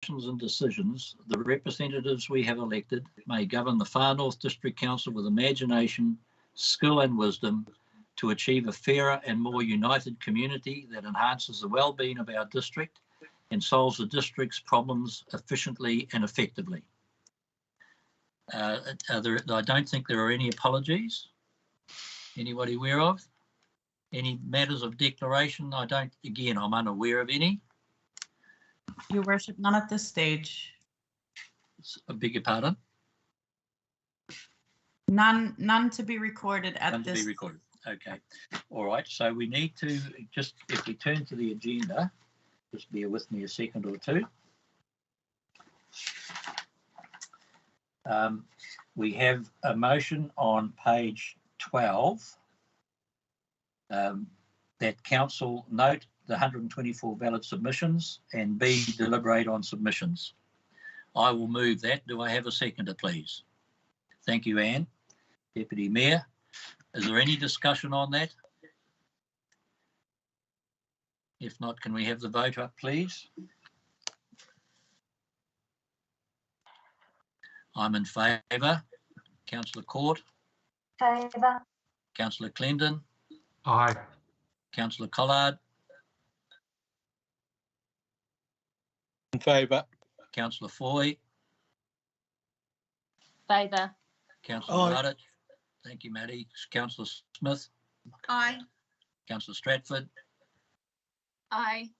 actions and decisions, the representatives we have elected may govern the Far North District Council with imagination, skill and wisdom to achieve a fairer and more united community that enhances the well-being of our district and solves the district's problems efficiently and effectively. I don't think there are any apologies. Anybody aware of? Any matters of declaration? I'm unaware of any. Your Worship, none at this stage. I beg your pardon? None to be recorded at None this. to be recorded. Okay. All right. So we need to just, if we turn to the agenda, just bear with me a second or two. We have a motion on page 12 that council note the 124 valid submissions and B, deliberate on submissions. I will move that. Do I have a seconder, please? Thank you, Anne. Deputy Mayor, is there any discussion on that? If not, can we have the vote up, please? I'm in favour. Councillor Court? Favour. Councillor Clendon? Aye. Councillor Collard? In favour. Councillor Foy? Favour. Councillor Aye. Ruddett? Thank you, Maddie. Councillor Smith? Aye. Councillor Stratford? Aye.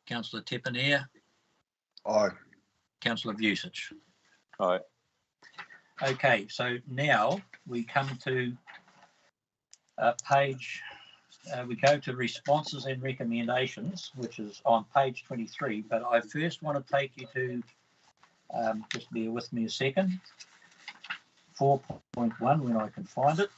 Councillor Tepanier? Aye. Councillor Vucic? Aye. Okay, so now we come to we go to responses and recommendations, which is on page 23, but I first want to take you to, just bear with me a second, 4.1 when I can find it.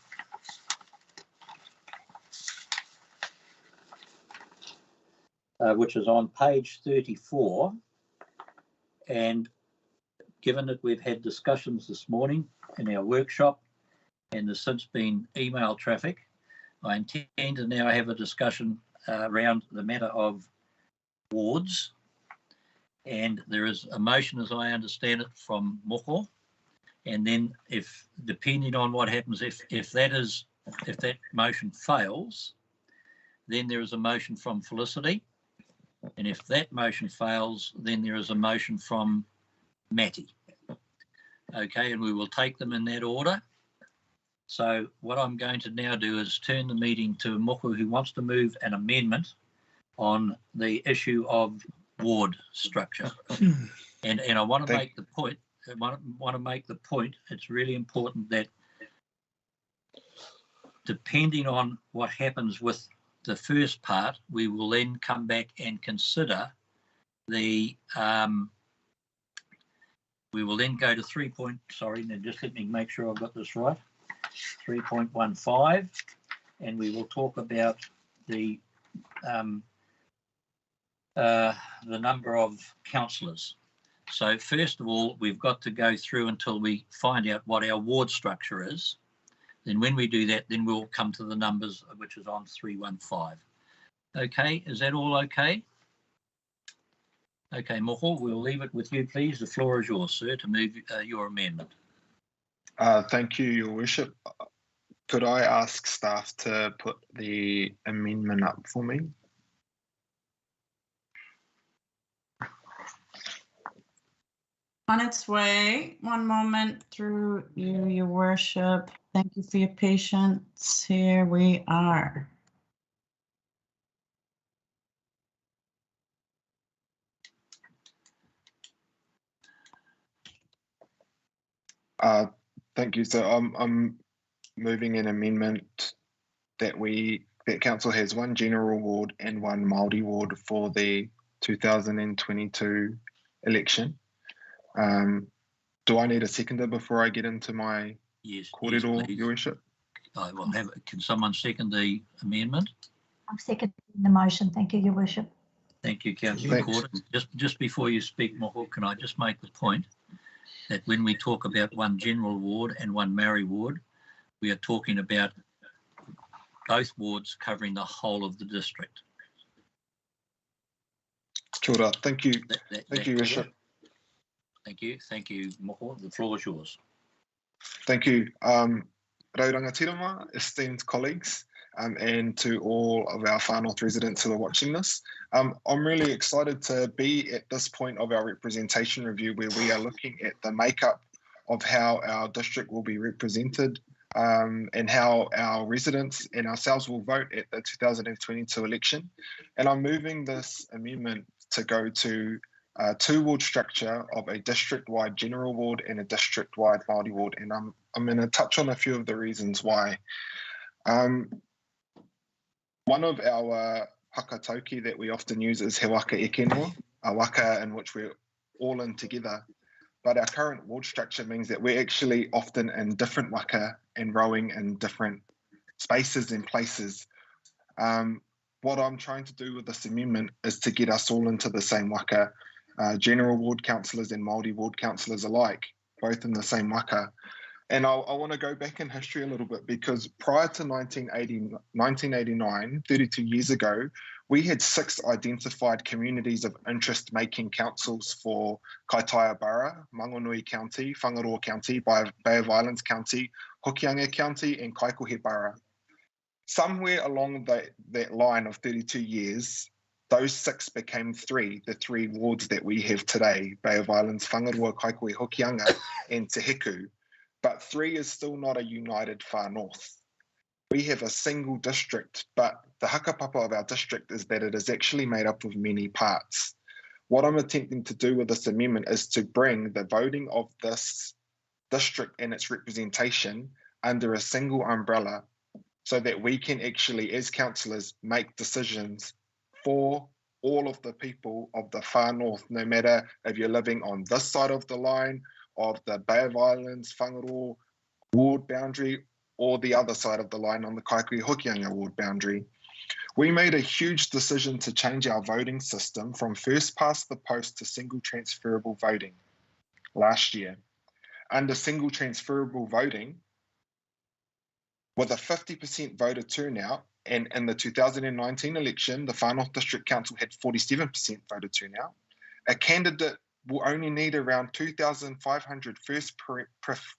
Which is on page 34, and given that we've had discussions this morning in our workshop and there's since been email traffic, I intend to now have a discussion around the matter of wards, and there is a motion, as I understand it, from Moko, and then if depending on what happens, if that motion fails, then there is a motion from Felicity, and if that motion fails, then there is a motion from Matty. Okay, and we will take them in that order. So what I'm going to now do is turn the meeting to Moko, who wants to move an amendment on the issue of ward structure. And I want to make the point. I want to make the point. It's really important that depending on what happens with the first part, we will then come back and consider the we will then go to just let me make sure I've got this right, 3.15, and we will talk about the number of councillors. So first of all, we've got to go through until we find out what our ward structure is. Then when we do that, then we'll come to the numbers, which is on 315. Okay, is that all okay? Okay, Moko, we'll leave it with you, please. The floor is yours, sir, to move your amendment. Thank you, Your Worship. Could I ask staff to put the amendment up for me? On its way. One moment through you, Your Worship. Thank you for your patience. Here we are. Thank you. So I'm moving an amendment that council has one general ward and one Māori ward for the 2022 election. Do I need a seconder before I get into my kōrero, Your Worship? I will have. Can someone second the amendment? I'm seconding the motion. Thank you, Your Worship. Thank you, Councillor Court. Just before you speak, Moko, can I just make the point that when we talk about one general ward and one Māori ward, we are talking about both wards covering the whole of the district. Kia ora. Thank you. Thank you, Your Worship. Thank you. Thank you, Moho. The floor is yours. Thank you. Rauranga tirama, esteemed colleagues, and to all of our Far North residents who are watching this. I'm really excited to be at this point of our representation review where we are looking at the makeup of how our district will be represented and how our residents and ourselves will vote at the 2022 election. And I'm moving this amendment to go to a two-ward structure of a district-wide general ward and a district-wide Māori ward. And I'm going to touch on a few of the reasons why. One of our hakatauki that we often use is he waka e kenua, a waka in which we're all in together. But our current ward structure means that we're actually often in different waka and rowing in different spaces and places. What I'm trying to do with this amendment is to get us all into the same waka, general ward councillors and Māori ward councillors alike, both in the same waka. And I want to go back in history a little bit because prior to 1989, 32 years ago, we had 6 identified communities of interest making councils for Kaitaia Borough, Mangonui County, Whangaroa County, Bay of Islands County, Hokianga County, and Kaikohe Borough. Somewhere along that line of 32 years, those 6 became 3, the 3 wards that we have today, Bay of Islands, Whangaroa, Kaikohe, Hokianga, and Te Heku. But 3 is still not a united Far North. We have a single district, but the hakapapa of our district is that it is actually made up of many parts. What I'm attempting to do with this amendment is to bring the voting of this district and its representation under a single umbrella so that we can actually, as councillors, make decisions for all of the people of the Far North, no matter if you're living on this side of the line of the Bay of Islands, Whangaroa ward boundary, or the other side of the line on the Kaikohe Hokianga ward boundary. We made a huge decision to change our voting system from first past the post to single transferable voting last year. Under single transferable voting, with a 50% voter turnout, and in the 2019 election, the Far North District Council had 47% voter turnout, a candidate will only need around 2,500 first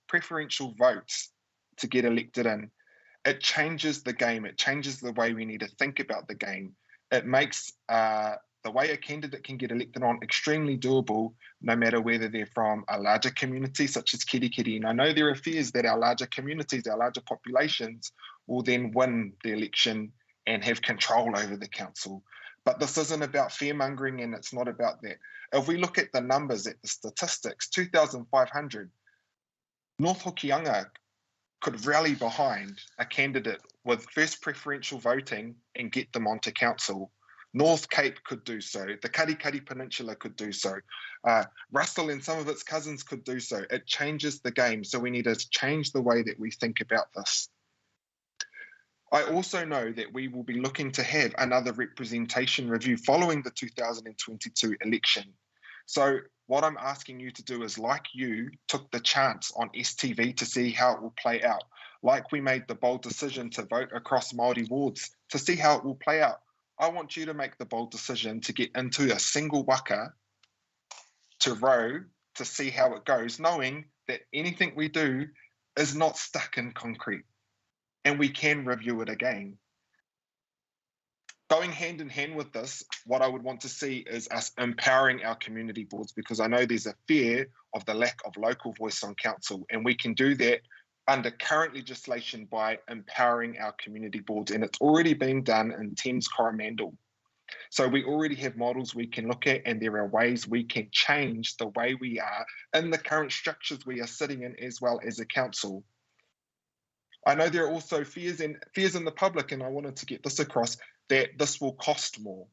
preferential votes to get elected in. It changes the game. It changes the way we need to think about the game. It makes the way a candidate can get elected on extremely doable, no matter whether they're from a larger community such as Kirikiri. And I know there are fears that our larger communities, our larger populations will then win the election and have control over the council. But this isn't about fear-mongering, and it's not about that. If we look at the numbers, at the statistics, 2,500, North Hokianga could rally behind a candidate with first preferential voting and get them onto council. North Cape could do so. The Karikari Peninsula could do so. Russell and some of its cousins could do so. It changes the game, so we need to change the way that we think about this. I also know that we will be looking to have another representation review following the 2022 election. So what I'm asking you to do is, like you took the chance on STV to see how it will play out, like we made the bold decision to vote across Māori wards to see how it will play out, I want you to make the bold decision to get into a single waka to row to see how it goes, knowing that anything we do is not stuck in concrete. And we can review it again. Going hand in hand with this, what I would want to see is us empowering our community boards, because I know there's a fear of the lack of local voice on council, and we can do that under current legislation by empowering our community boards, and it's already being done in Thames Coromandel. So we already have models we can look at, and there are ways we can change the way we are in the current structures we are sitting in, as well as a council. I know there are also fears in the public, and I wanted to get this across, that this will cost more.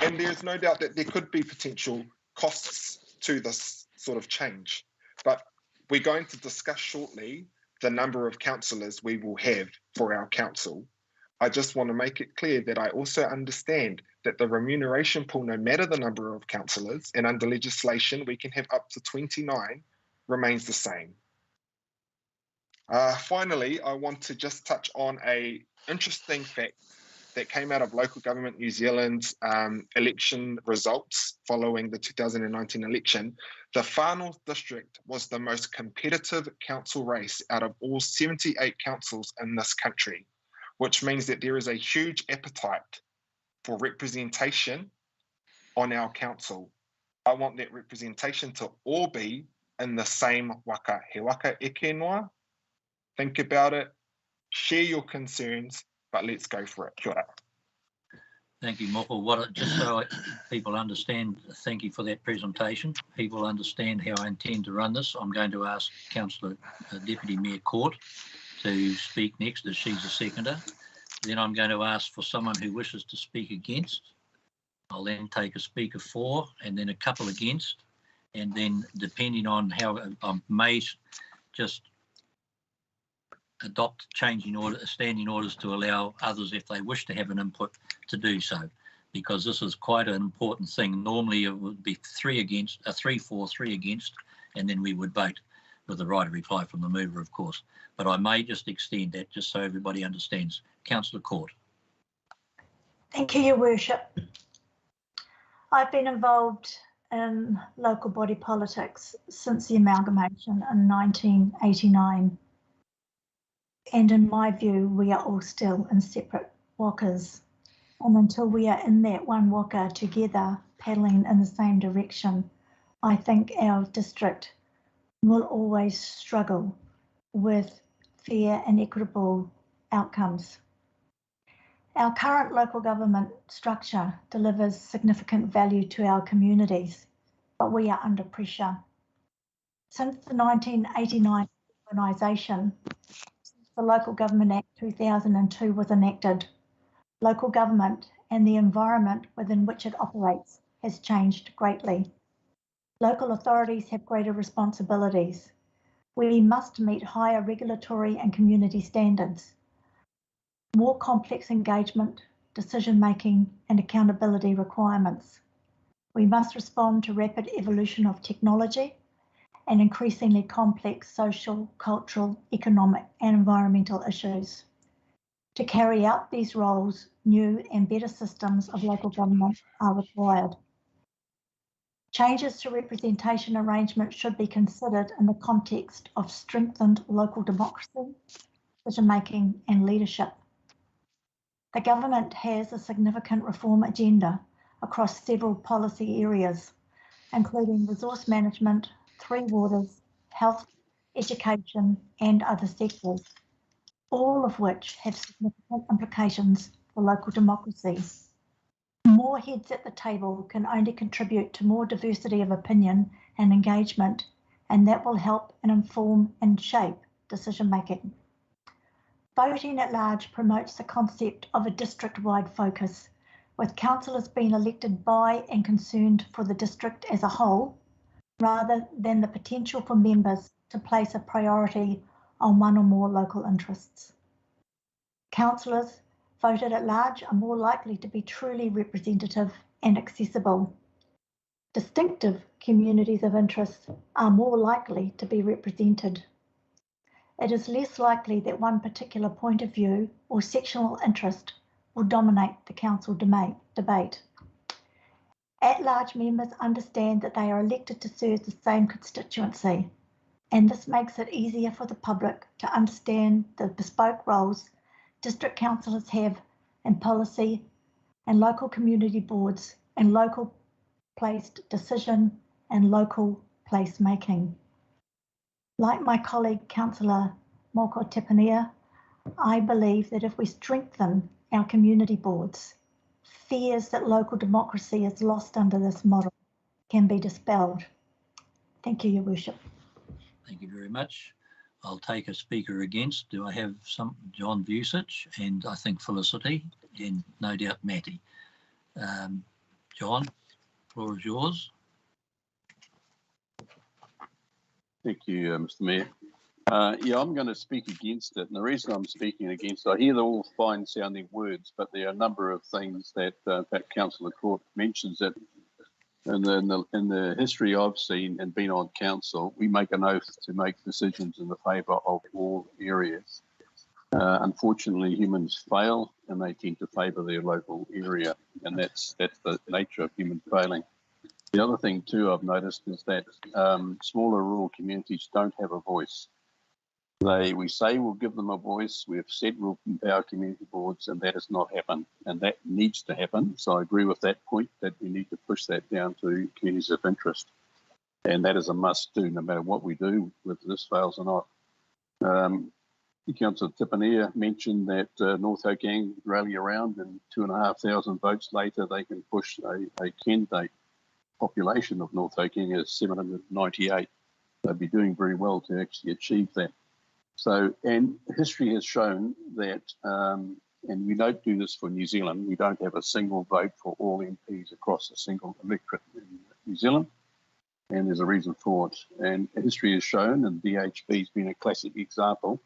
And there's no doubt that there could be potential costs to this sort of change. But we're going to discuss shortly the number of councillors we will have for our council. I just want to make it clear that I also understand that the remuneration pool, no matter the number of councillors, and under legislation we can have up to 29, remains the same. Finally, I want to just touch on an interesting fact that came out of Local Government New Zealand's election results following the 2019 election, the Far North District was the most competitive council race out of all 78 councils in this country, which means that there is a huge appetite for representation on our council. I want that representation to all be in the same waka. He waka eke noa. Think about it, share your concerns, but let's go for it. Kia ora. Thank you, Moko. Just so people understand, thank you for that presentation. People understand how I intend to run this. I'm going to ask Councillor Deputy Mayor Court to speak next, as she's a seconder. Then I'm going to ask for someone who wishes to speak against. I'll then take a speaker for, and then a couple against, and then depending on how I may just adopt standing orders to allow others, if they wish to have an input, to do so, because this is quite an important thing. Normally it would be 3 against, 3 for, 3 against, and then we would vote with the right of reply from the mover, of course. But I may just extend that just so everybody understands. Councillor Court. Thank you, Your Worship. I've been involved in local body politics since the amalgamation in 1989. And in my view, we are all still in separate wakas. And until we are in that one waka together, paddling in the same direction, I think our district will always struggle with fair and equitable outcomes. Our current local government structure delivers significant value to our communities, but we are under pressure. Since the 1989 organisation, the Local Government Act 2002 was enacted, local government and the environment within which it operates has changed greatly. Local authorities have greater responsibilities. We must meet higher regulatory and community standards, more complex engagement, decision-making and accountability requirements. We must respond to rapid evolution of technology and increasingly complex social, cultural, economic and environmental issues. To carry out these roles, new and better systems of local government are required. Changes to representation arrangements should be considered in the context of strengthened local democracy, decision-making and leadership. The government has a significant reform agenda across several policy areas, including resource management, 3 waters, health, education and other sectors, all of which have significant implications for local democracy. More heads at the table can only contribute to more diversity of opinion and engagement, and that will help and inform and shape decision-making. Voting at large promotes the concept of a district-wide focus, with councillors being elected by and concerned for the district as a whole, rather than the potential for members to place a priority on one or more local interests. Councillors voted at large are more likely to be truly representative and accessible. Distinctive communities of interest are more likely to be represented. It is less likely that one particular point of view or sectional interest will dominate the council debate. At-large members understand that they are elected to serve the same constituency, and this makes it easier for the public to understand the bespoke roles district councillors have in policy and local community boards and local placed decision and local place making. Like my colleague Councillor Moko Tipanea, I believe that if we strengthen our community boards, fears that local democracy is lost under this model can be dispelled. Thank you, Your Worship. Thank you very much. I'll take a speaker against. Do I have some? John Vucic and I think Felicity and no doubt Matty. John, floor is yours. Thank you, Mr. Mayor. Yeah, I'm going to speak against it. And the reason I'm speaking against it, I hear they're all fine sounding words, but there are a number of things that, in fact, Councillor Court mentions that in the history I've seen and been on council, we make an oath to make decisions in the favour of all areas. Unfortunately, humans fail and they tend to favour their local area, and that's the nature of human failing. The other thing too I've noticed is that smaller rural communities don't have a voice. We say we'll give them a voice, we've said we'll empower community boards, and that has not happened, and that needs to happen. So I agree with that point, that we need to push that down to communities of interest, and that is a must do no matter what we do, whether this fails or not. Councillor Tipinia mentioned that North Hogang rally around, and 2,500 votes later they can push a candidate. Population of North Hogang is 798. They'd be doing very well to actually achieve that. So, and history has shown that, and we don't do this for New Zealand, we don't have a single vote for all MPs across a single electorate in New Zealand, and there's a reason for it. And history has shown, and DHB has been a classic example,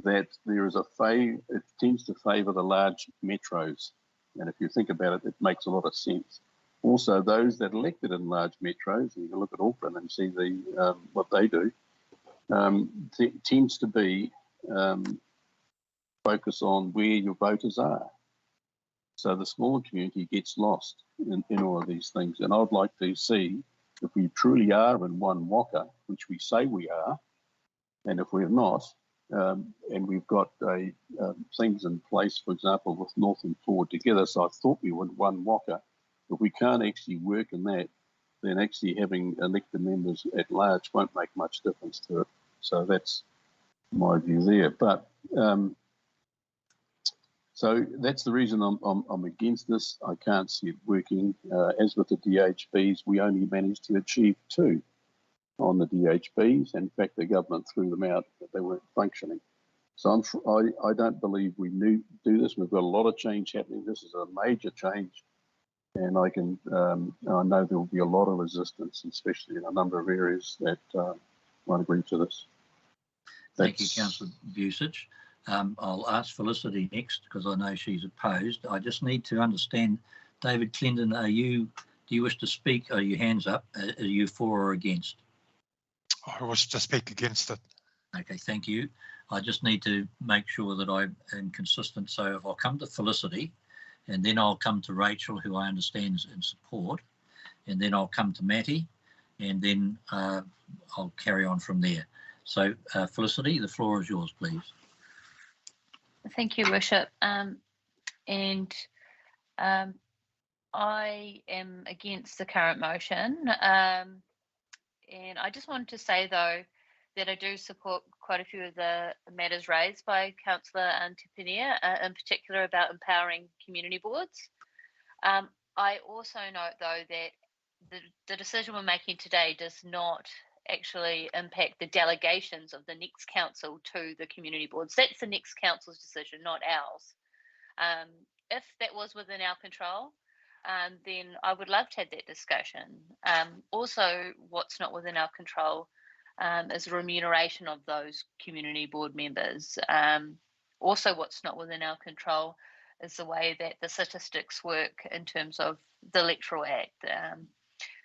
that there is it tends to favour the large metros. And if you think about it, it makes a lot of sense. Also, those that are elected in large metros, and you can look at Auckland and see what they do, tends to be focus on where your voters are. So the smaller community gets lost in all of these things. And I'd like to see if we truly are in one waka, which we say we are, and if we're not, and we've got things in place, for example, with North and Forward together, so I thought we were one waka. If we can't actually work in that, then actually having elected members at large won't make much difference to it. So that's my view there. But so that's the reason I'm against this. I can't see it working. As with the DHBs, we only managed to achieve 2 on the DHBs. In fact, the government threw them out, but they weren't functioning. So I don't believe we do this. We've got a lot of change happening. This is a major change. And I know there will be a lot of resistance, especially in a number of areas that won't agree to this. Thank you, Councillor Busich. I'll ask Felicity next because I know she's opposed. I just need to understand, David Clendon, do you wish to speak? Are your hands up? Are you for or against? I wish to speak against it. Okay, thank you. I just need to make sure that I am consistent. So if I'll come to Felicity, and then I'll come to Rachel, who I understand is in support, and then I'll come to Matty, and then I'll carry on from there. So Felicity, the floor is yours, please. Thank you, Worship. I am against the current motion. And I just wanted to say, though, that I do support quite a few of the matters raised by Councillor Tipinia, in particular about empowering community boards. I also note, though, that the decision we're making today does not actually impact the delegations of the next council to the community boards. That's the next council's decision, not ours. If that was within our control, then I would love to have that discussion. Also, what's not within our control is the remuneration of those community board members. Also, what's not within our control is the way that the statistics work in terms of the Electoral Act.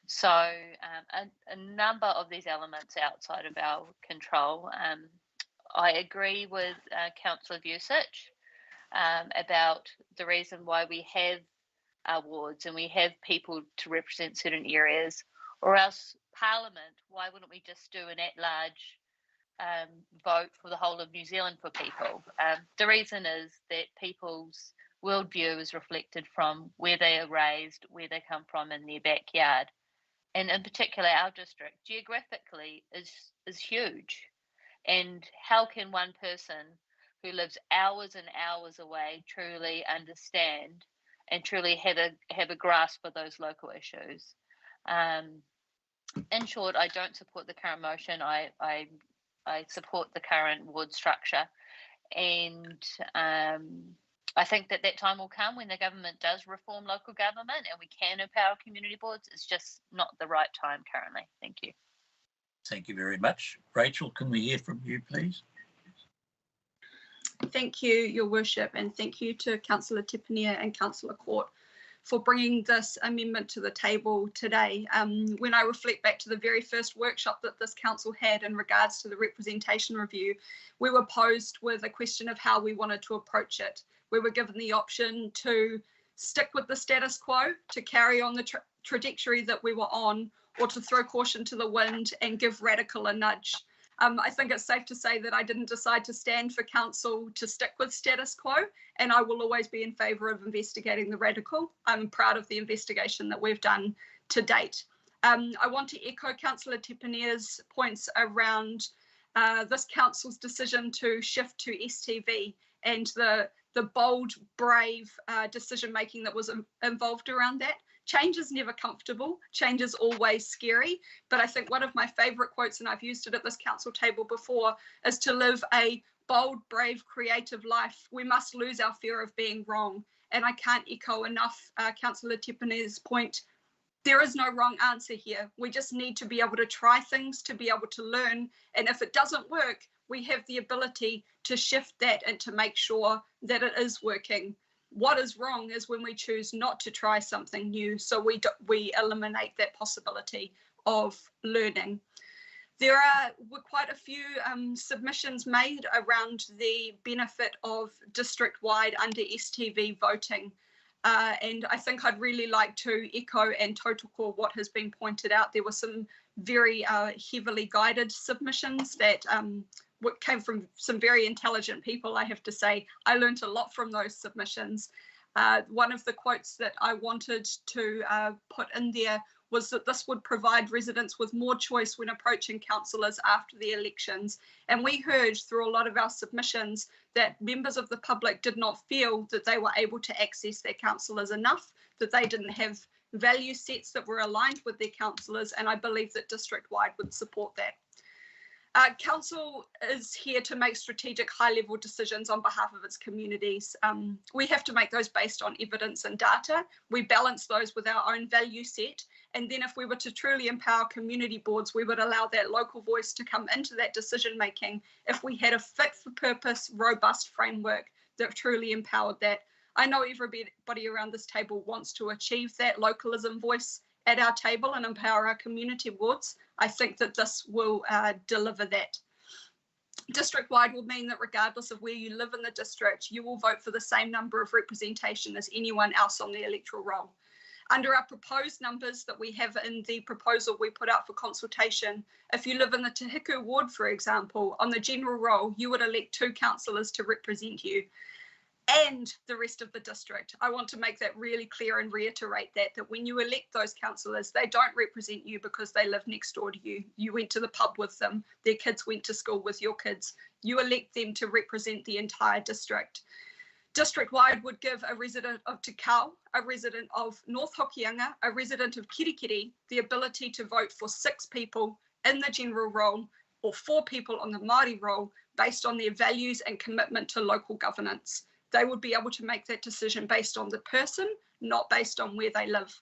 So a number of these elements outside of our control. I agree with Councillor Busich about the reason why we have our wards and we have people to represent certain areas, or else Parliament, why wouldn't we just do an at-large vote for the whole of New Zealand for people? The reason is that people's worldview is reflected from where they are raised, where they come from in their backyard. And in particular, our district geographically is huge. And how can one person who lives hours and hours away truly understand and truly have a grasp of those local issues? In short, I don't support the current motion. I support the current ward structure, and I think that time will come when the government does reform local government and we can empower community boards. It's just not the right time currently. Thank you. Thank you very much. Rachel, can we hear from you, please? Thank you, Your Worship, and thank you to Councillor Tipinia and Councillor Court for bringing this amendment to the table today. When I reflect back to the very first workshop that this council had in regards to the representation review, we were posed with a question of how we wanted to approach it. We were given the option to stick with the status quo, to carry on the trajectory that we were on, or to throw caution to the wind and give Radical a nudge. I think it's safe to say that I didn't decide to stand for council to stick with status quo, and I will always be in favour of investigating the Radical. I'm proud of the investigation that we've done to date. I want to echo Councillor Tepania's points around this council's decision to shift to STV and the bold, brave decision making that was involved around that. Change is never comfortable. Change is always scary. But I think one of my favourite quotes, and I've used it at this council table before, is to live a bold, brave, creative life. We must lose our fear of being wrong. And I can't echo enough Councillor Tepania's point. There is no wrong answer here. We just need to be able to try things, to be able to learn. And if it doesn't work, we have the ability to shift that and to make sure that it is working. What is wrong is when we choose not to try something new, so we eliminate that possibility of learning. There were quite a few submissions made around the benefit of district-wide under STV voting. And I think I'd really like to echo and tautoko what has been pointed out. There were some very heavily guided submissions that came from some very intelligent people, I have to say. I learned a lot from those submissions. One of the quotes that I wanted to put in there was that this would provide residents with more choice when approaching councillors after the elections. And we heard through a lot of our submissions that members of the public did not feel that they were able to access their councillors enough, that they didn't have value sets that were aligned with their councillors, and I believe that district-wide would support that. Council is here to make strategic high-level decisions on behalf of its communities. We have to make those based on evidence and data. We balance those with our own value set. And then if we were to truly empower community boards, we would allow that local voice to come into that decision-making if we had a fit-for-purpose, robust framework that truly empowered that. I know everybody around this table wants to achieve that localism voice at our table and empower our community boards. I think that this will deliver that. District-wide will mean that regardless of where you live in the district, you will vote for the same number of representation as anyone else on the electoral roll. Under our proposed numbers that we have in the proposal we put out for consultation, if you live in the Te Hiku ward, for example, on the general roll, you would elect 2 councillors to represent you and the rest of the district. I want to make that really clear and reiterate that when you elect those councillors, they don't represent you because they live next door to you. You went to the pub with them, their kids went to school with your kids. You elect them to represent the entire district. District-wide would give a resident of Te Kau, a resident of North Hokianga, a resident of Kirikiri, the ability to vote for 6 people in the general roll or 4 people on the Māori roll based on their values and commitment to local governance. They would be able to make that decision based on the person, not based on where they live.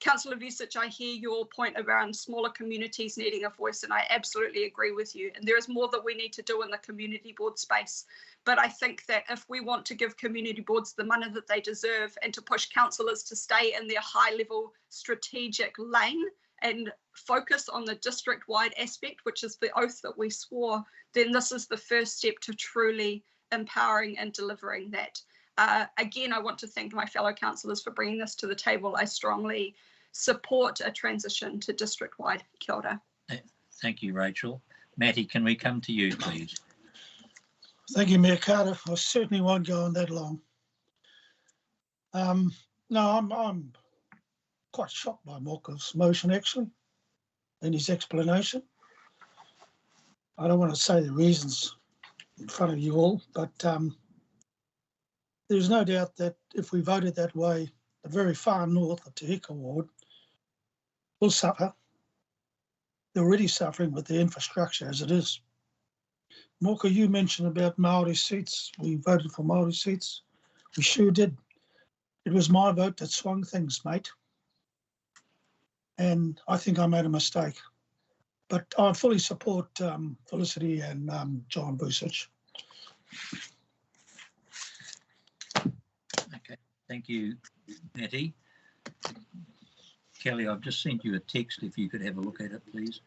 Councillor Vucic, I hear your point around smaller communities needing a voice, and I absolutely agree with you. And there is more that we need to do in the community board space. But I think that if we want to give community boards the money that they deserve and to push councillors to stay in their high-level strategic lane and focus on the district-wide aspect, which is the oath that we swore, then this is the first step to truly empowering and delivering that. Again, I want to thank my fellow councillors for bringing this to the table. I strongly support a transition to district-wide. Kia ora. Thank you, Rachel. Matty, can we come to you, please? Thank you, Mayor Carter. I certainly won't go on that long. No, I'm quite shocked by Moka's motion, actually, and his explanation. I don't want to say the reasons in front of you all, but there's no doubt that if we voted that way, the very far north of Te Hiku ward will suffer. They're already suffering with the infrastructure as it is. Moka, you mentioned about Māori seats. We voted for Māori seats. We sure did. It was my vote that swung things, mate. And I think I made a mistake. But I fully support Felicity and John Vucic. Okay, thank you, Matty. Kelly, I've just sent you a text. If you could have a look at it, please.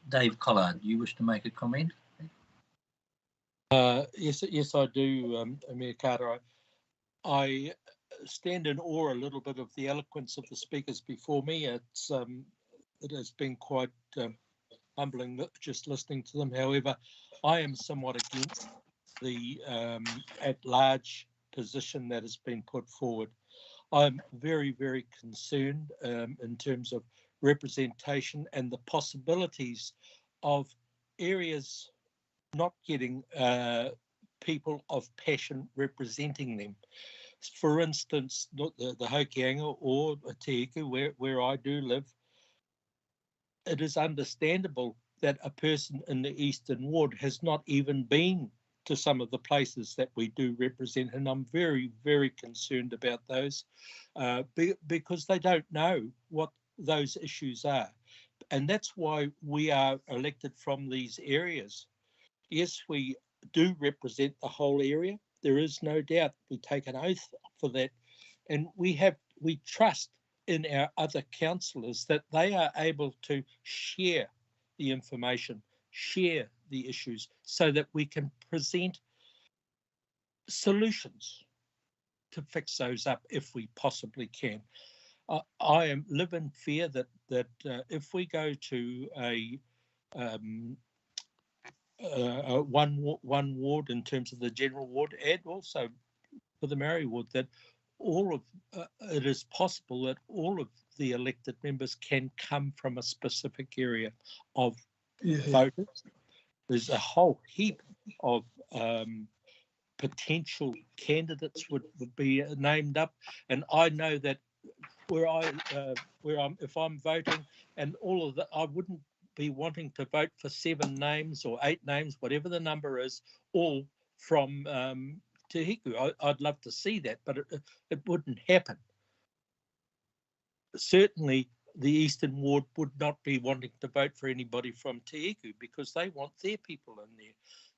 Dave Collard, do you wish to make a comment? Yes, I do, Mayor Carter. I stand in awe a little bit of the eloquence of the speakers before me. It has been quite humbling just listening to them. However, I am somewhat against the at-large position that has been put forward. I'm very, very concerned in terms of representation and the possibilities of areas not getting people of passion representing them. For instance, the Hokianga or Te Iku, where I do live, it is understandable that a person in the Eastern Ward has not even been to some of the places that we do represent, and I'm very, very concerned about those because they don't know what those issues are. And that's why we are elected from these areas. Yes, we do represent the whole area. There is no doubt. We take an oath for that. And we trust in our other councillors that they are able to share the information, share the issues, so that we can present solutions to fix those up if we possibly can. I live in fear that if we go to a one ward in terms of the general ward, and also for the Maori ward, that all of it is possible that all of the elected members can come from a specific area of voters. There's a whole heap of potential candidates would be named up, and I know that if I'm voting and all of that, I wouldn't be wanting to vote for 7 names or 8 names, whatever the number is, all from Te Hiku. I'd love to see that, but it wouldn't happen. Certainly, the Eastern Ward would not be wanting to vote for anybody from Te Hiku because they want their people in there,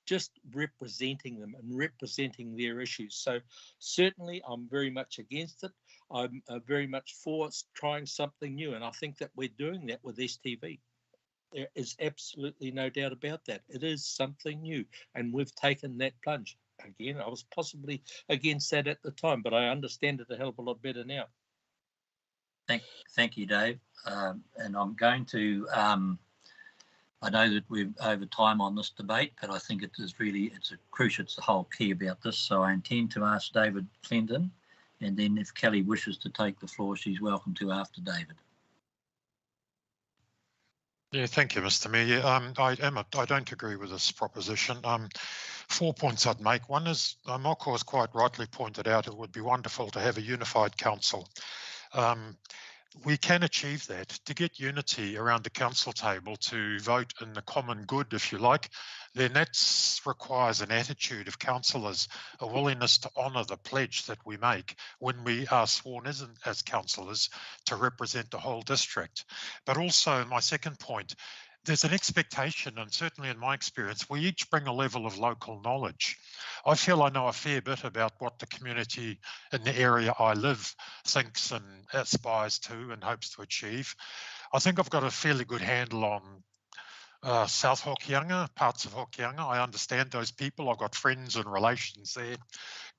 just representing them and representing their issues. So certainly, I'm very much against it. I'm very much for trying something new, and I think that we're doing that with STV. There is absolutely no doubt about that. It is something new, and we've taken that plunge. Again, I was possibly against that at the time, but I understand it a hell of a lot better now. Thank you, Dave. And I'm going to, I know that we're over time on this debate, but I think it is really, it's the whole key about this. So I intend to ask David Clendon, and then if Kelly wishes to take the floor, she's welcome to after David. Yeah, thank you, Mr. Mayor. I don't agree with this proposition. 4 points I'd make. One is, Moko has quite rightly pointed out, it would be wonderful to have a unified council. We can achieve that. To get unity around the council table to vote in the common good, if you like, then that requires an attitude of councillors, a willingness to honour the pledge that we make when we are sworn as councillors to represent the whole district. But also, my second point, there's an expectation, and certainly in my experience, we each bring a level of local knowledge. I feel I know a fair bit about what the community in the area I live thinks and aspires to and hopes to achieve. I think I've got a fairly good handle on South Hokianga, parts of Hokianga. I understand those people. I've got friends and relations there.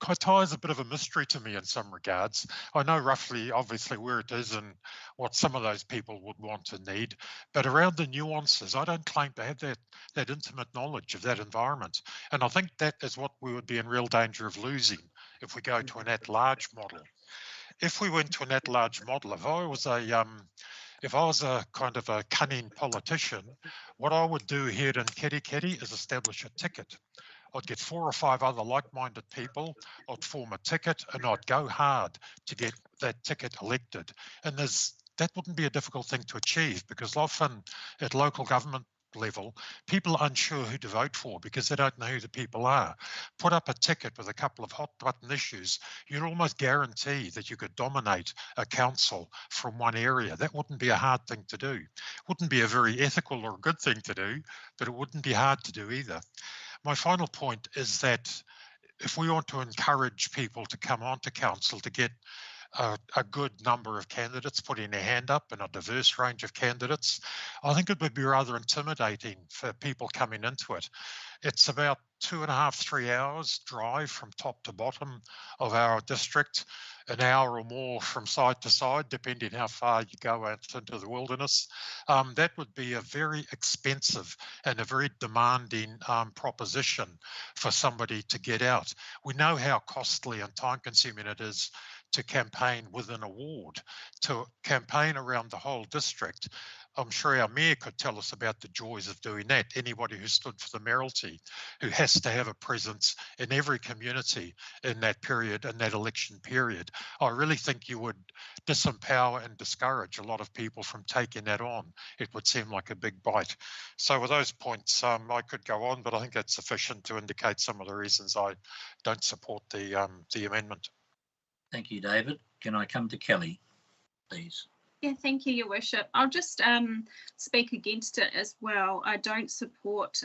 Kaitai is a bit of a mystery to me in some regards. I know roughly, obviously, where it is and what some of those people would want and need, but around the nuances, I don't claim to have that intimate knowledge of that environment. And I think that is what we would be in real danger of losing if we go to an at-large model. If we went to an at-large model, if I was a kind of a cunning politician, what I would do here in Kerikeri is establish a ticket. I'd get 4 or 5 other like-minded people, I'd form a ticket, and I'd go hard to get that ticket elected. And that wouldn't be a difficult thing to achieve, because often at local government level, people are unsure who to vote for because they don't know who the people are. Put up a ticket with a couple of hot button issues, you'd almost guarantee that you could dominate a council from one area. That wouldn't be a hard thing to do. Wouldn't be a very ethical or good thing to do, but it wouldn't be hard to do either. My final point is that if we want to encourage people to come onto council to get a good number of candidates putting their hand up and a diverse range of candidates, I think it would be rather intimidating for people coming into it. It's about 2.5, 3 hours drive from top to bottom of our district, an hour or more from side to side, depending how far you go out into the wilderness. That would be a very expensive and a very demanding proposition for somebody to get out. We know how costly and time consuming it is to campaign within a ward, to campaign around the whole district. I'm sure our mayor could tell us about the joys of doing that. Anybody who stood for the mayoralty, who has to have a presence in every community in that period, in that election period. I really think you would disempower and discourage a lot of people from taking that on. It would seem like a big bite. So with those points, I could go on, but I think that's sufficient to indicate some of the reasons I don't support the amendment. Thank you, David. Can I come to Kelly, please? Yeah, thank you, Your Worship. I'll just speak against it as well. I don't support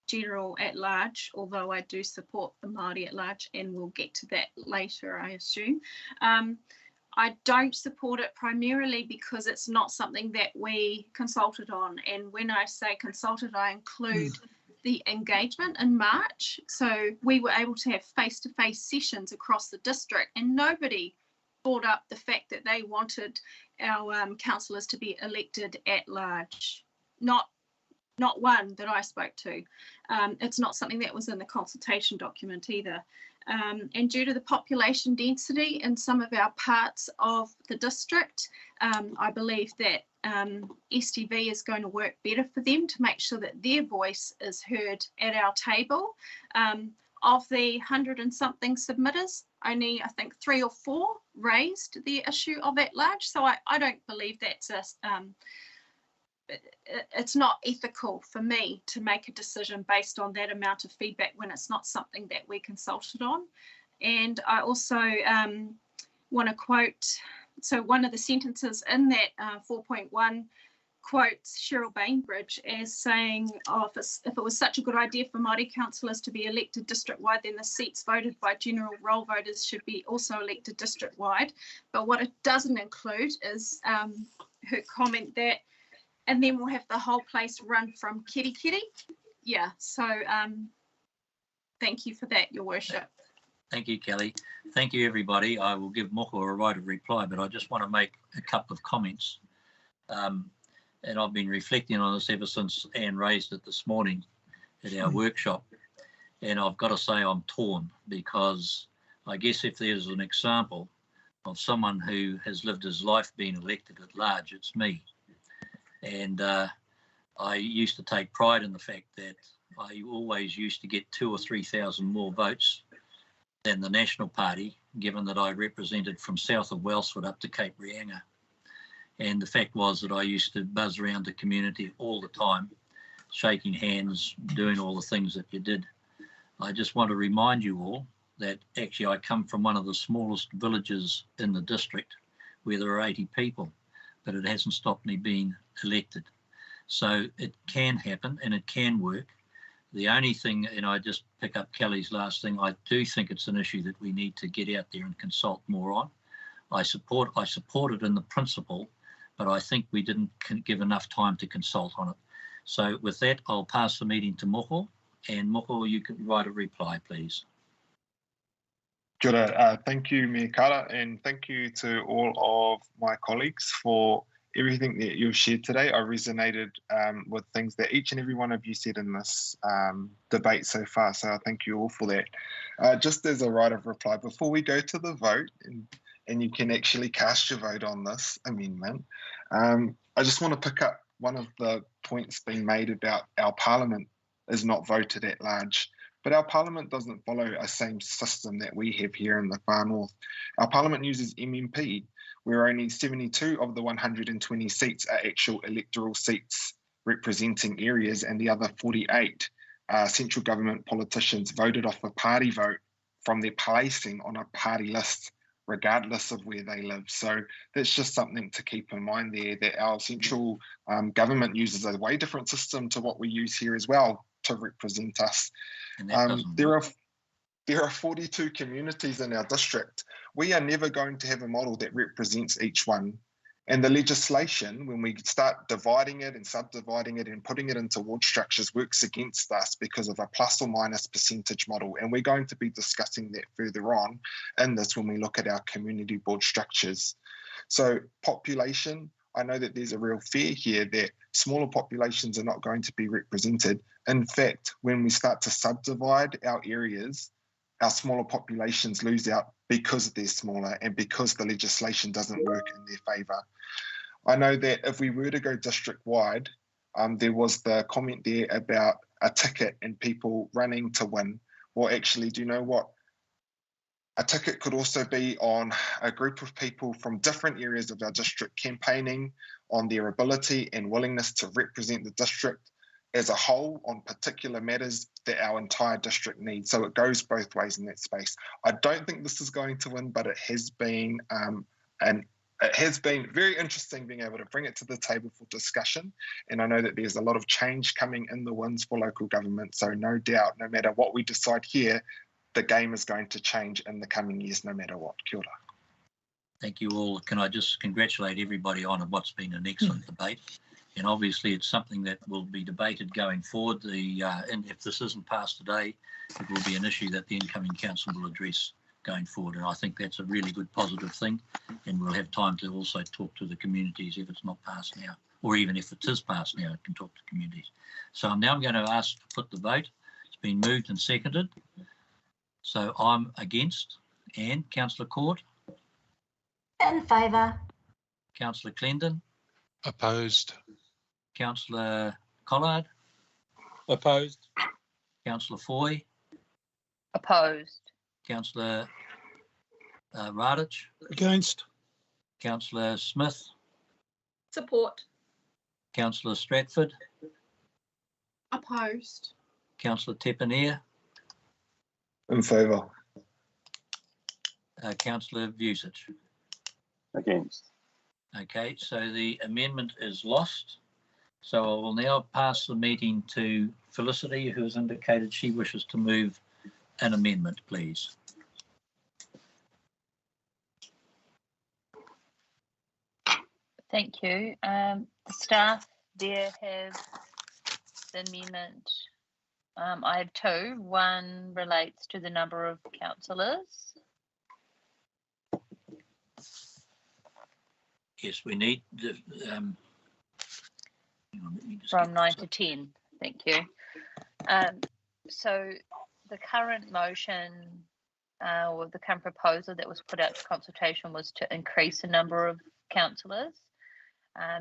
general at large, although I do support the Māori at large, and we'll get to that later, I assume. I don't support it primarily because it's not something that we consulted on. And when I say consulted, I include the engagement in March. So we were able to have face-to-face sessions across the district, and nobody brought up the fact that they wanted our councillors to be elected at large. Not one that I spoke to. It's not something that was in the consultation document either. And due to the population density in some of our parts of the district, I believe that STV is going to work better for them to make sure that their voice is heard at our table. Of the 100 and something submitters, only I think 3 or 4 raised the issue of at large. So I don't believe that's it's not ethical for me to make a decision based on that amount of feedback when it's not something that we consulted on. And I also want to quote, so one of the sentences in that 4.1 quotes Cheryl Bainbridge as saying, oh, if it was such a good idea for Māori councillors to be elected district-wide, then the seats voted by general roll voters should be also elected district-wide. But what it doesn't include is her comment that, and then we'll have the whole place run from kitty. Yeah, so thank you for that, Your Worship. Thank you, Kelly. Thank you, everybody. I will give Moko a right of reply, but I just want to make a couple of comments. And I've been reflecting on this ever since Anne raised it this morning at our workshop. And I've got to say I'm torn, because I guess if there's an example of someone who has lived his life being elected at large, it's me. And I used to take pride in the fact that I always used to get 2,000 or 3,000 more votes than the National Party, given that I represented from south of Wellsford up to Cape Reinga. And the fact was that I used to buzz around the community all the time, shaking hands, doing all the things that you did. I just want to remind you all that actually I come from one of the smallest villages in the district, where there are 80 people, but it hasn't stopped me being elected. So it can happen and it can work. The only thing, and I just pick up Kelly's last thing, I do think it's an issue that we need to get out there and consult more on. I support it in the principle, but I think we didn't give enough time to consult on it. So with that, I'll pass the meeting to Moko, and Moko, you can write a reply, please. Kia ora. Thank you, Mayor Carter, and thank you to all of my colleagues for everything that you've shared today. I resonated with things that each and every one of you said in this debate so far, so I thank you all for that. Just as a right of reply, before we go to the vote, and you can actually cast your vote on this amendment, I just want to pick up one of the points being made about our parliament is not voted at large. But our parliament doesn't follow a same system that we have here in the far north. Our parliament uses MMP, where only 72 of the 120 seats are actual electoral seats representing areas, and the other 48 central government politicians voted off a party vote from their placing on a party list, regardless of where they live. So that's just something to keep in mind there, that our central government uses a way different system to what we use here as well to represent us. And that There are 42 communities in our district. We are never going to have a model that represents each one. And the legislation, when we start dividing it and subdividing it and putting it into ward structures, works against us because of a plus or minus percentage model. And we're going to be discussing that further on in this when we look at our community board structures. So population, I know that there's a real fear here that smaller populations are not going to be represented. In fact, when we start to subdivide our areas, our smaller populations lose out because they're smaller and because the legislation doesn't work in their favour. I know that if we were to go district-wide, there was the comment there about a ticket and people running to win. Well, actually, do you know what? A ticket could also be on a group of people from different areas of our district campaigning on their ability and willingness to represent the district as a whole on particular matters that our entire district needs. So it goes both ways in that space. I don't think this is going to win, but it has been very interesting being able to bring it to the table for discussion. And I know that there's a lot of change coming in the winds for local government. So no doubt, no matter what we decide here, the game is going to change in the coming years, no matter what. Kia ora. Thank you all. Can I just congratulate everybody on what's been an excellent debate? And obviously it's something that will be debated going forward. And if this isn't passed today, it will be an issue that the incoming council will address going forward. And I think that's a really good positive thing. And we'll have time to also talk to the communities if it's not passed now, or even if it is passed now, it can talk to communities. So I'm now going to ask to put the vote. It's been moved and seconded. So I'm against. And Councillor Court? In favour. Councillor Clendon? Opposed. Councillor Collard? Opposed. Councillor Foy? Opposed. Councillor Radich? Against. Councillor Smith? Support. Councillor Stratford? Opposed. Councillor Tepanier? In favour. Councillor Vucic? Against. Okay, so the amendment is lost. So I will now pass the meeting to Felicity, who has indicated she wishes to move an amendment, please. Thank you. The staff there have the amendment. I have two. One relates to the number of councillors. Yes, we need the hang on, let me just From get 9 this to up. 10. Thank you. So the current motion or the current proposal that was put out to consultation was to increase the number of councillors,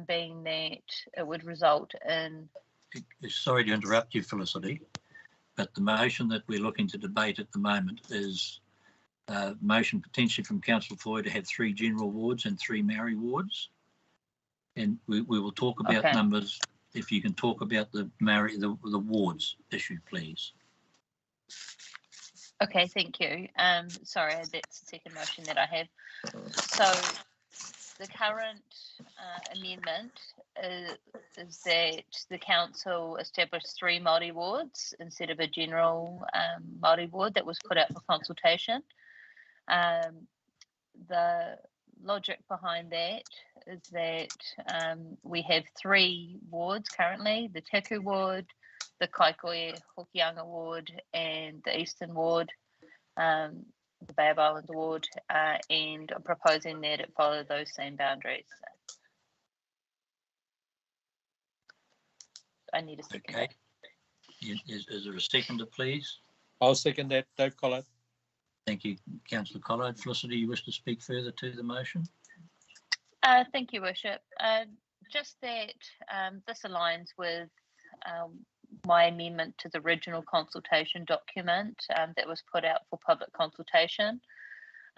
being that it would result in... Sorry to interrupt you, Felicity, but the motion that we're looking to debate at the moment is a motion potentially from Councillor Foy to have 3 general wards and 3 Maori wards. And we will talk about numbers. If you can talk about the Maori, the wards issue, please. Okay, thank you. Sorry, that's the second motion that I have. So the current amendment is that the council established 3 Māori wards instead of a general Māori ward that was put out for consultation. The logic behind that is that we have 3 wards currently, the Teku ward, the Kaikohe Hokianga ward, and the Eastern ward, the Bay of Islands ward, and I'm proposing that it follow those same boundaries. I need a second. Okay. Is there a seconder, please? I'll second that, Dave Collard. Thank you, Councillor Collard. Felicity, you wish to speak further to the motion? Thank you, Worship. Just that this aligns with my amendment to the original consultation document that was put out for public consultation.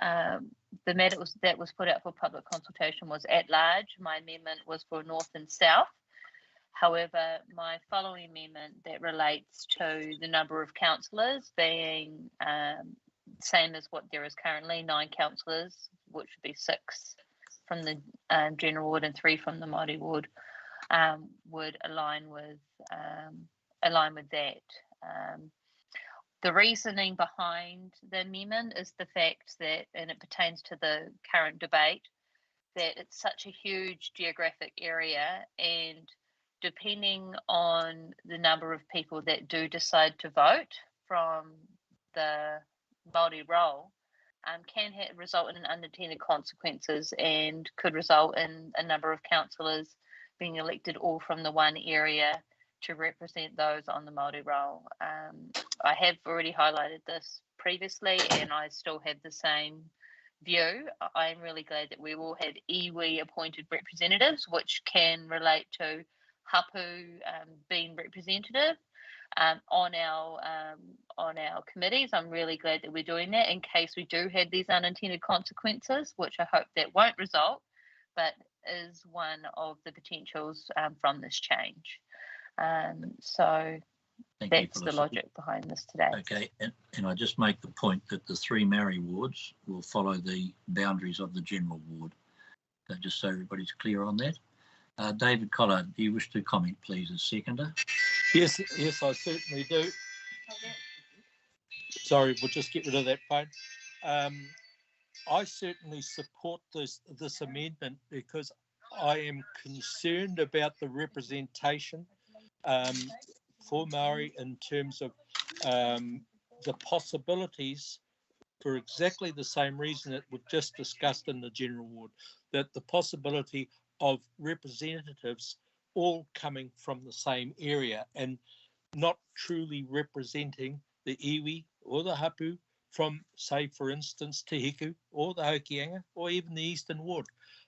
The matter that was put out for public consultation was at large. My amendment was for North and South. However, my following amendment that relates to the number of councillors being same as what there is currently, 9 councillors, which would be 6 from the general ward and 3 from the Māori ward, would align with that. The reasoning behind the amendment is the fact that, and it pertains to the current debate, that it's such a huge geographic area, and depending on the number of people that do decide to vote from the Māori roll, can result in unintended consequences and could result in a number of councillors being elected all from the one area to represent those on the Māori roll. I have already highlighted this previously, and I still have the same view. I'm really glad that we will have iwi appointed representatives, which can relate to hapu being representative on our committees. I'm really glad that we're doing that in case we do have these unintended consequences, which I hope that won't result, but is one of the potentials from this change. So that's the logic behind this today. Okay, and I just make the point that the 3 Maori wards will follow the boundaries of the general ward. So just so everybody's clear on that. David Collard, do you wish to comment, please, as seconder? Yes, I certainly do. Sorry, we'll just get rid of that phone. I certainly support this amendment because I am concerned about the representation for Maori in terms of the possibilities for exactly the same reason that we've just discussed in the general ward, that the possibility of representatives all coming from the same area and not truly representing the iwi or the hapu from, say, for instance, Te Hiku or the Hokianga or even the Eastern Ward.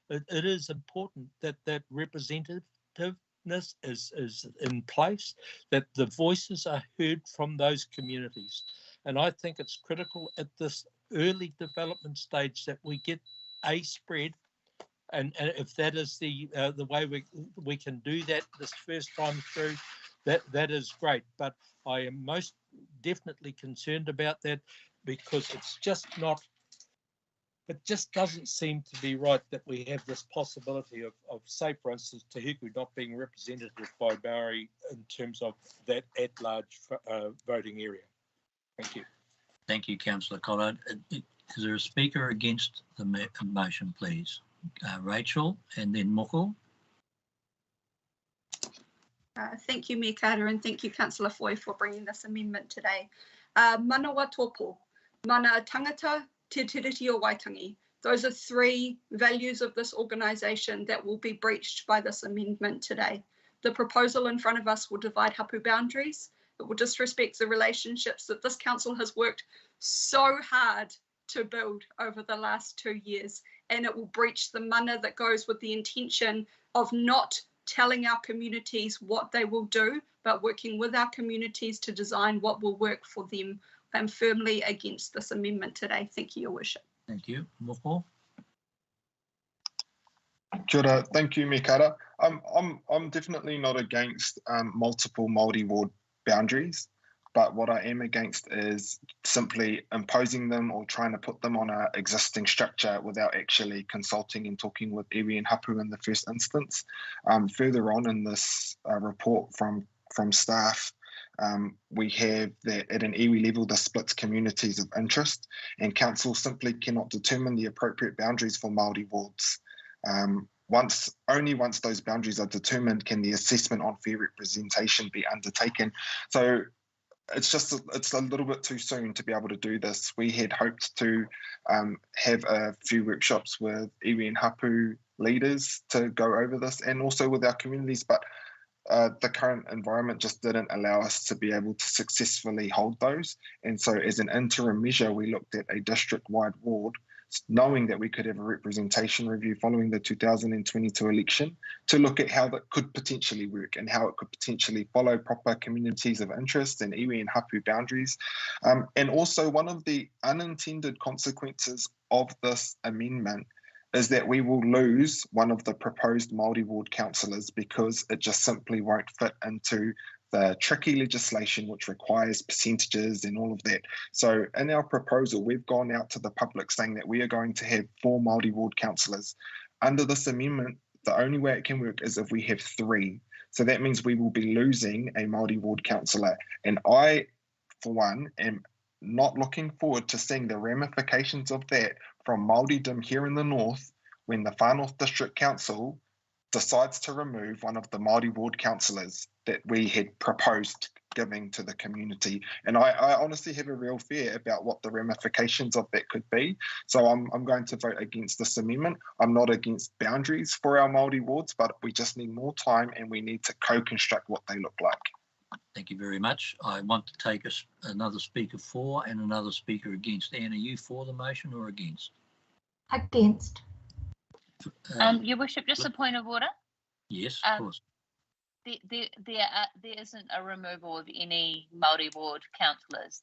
It is important that that representativeness is in place, that the voices are heard from those communities. And I think it's critical at this early development stage that we get a spread. And if that is the way we can do that this first time through, that is great. But I am most definitely concerned about that because it's just not, it just doesn't seem to be right that we have this possibility of say, for instance, Te Hiku not being represented by Maori in terms of that at-large voting area. Thank you. Thank you, Councillor Collard. Is there a speaker against the motion, please? Rachel and then Moko. Thank you, Mayor Carter, and thank you, Councillor Foy, for bringing this amendment today. Manawa tōpō, mana tangata, te tiriti o Waitangi. Those are 3 values of this organisation that will be breached by this amendment today. The proposal in front of us will divide hapu boundaries. It will disrespect the relationships that this council has worked so hard to build over the last 2 years, and it will breach the mana that goes with the intention of not telling our communities what they will do, but working with our communities to design what will work for them. I'm firmly against this amendment today. Thank you, Your Worship. Thank you. Moko. Kia ora. Thank you, Mikara. I'm definitely not against multiple Māori ward boundaries, but what I am against is simply imposing them or trying to put them on an existing structure without actually consulting and talking with iwi and hapu in the first instance. Further on in this report from staff, we have that at an iwi level, this splits communities of interest, and council simply cannot determine the appropriate boundaries for Māori wards. Only once those boundaries are determined can the assessment on fair representation be undertaken. So it's a little bit too soon to be able to do this. We had hoped to have a few workshops with iwi and hapu leaders to go over this, and also with our communities, but the current environment just didn't allow us to be able to successfully hold those. And so as an interim measure, we looked at a district-wide ward, knowing that we could have a representation review following the 2022 election to look at how that could potentially work and how it could potentially follow proper communities of interest and iwi and hapu boundaries. And also one of the unintended consequences of this amendment is that we will lose one of the proposed Māori ward councillors because it just simply won't fit into the tricky legislation which requires percentages and all of that. So in our proposal, we've gone out to the public saying that we are going to have 4 Māori ward councillors. Under this amendment, the only way it can work is if we have 3. So that means we will be losing a Māori ward councillor. And I for one, am not looking forward to seeing the ramifications of that from Māoridom here in the north when the Far North District Council decides to remove one of the Māori ward councillors that we had proposed giving to the community. And I honestly have a real fear about what the ramifications of that could be. So I'm going to vote against this amendment. I'm not against boundaries for our Māori wards, but we just need more time and we need to co-construct what they look like. Thank you very much. I want to take another speaker for and another speaker against. Anne, are you for the motion or against? Against. Your Worship, just a point of order. Yes, of course. There isn't a removal of any Māori ward councillors.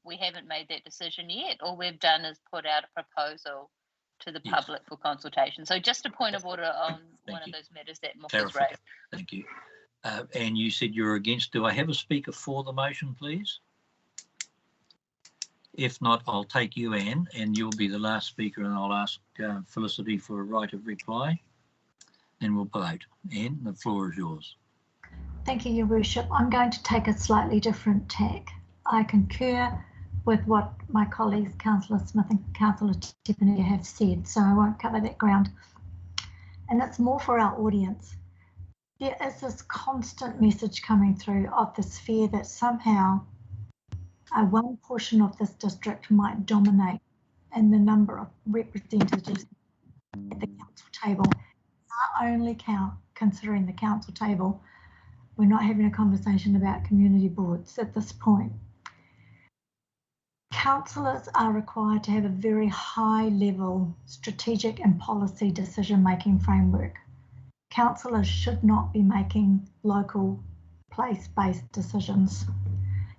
We haven't made that decision yet. All we've done is put out a proposal to the public for consultation. So just a point of order on one of those matters that Mook has raised. Thank you. And you said you're against. Do I have a speaker for the motion, please? If not, I'll take you, Anne, and you'll be the last speaker, and I'll ask Felicity for a right of reply. Then we'll vote. Anne, the floor is yours. Thank you, Your Worship. I'm going to take a slightly different tack. I concur with what my colleagues, Councillor Smith and Councillor Tiffany, have said, so I won't cover that ground. And it's more for our audience. There is this constant message coming through of this fear that somehow one portion of this district might dominate in the number of representatives at the council table. Not only considering the council table, we're not having a conversation about community boards at this point. Councillors are required to have a very high level strategic and policy decision-making framework. Councillors should not be making local place-based decisions.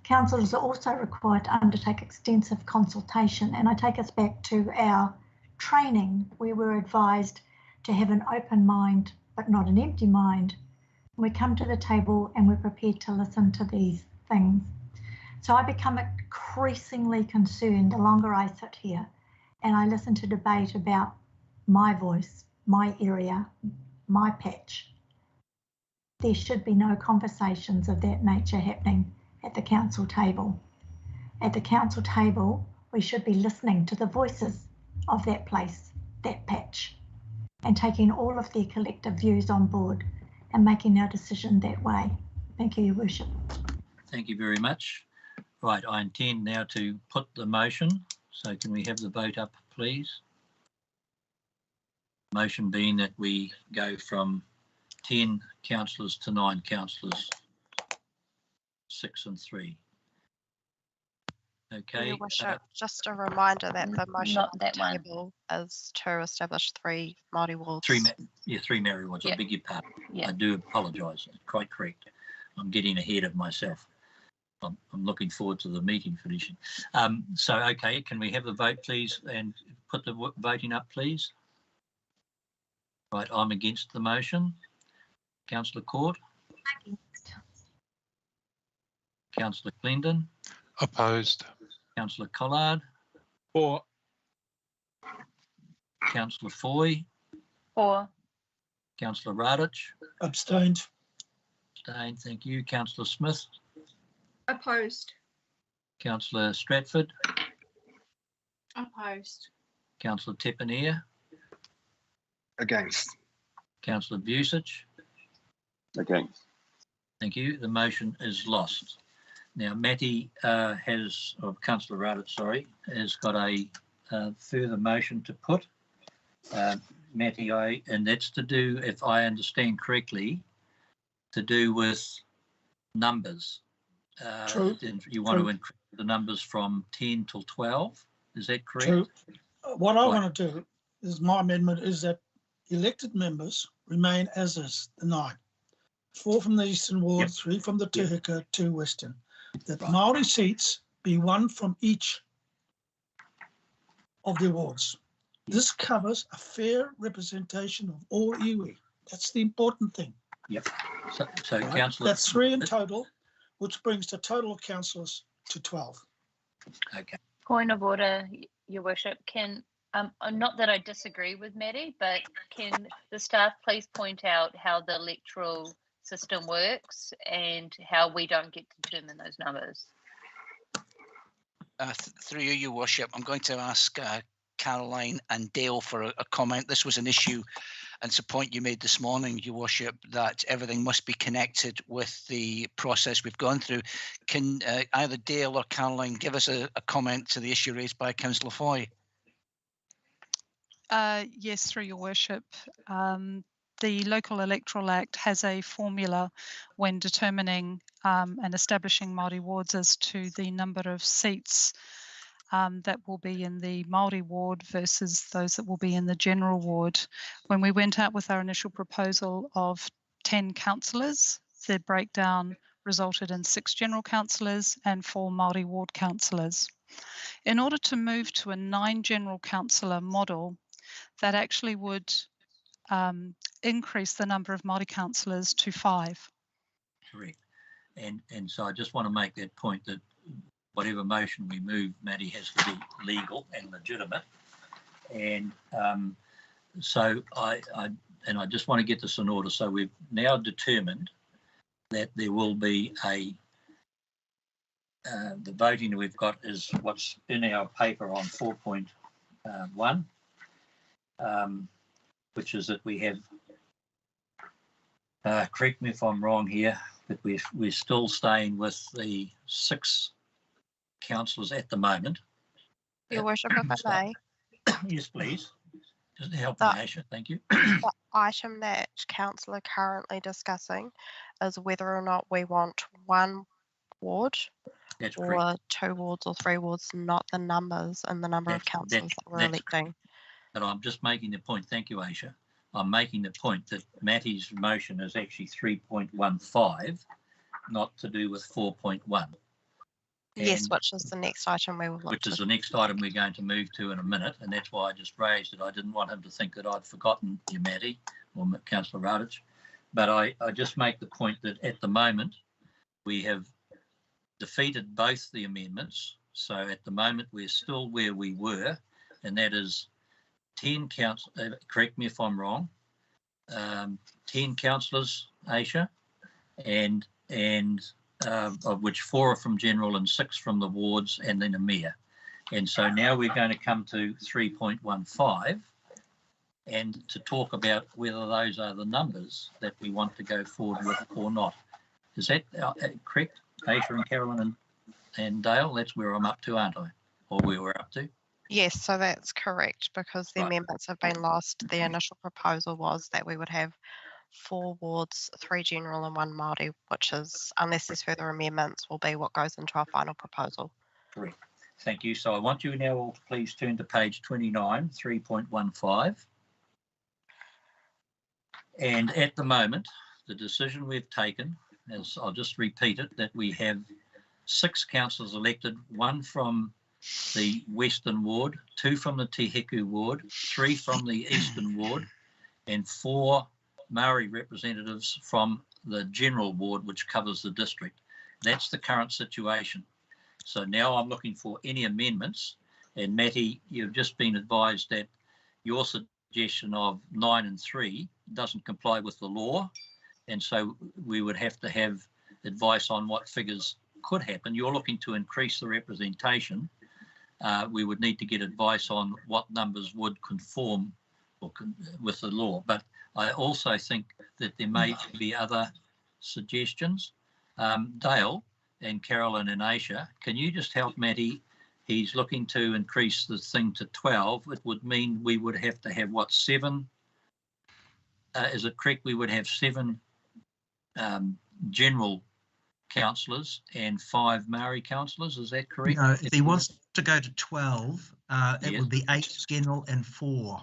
Councillors are also required to undertake extensive consultation, and I take us back to our training. We were advised to have an open mind, but not an empty mind. We come to the table and we're prepared to listen to these things. So I become increasingly concerned the longer I sit here and I listen to debate about my voice, my area, my patch. There should be no conversations of that nature happening at the council table. At the council table, we should be listening to the voices of that place, that patch, and taking all of their collective views on board and making our decision that way. Thank you, Your Worship. Thank you very much. Right, I intend now to put the motion. So can we have the vote up, please? Motion being that we go from 10 councillors to 9 councillors, 6 and 3. Okay. Your Worship, just a reminder that the motion Not on that the one. table is to establish 3 Māori wards. 3 Māori wards. Yeah. I beg your pardon. Yeah. I do apologise. Quite correct. I'm getting ahead of myself. I'm looking forward to the meeting finishing. So, okay, can we have the vote, please, and put the voting up, please? Right, I'm against the motion. Councillor Court. Against. Councillor Clendon. Opposed. Councillor Collard. For. Councillor Foy. For. Councillor Radich. Abstained. Abstained, thank you. Councillor Smith. Opposed. Councillor Stratford. Opposed. Councillor Tepanier. Against. Councillor Busich. Against. Thank you. The motion is lost. Now, Matty or Councillor Radich, sorry, has got a further motion to put. Matty, and that's to do, if I understand correctly, to do with numbers. True. You want to increase the numbers from 10 till 12. Is that correct? True. What I want to do is my amendment is that elected members remain as is, the 9. 4 from the Eastern Ward, Yep. 3 from the Yep. Tuhika, 2 Western. That Right. Māori seats be 1 from each of their wards. This covers a fair representation of all iwi. That's the important thing. Yep. So Right? Councillor. That's 3 in total, which brings the total of councillors to 12. Okay. Point of order, Your Worship. Can not that I disagree with Maddie, but can the staff please point out how the electoral system works and how we don't get to determine those numbers? Through you, Your Worship, I'm going to ask Caroline and Dale for a comment. This was an issue, and it's a point you made this morning, Your Worship, that everything must be connected with the process we've gone through. Can either Dale or Caroline give us a comment to the issue raised by Councillor Foy? Yes, through Your Worship. The Local Electoral Act has a formula when determining and establishing Māori wards as to the number of seats that will be in the Māori ward versus those that will be in the general ward. When we went out with our initial proposal of 10 councillors, the breakdown resulted in 6 general councillors and 4 Māori ward councillors. In order to move to a 9 general councillor model, that actually would increase the number of Māori councillors to 5. Correct. And so I just want to make that point that whatever motion we move, Matty, has to be legal and legitimate. And so I just want to get this in order. So we've now determined that there will be the voting that we've got is what's in our paper on 4.1, which is that we have, correct me if I'm wrong here, but we're still staying with the 6 councillors at the moment. Your Worship, if I may. Yes, please. Just help me, Asha. Thank you. The item that Councillor currently discussing is whether or not we want 1 ward or 2 wards or 3 wards, not the numbers and the number of councillors that we're electing. But I'm just making the point. Thank you, Asha. I'm making the point that Matty's motion is actually 3.15, not to do with 4.1. Yes, which is the next item we will look Which is the next item we're going to move to in a minute, and that's why I just raised it. I didn't want him to think that I'd forgotten you, Matty, or Councillor Radich. But I just make the point that at the moment we have defeated both the amendments. So at the moment we're still where we were, and that is 10 correct me if I'm wrong, 10 councillors, Asha, and of which 4 are from general and 6 from the wards, and then a mayor. And so now we're going to come to 3.15 and to talk about whether those are the numbers that we want to go forward with or not. Is that correct, Asha and Carolyn and Dale? That's where I'm up to, aren't I? Or where we're up to? Yes, so that's correct, because the amendments have been lost. The initial proposal was that we would have 4 wards, 3 general and 1 Māori, which is, unless there's further amendments, will be what goes into our final proposal. Correct. Thank you. So I want you now all to please turn to page 29, 3.15. And at the moment, the decision we've taken, as I'll just repeat it, that we have 6 councillors elected, 1 from the Western Ward, 2 from the Te Heku Ward, 3 from the Eastern Ward, and 4 Maori representatives from the General Ward, which covers the district. That's the current situation. So now I'm looking for any amendments. And Matty, you've just been advised that your suggestion of 9 and 3 doesn't comply with the law. And so we would have to have advice on what figures could happen. You're looking to increase the representation. We would need to get advice on what numbers would conform with the law. But I also think that there may be other suggestions. Dale and Carolyn and Asha, can you just help Matty? He's looking to increase the thing to 12. It would mean we would have to have, what, 7? Is it correct? We would have 7 general councillors and 5 Maori councillors. Is that correct? No, if he wants to go to 12, it would be 8 general and 4.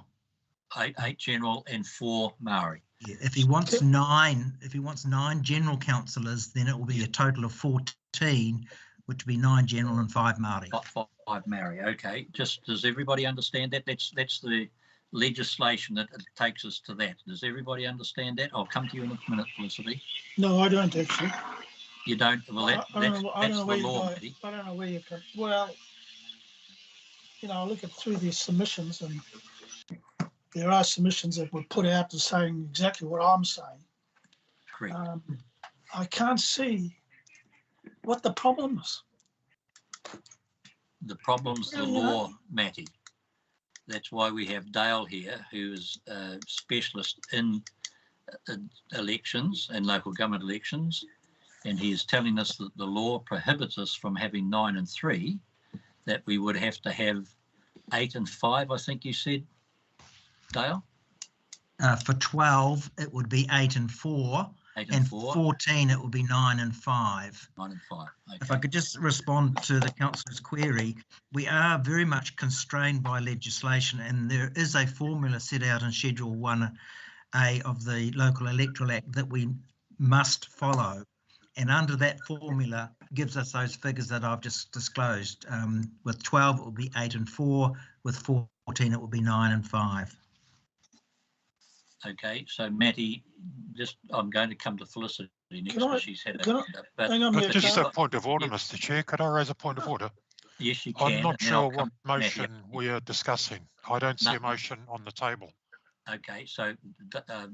8 general and 4 Maori. Yeah, if he wants 9, if he wants 9 general councillors, then it will be a total of 14, which would be 9 general and 5 Maori. 5 Maori. Okay. Just does everybody understand that? That's the legislation that takes us to that. Does everybody understand that? I'll come to you in a minute, Felicity. No, I don't actually. You don't? Well, that's the law, Matty. I don't know where you come. Well, you know, I look through these submissions, and there are submissions that were put out as saying exactly what I'm saying. Correct. I can't see what the problem is. the problem's the law, Matty. That's why we have Dale here, who is a specialist in elections and local government elections, and he is telling us that the law prohibits us from having 9 and 3, that we would have to have 8 and 5, I think you said, Dale? For 12, it would be 8 and 4. 8 and four. 14, it would be 9 and 5. 9 and 5. Okay. If I could just respond to the councillor's query, we are very much constrained by legislation, and there is a formula set out in Schedule 1A of the Local Electoral Act that we must follow. And under that formula gives us those figures that I've just disclosed. With 12, it will be 8 and 4. With 14, it will be 9 and 5. Okay, so Matty, I'm going to come to Felicity next because she's had hang on, just a point of order, Mr. Chair. Could I raise a point of order? Yes, you can. I'm not sure what motion we are discussing. I don't see a motion on the table. Okay, so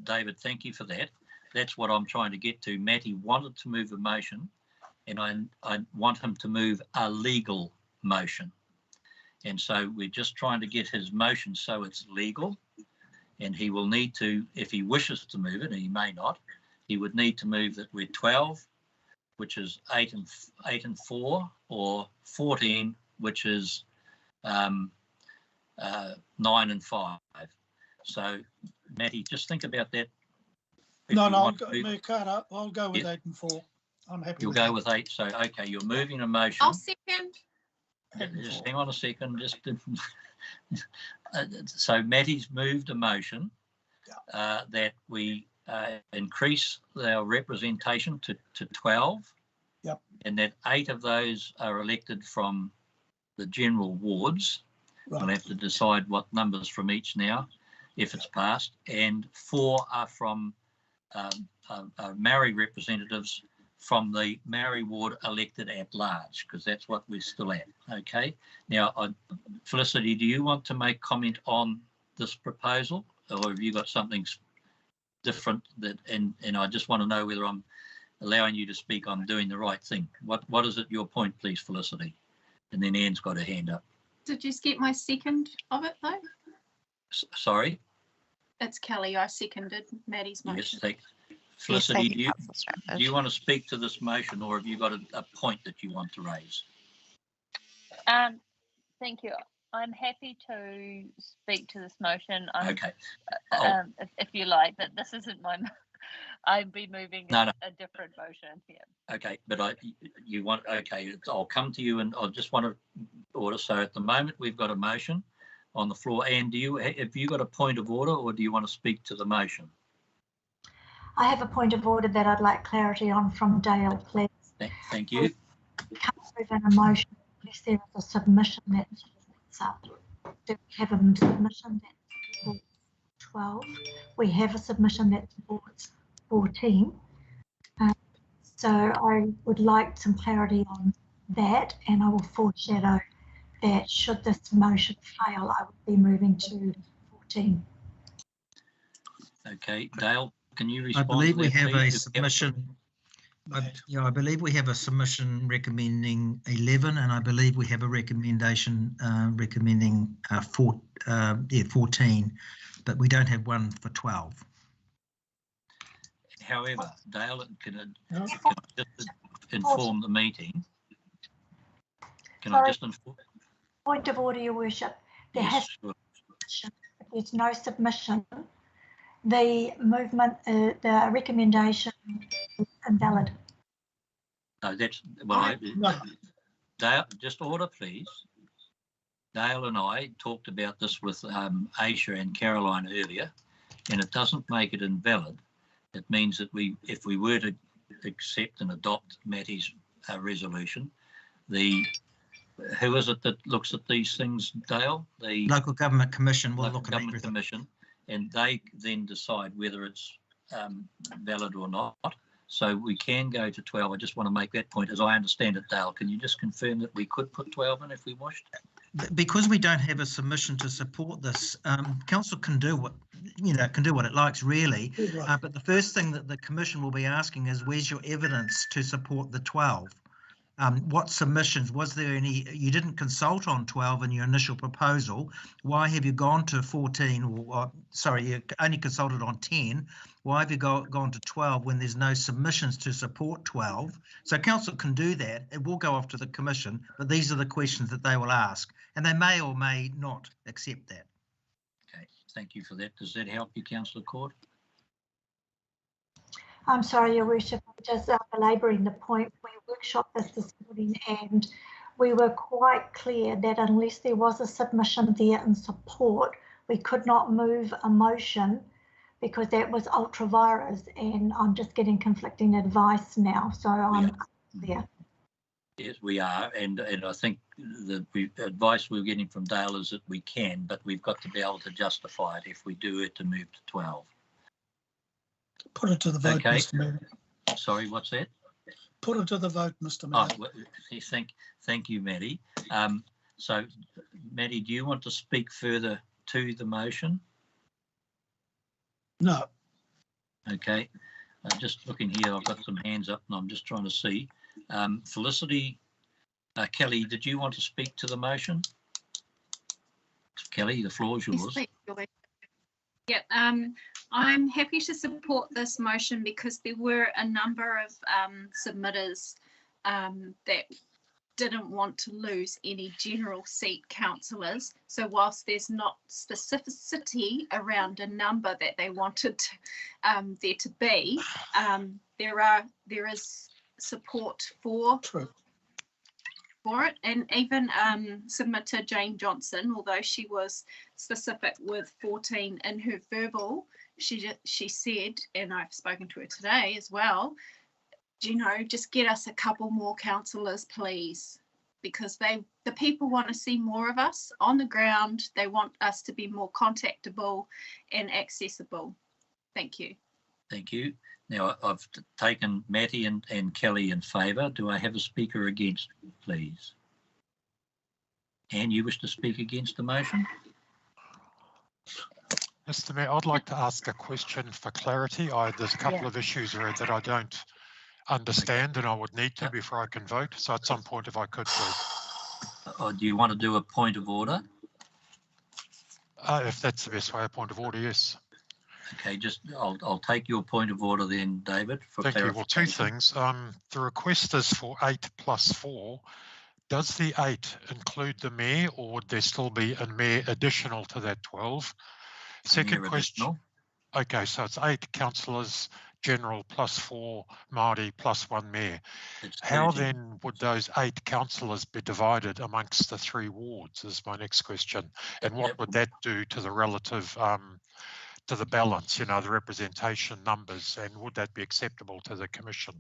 David, thank you for that. That's what I'm trying to get to. Matty wanted to move a motion, and I want him to move a legal motion. And so we're just trying to get his motion so it's legal. And he will need to, if he wishes to move it, and he may not, he would need to move that we're 12, which is 8 and 4, or 14, which is 9 and 5. So, Matty, just think about that. I'll go with 8 and 4. I'm happy. You'll go with 8. So, okay, you're moving a motion. I'll second. Just hang on a second. So Matty's moved a motion that we increase our representation to 12. Yep. And that 8 of those are elected from the general wards. Right. We'll have to decide what numbers from each now, if it's passed, and 4 are from Maori representatives from the Maori ward elected at large, because that's what we're still at. Okay. Now, Felicity, do you want to make comment on this proposal, or have you got something different that? And I just want to know whether I'm allowing you to speak on doing the right thing. What is it? Your point, please, Felicity. And then Anne's got her hand up. Did you get my second of it though? Sorry. It's Kelly. I seconded Matty's motion. Yes, Felicity, do you want to speak to this motion, or have you got a point that you want to raise? Thank you. I'm happy to speak to this motion. Okay. If you like, but this isn't my. I'd be moving a different motion here. Okay, but you want? Okay, I'll come to you, and I just want to order. So at the moment, we've got a motion on the floor. And have you got a point of order, or do you want to speak to the motion? I have a point of order that I'd like clarity on from Dale, please. Thank you. We can't move an emotion unless there is a submission that sets up. Do we have a submission that supports 12? We have a submission that supports 14. So I would like some clarity on that, and I will foreshadow that should this motion fail, I would be moving to 14. Okay, Dale. Can you respond? I believe we have a submission. I believe we have a submission recommending 11, and I believe we have a recommendation recommending 14, but we don't have one for 12. However, Dale, can I just inform the meeting? Can I just inform? Point of order, Your Worship. There's no submission. The movement, the recommendation is invalid. No, that's Dale, just order, please. Dale and I talked about this with Aisha and Caroline earlier, and it doesn't make it invalid. It means that if we were to accept and adopt Matty's resolution, who is it that looks at these things, Dale? The Local Government Commission will look at everything. Commission. And they then decide whether it's valid or not. So we can go to 12. I just want to make that point. As I understand it, Dale, can you just confirm that we could put 12 in if we wished? Because we don't have a submission to support this, council can do what it likes, really. But the first thing that the commission will be asking is, where's your evidence to support the 12? What submissions, was there any, you didn't consult on 12 in your initial proposal. Why have you gone to 14 or sorry, you only consulted on 10. Why have you gone to 12 when there's no submissions to support 12? So council can do that. It will go off to the commission, but these are the questions that they will ask, and they may or may not accept that. Okay, thank you for that. Does that help you, Councillor Cord? I'm sorry, Your Worship, I'm just belabouring the point. We workshopped this morning and we were quite clear that unless there was a submission there in support, we could not move a motion because that was ultra vires, and I'm just getting conflicting advice now, so I'm there. Yes, we are, and I think the advice we're getting from Dale is that we can, but we've got to be able to justify it if we do it to move to 12. Put it to the vote, Okay. Mr. Mayor. Sorry, what's that? Put it to the vote, Mr. Mayor. Oh, well, thank you, Maddie. So, Maddie, do you want to speak further to the motion? No. Okay. Just looking here, I've got some hands up and I'm just trying to see. Felicity, Kelly, did you want to speak to the motion? Kelly, the floor is yours. Yep, I'm happy to support this motion because there were a number of submitters that didn't want to lose any general seat councillors. So whilst there's not specificity around a number that they wanted there to be, there is support for it, and even submitter Jane Johnson, although she was specific with 14 in her verbal, she said, and I've spoken to her today as well, you know, just get us a couple more councillors, please, because the people want to see more of us on the ground. They want us to be more contactable and accessible. Thank you. Thank you. Now, I've taken Matty and Kelly in favour. Do I have a speaker against, please? Anne, you wish to speak against the motion? Mr. Mayor, I'd like to ask a question for clarity. There's a couple of issues that I don't understand and I would need to before I can vote. So at some point, if I could, please. Do you want to do a point of order? If that's the best way, a point of order, yes. Okay, I'll take your point of order then, David, for Thank you. Well, two clarification. things. The request is for 8 plus 4. Does the 8 include the mayor, or would there still be a mayor additional to that 12? Second question. Okay, so it's 8 councillors general plus 4 Māori plus 1 mayor. How then would those 8 councillors be divided amongst the 3 wards is my next question. And what would that do to the relative to the balance, you know, the representation numbers, and would that be acceptable to the Commission?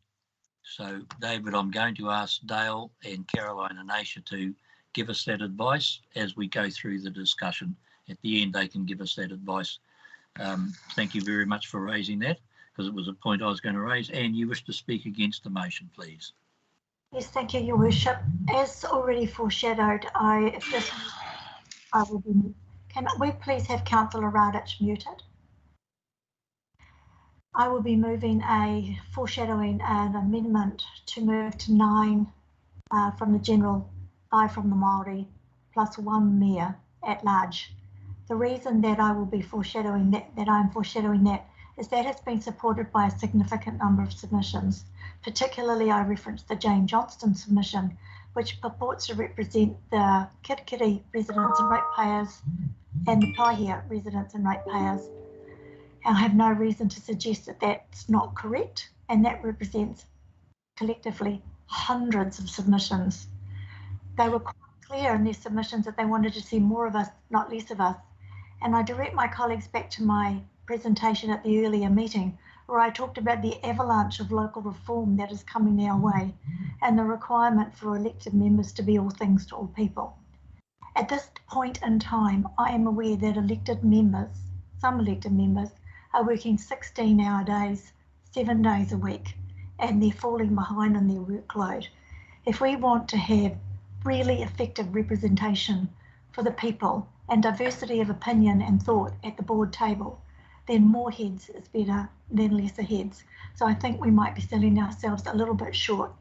So, David, I'm going to ask Dale and Caroline and Aisha to give us that advice as we go through the discussion. At the end, they can give us that advice. Thank you very much for raising that, because it was a point I was going to raise. Anne, you wish to speak against the motion, please. Yes, thank you, Your Worship. As already foreshadowed, I will be. Can we please have Councillor Radich muted? I will be moving foreshadowing an amendment to move to 9 from the general, 5 from the Māori, plus 1 mayor at large. The reason that I will be foreshadowing that, is that has been supported by a significant number of submissions. Particularly, I referenced the Jane Johnston submission, which purports to represent the Kirikiri residents and ratepayers and the Paihia residents and ratepayers. I have no reason to suggest that that's not correct, and that represents collectively hundreds of submissions. They were quite clear in their submissions that they wanted to see more of us, not less of us. And I direct my colleagues back to my presentation at the earlier meeting, where I talked about the avalanche of local reform that is coming our way and the requirement for elected members to be all things to all people. At this point in time, I am aware that elected members, some elected members, are working 16-hour days, 7 days a week, and they're falling behind on their workload. If we want to have really effective representation for the people and diversity of opinion and thought at the board table, then more heads is better than lesser heads. So I think we might be selling ourselves a little bit short.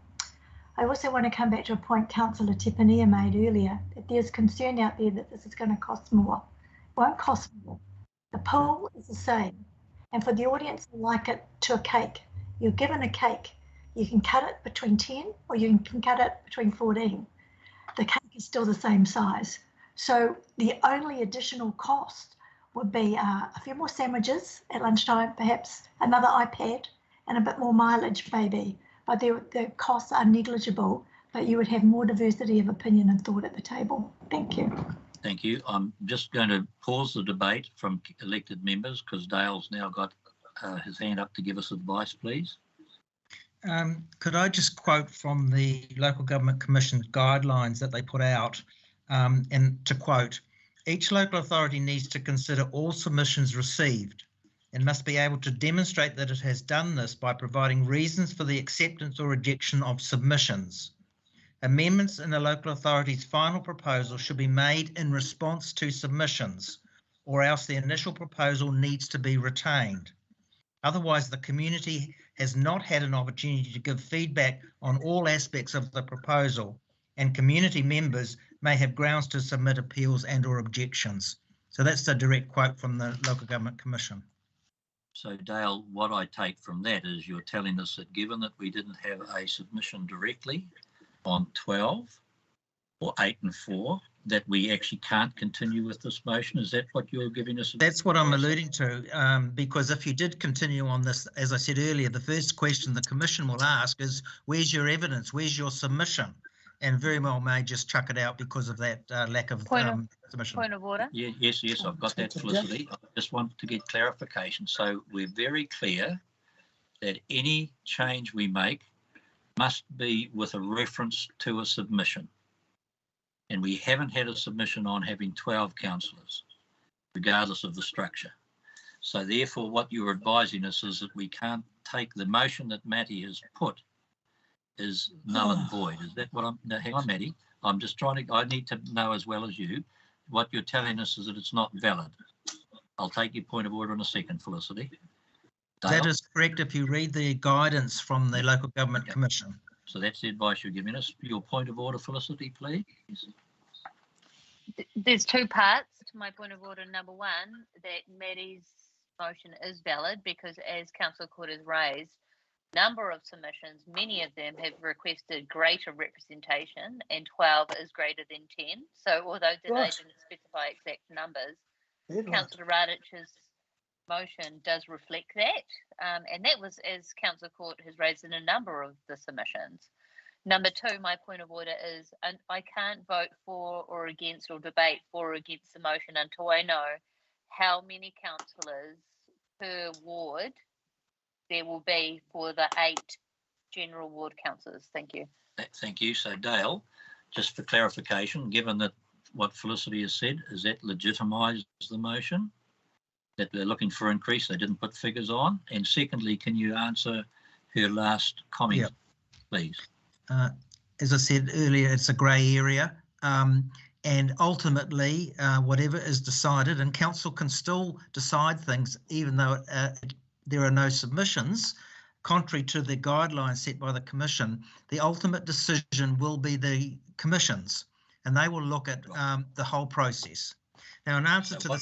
I also want to come back to a point Councillor Tepania made earlier, that there's concern out there that this is going to cost more. It won't cost more. The pool is the same. And for the audience who like it to a cake, you're given a cake. You can cut it between 10 or you can cut it between 14. The cake is still the same size. So the only additional cost would be a few more sandwiches at lunchtime, perhaps another iPad and a bit more mileage maybe. But the costs are negligible, but you would have more diversity of opinion and thought at the table. Thank you. Thank you. I'm just going to pause the debate from elected members because Dale's now got his hand up to give us advice, please. Could I just quote from the Local Government Commission guidelines that they put out, and to quote, each local authority needs to consider all submissions received and must be able to demonstrate that it has done this by providing reasons for the acceptance or rejection of submissions. Amendments in a local authority's final proposal should be made in response to submissions, or else the initial proposal needs to be retained. Otherwise, the community has not had an opportunity to give feedback on all aspects of the proposal, and community members may have grounds to submit appeals and or objections. So that's a direct quote from the Local Government Commission. So Dale, what I take from that is you're telling us that given that we didn't have a submission directly on 12 or 8 and 4, that we actually can't continue with this motion. Is that what you're giving us? That's what I'm alluding to, because if you did continue on this, as I said earlier, the first question the Commission will ask is, where's your evidence? Where's your submission? And very well may just chuck it out because of that lack of submission. Point of order. Yeah, yes, I've got that, Felicity. I just want to get clarification. So we're very clear that any change we make must be with a reference to a submission. And we haven't had a submission on having 12 councillors, regardless of the structure. So therefore, what you're advising us is that we can't take the motion that Matty has put is null and void. Is that what I'm, no, hang on, Matty. I'm just trying to, I need to know as well as you, what you're telling us is that it's not valid. I'll take your point of order in a second, Felicity. Dale? That is correct if you read the guidance from the Local Government Commission. So that's the advice you're giving us. Your point of order, Felicity, please. There's two parts to my point of order. Number one, that Matty's motion is valid because as Councillor Court has raised, number of submissions, many of them have requested greater representation and 12 is greater than 10. So although they didn't specify exact numbers, Councillor Radich's motion does reflect that. And that was, as Councillor Court has raised, in a number of the submissions. Number two, my point of order is, and I can't vote for or against or debate for or against the motion until I know how many councillors per ward there will be for the 8 general ward councillors. Thank you. Thank you. So Dale, just for clarification, given that what Felicity has said, is that legitimise the motion? That they're looking for increase, they didn't put figures on? And secondly, can you answer her last comment, please? As I said earlier, it's a grey area, and ultimately whatever is decided, and council can still decide things even though there are no submissions, contrary to the guidelines set by the Commission. The ultimate decision will be the Commission's, and they will look at the whole process. Now, in answer to the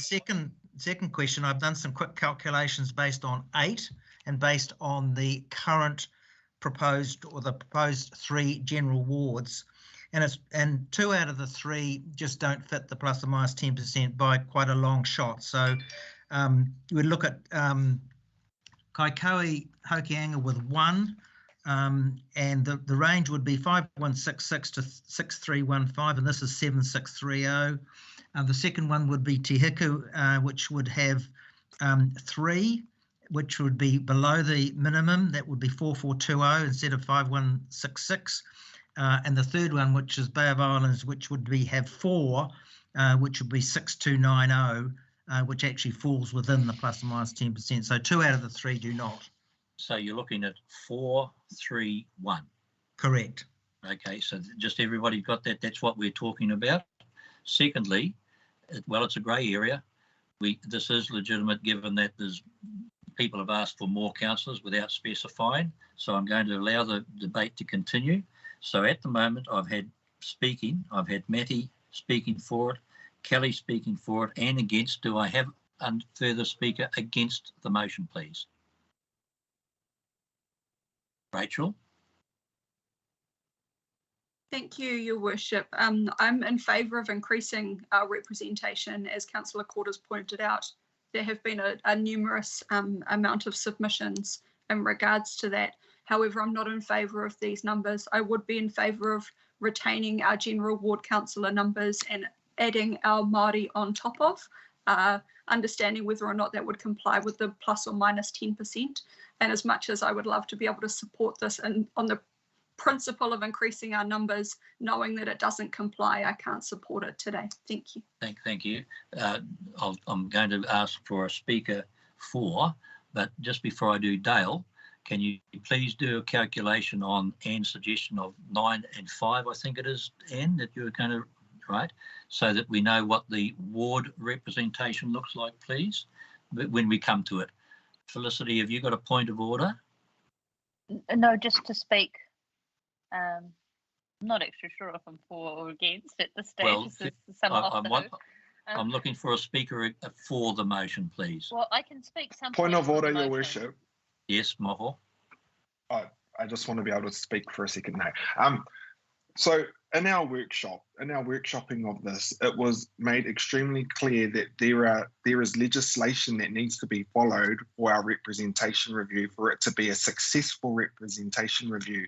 second question, I've done some quick calculations based on 8 and based on the current proposed, or the proposed 3 general wards, and 2 out of the 3 just don't fit the plus or minus 10% by quite a long shot. So we'd look at Kaikohe Hokianga with 1, and the range would be 5166 to 6315, and this is 7630. The second one would be Te Hiku, which would have 3, which would be below the minimum. That would be 4420 instead of 5166. And the third one, which is Bay of Islands, which would have 4, which would be 6290, which actually falls within the plus or minus 10%. So 2 out of the 3 do not. So you're looking at 431. Correct. Okay, so just everybody got that? That's what we're talking about. Secondly, well, it's a grey area. This is legitimate given that people have asked for more councillors without specifying. So I'm going to allow the debate to continue. So at the moment, I've had Matty speaking for it, Kelly speaking for it and against. Do I have a further speaker against the motion, please? Rachel? Thank you, Your Worship. I'm in favour of increasing our representation, as Councillor Court has pointed out. There have been a numerous amount of submissions in regards to that. However, I'm not in favour of these numbers. I would be in favour of retaining our general ward councillor numbers and adding our Māori on top of, understanding whether or not that would comply with the plus or minus 10%. And as much as I would love to be able to support this and on the principle of increasing our numbers, knowing that it doesn't comply, I can't support it today. Thank you. Thank you. I'm going to ask for a speaker for, but just before I do, Dale, can you please do a calculation on Anne's suggestion of 9 and 5, I think it is, Anne, that you're going to, right, so that we know what the ward representation looks like, please, when we come to it. Felicity, have you got a point of order? No, just to speak. I'm not actually sure if I'm for or against at this stage. Well, I'm looking for a speaker for the motion, please. Well, I can speak some. Point of order, Your Worship. Yes, Moho. I just want to be able to speak for a second now. So in our workshopping of this, it was made extremely clear that there is legislation that needs to be followed for our representation review, for it to be a successful representation review.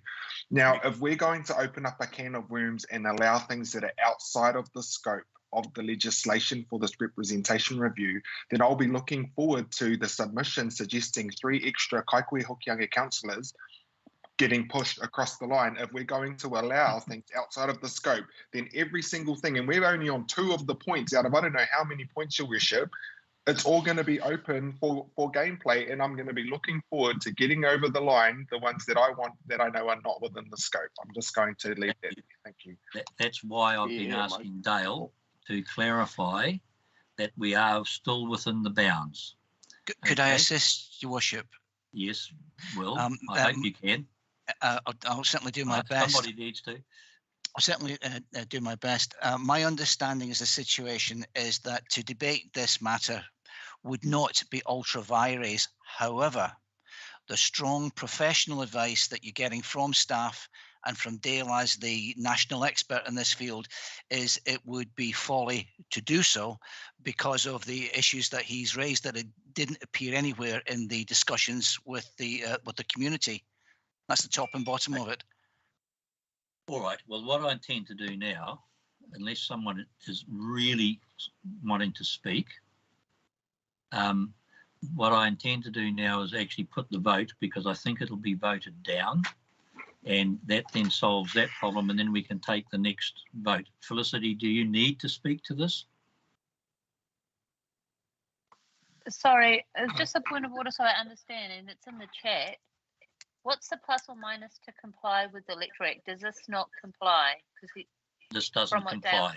Now, if we're going to open up a can of worms and allow things that are outside of the scope of the legislation for this representation review, then I'll be looking forward to the submission suggesting 3 extra Kaikohe Hokianga councillors getting pushed across the line. If we're going to allow things outside of the scope, then every single thing, and we're only on 2 of the points out of I don't know how many points, Your Worship, it's all going to be open for gameplay, and I'm going to be looking forward to getting over the line the ones that I want that I know are not within the scope. I'm just going to leave that. Thank you. That's why I've been asking Dale to clarify that we are still within the bounds. Could I assist, Your Worship? Yes, Will. I hope you can. I'll certainly do my best. Somebody needs to. I'll certainly do my best. My understanding is the situation is that to debate this matter would not be ultra vires. However, the strong professional advice that you're getting from staff and from Dale as the national expert in this field is it would be folly to do so because of the issues that he's raised that it didn't appear anywhere in the discussions with the community. That's the top and bottom of it. All right. Well, what I intend to do now, unless someone is really wanting to speak, what I intend to do now is actually put the vote, because I think it'll be voted down, and that then solves that problem, and then we can take the next vote. Felicity, do you need to speak to this? Sorry, it's just a point of order so I understand, and it's in the chat. What's the plus or minus to comply with the Electoral Act? Does this not comply? This doesn't comply.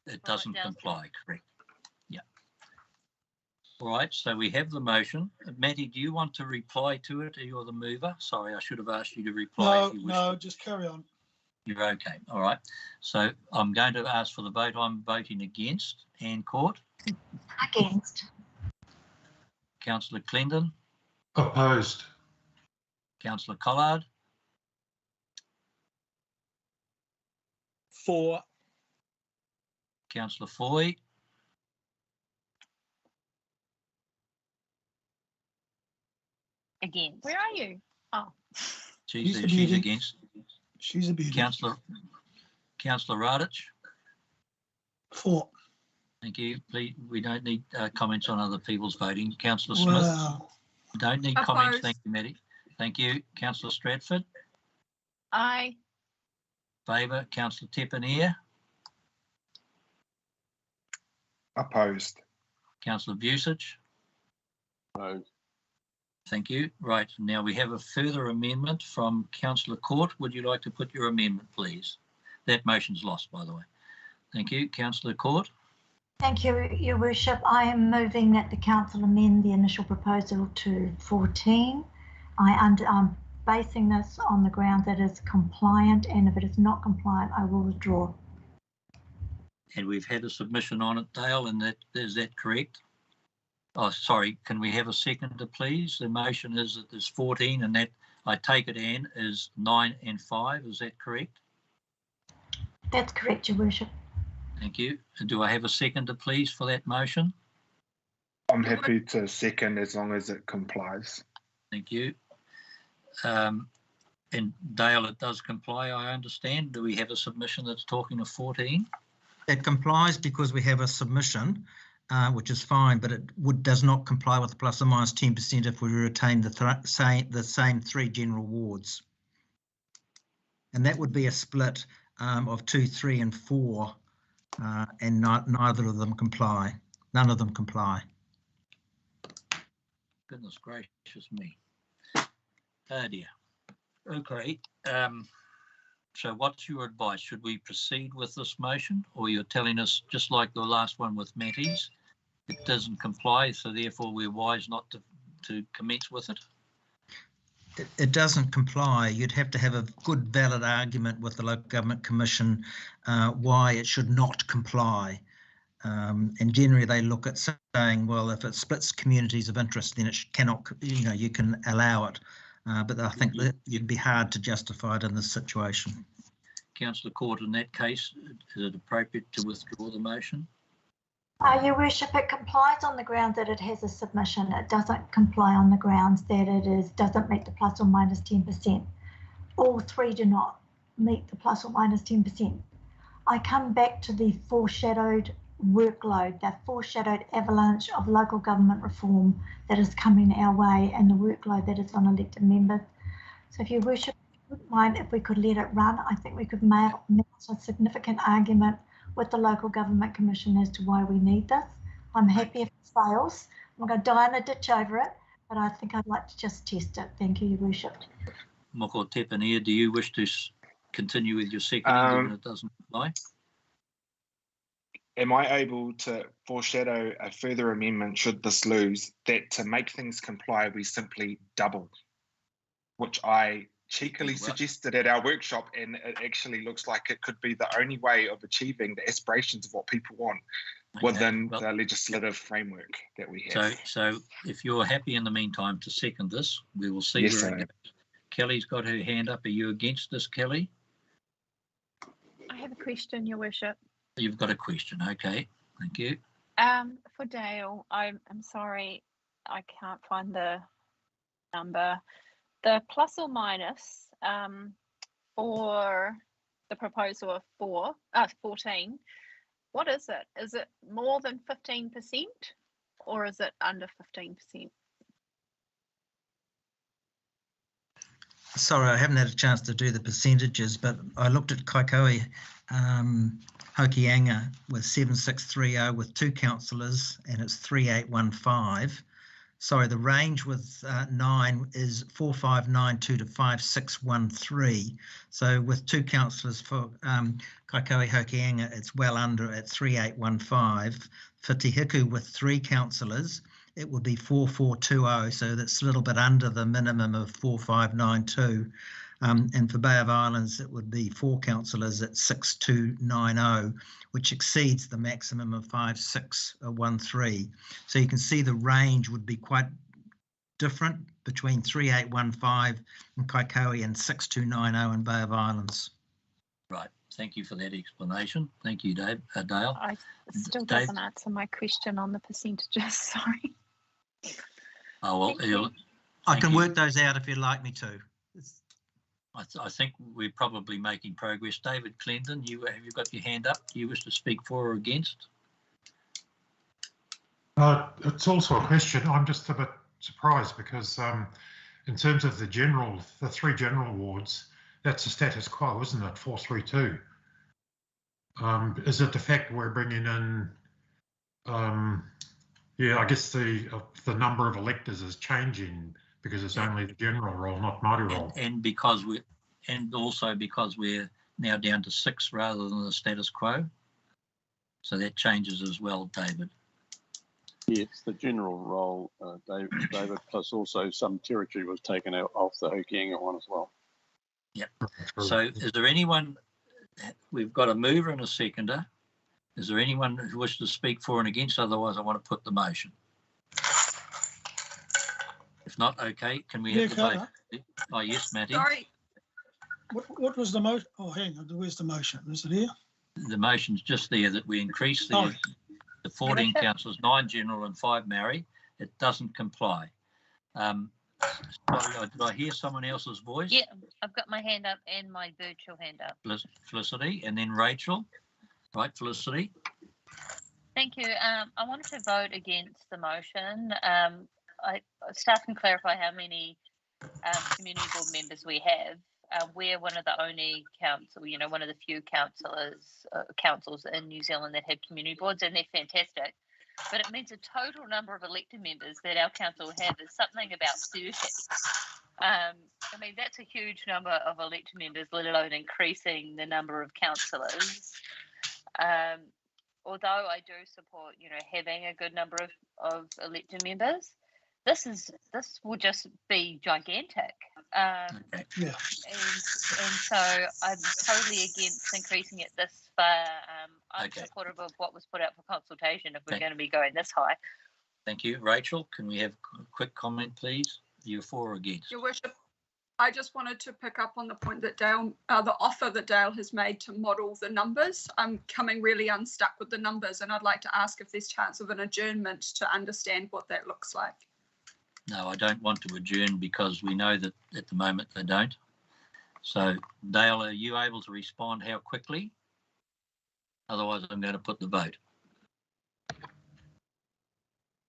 It doesn't comply, correct. Yeah. All right, so we have the motion. Matty, do you want to reply to it? You're the mover. Sorry, I should have asked you to reply. No, just carry on. You're okay. All right. So I'm going to ask for the vote. I'm voting against. Anne Court? Against. Councillor Clendon? Opposed. Councillor Collard? For. Councillor Foy? Against. Where are you? Oh. She's against. She's a beauty. Councillor Radich? For. Thank you. Please, we don't need comments on other people's voting. Councillor Smith? Wow. We don't need comments. Thank you, Matty. Thank you. Councillor Stratford? Aye. Favour? Councillor Tepanier? Opposed. Councillor Busich? Opposed. Thank you. Right, now we have a further amendment from Councillor Court. Would you like to put your amendment, please? That motion's lost, by the way. Thank you. Councillor Court? Thank you, Your Worship. I am moving that the council amend the initial proposal to 14. basing this on the ground that it's compliant, and if it is not compliant, I will withdraw. And we've had a submission on it, Dale, and is that correct? Oh, sorry, can we have a seconder, please? The motion is that there's 14, and that, I take it, Anne, is 9 and 5. Is that correct? That's correct, Your Worship. Thank you. And do I have a seconder, please, for that motion? I'm happy to second as long as it complies. Thank you. And Dale, it does comply, I understand. Do we have a submission that's talking of 14? It complies because we have a submission, which is fine, but it does not comply with plus or minus 10% if we retain the same 3 general wards. And that would be a split of 2, 3 and 4, and neither of them comply. None of them comply. Goodness gracious me. Oh dear. Okay. So what's your advice? Should we proceed with this motion, or you're telling us, just like the last one with Matty's, it doesn't comply, so therefore we're wise not to commence with it? It doesn't comply. You'd have to have a good valid argument with the Local Government Commission why it should not comply. And generally they look at saying, well, if it splits communities of interest, then it cannot, you can allow it. But I think that it'd be hard to justify it in this situation. Councillor Court, in that case, is it appropriate to withdraw the motion? Your Worship, it complies on the grounds that it has a submission. It doesn't comply on the grounds that it doesn't meet the plus or minus 10%. All 3 do not meet the plus or minus 10%. I come back to the foreshadowed workload, that foreshadowed avalanche of local government reform that is coming our way, and the workload that is on elected members. So if Your Worship wouldn't mind, if we could let it run, I think we could mount a significant argument with the Local Government Commission as to why we need this. I'm happy if it fails. I'm going to die in a ditch over it, but I think I'd like to just test it. Thank you, Your Worship. Moko Tepanea, do you wish to continue with your seconding given it doesn't apply? Am I able to foreshadow a further amendment should this lose, that to make things comply, we simply double, which I cheekily suggested at our workshop, and it actually looks like it could be the only way of achieving the aspirations of what people want within the legislative framework that we have. So if you're happy in the meantime to second this, we will see where it goes. Kelly's got her hand up. Are you against this, Kelly? I have a question, Your Worship. You've got a question. Okay, thank you. For Dale, I'm sorry, I can't find the number. The plus or minus for the proposal of 14, what is it? Is it more than 15% or is it under 15%? Sorry, I haven't had a chance to do the percentages, but I looked at Kaikoui Hokianga with 7630 with 2 councillors, and it's 3815. Sorry, the range with 9 is 4592 to 5613. So with 2 councillors for Kaikoui Hokianga, it's well under at 3815. For Te Hiku with 3 councillors, it would be 4420, so that's a little bit under the minimum of 4592. And for Bay of Islands, it would be 4 councillors at 6290, which exceeds the maximum of 5613. So you can see the range would be quite different between 3815 and Kaikoui and 6290 in Bay of Islands. Right. Thank you for that explanation. Thank you, Dale. It still doesn't answer my question on the percentages. Sorry. Oh, well, I can work those out if you'd like me to. I think we're probably making progress. David Clendon, have you got your hand up? Do you wish to speak for or against? It's also a question. I'm just a bit surprised because in terms of the 3 general wards, that's the status quo, isn't it? 432. Is it the fact we're bringing in? I guess the number of electors is changing because it's only the general role, not Māori role. And also because we're now down to 6 rather than the status quo. So that changes as well, David. Yes, the general role, David, plus also some territory was taken out off the Hokianga one as well. Yep. So is there anyone, we've got a mover and a seconder. Is there anyone who wishes to speak for and against? Otherwise, I want to put the motion. If not, okay, can we have the vote? Oh, yes, Matty. Sorry. What was the motion? Oh, hang on, where's the motion? Is it here? The motion's just there that we increase the 14 councillors, 9 general and 5 Maori. It doesn't comply. Sorry, did I hear someone else's voice? Yeah, I've got my hand up and my virtual hand up. Felicity, and then Rachel. Right, Felicity. Thank you. I wanted to vote against the motion. Staff can clarify how many community board members we have. We're one of the only council, one of the few councils in New Zealand that have community boards, and they're fantastic. But it means the total number of elected members that our council have is something about 30. I mean, that's a huge number of elected members, let alone increasing the number of councillors. Although I do support, having a good number of elected members, this will just be gigantic. Yeah. And so I'm totally against increasing it this far. I'm supportive of what was put out for consultation if we're going to be going this high. Thank you. Rachel, can we have a quick comment, please? You're for or against? Your Worship, I just wanted to pick up on the point that Dale, the offer that Dale has made to model the numbers. I'm coming really unstuck with the numbers, and I'd like to ask if there's chance of an adjournment to understand what that looks like. No, I don't want to adjourn because we know that at the moment they don't. So, Dale, are you able to respond how quickly? Otherwise, I'm going to put the vote.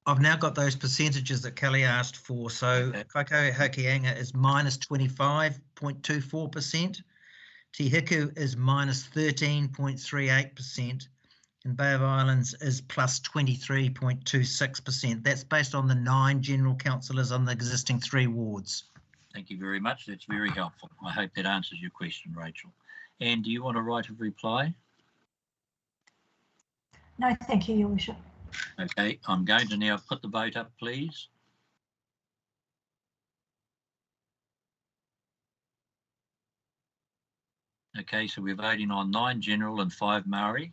I've now got those percentages that Kelly asked for. So Kaikoura Hokianga is minus 25.24%. Te Hiku is minus 13.38%. And Bay of Islands is plus 23.26%. That's based on the 9 general councillors on the existing 3 wards. Thank you very much. That's very helpful. I hope that answers your question, Rachel. And do you want a right of reply? No, thank you, Your Worship. Okay, I'm going to now put the vote up, please. Okay, so we're voting on 9 general and 5 Maori.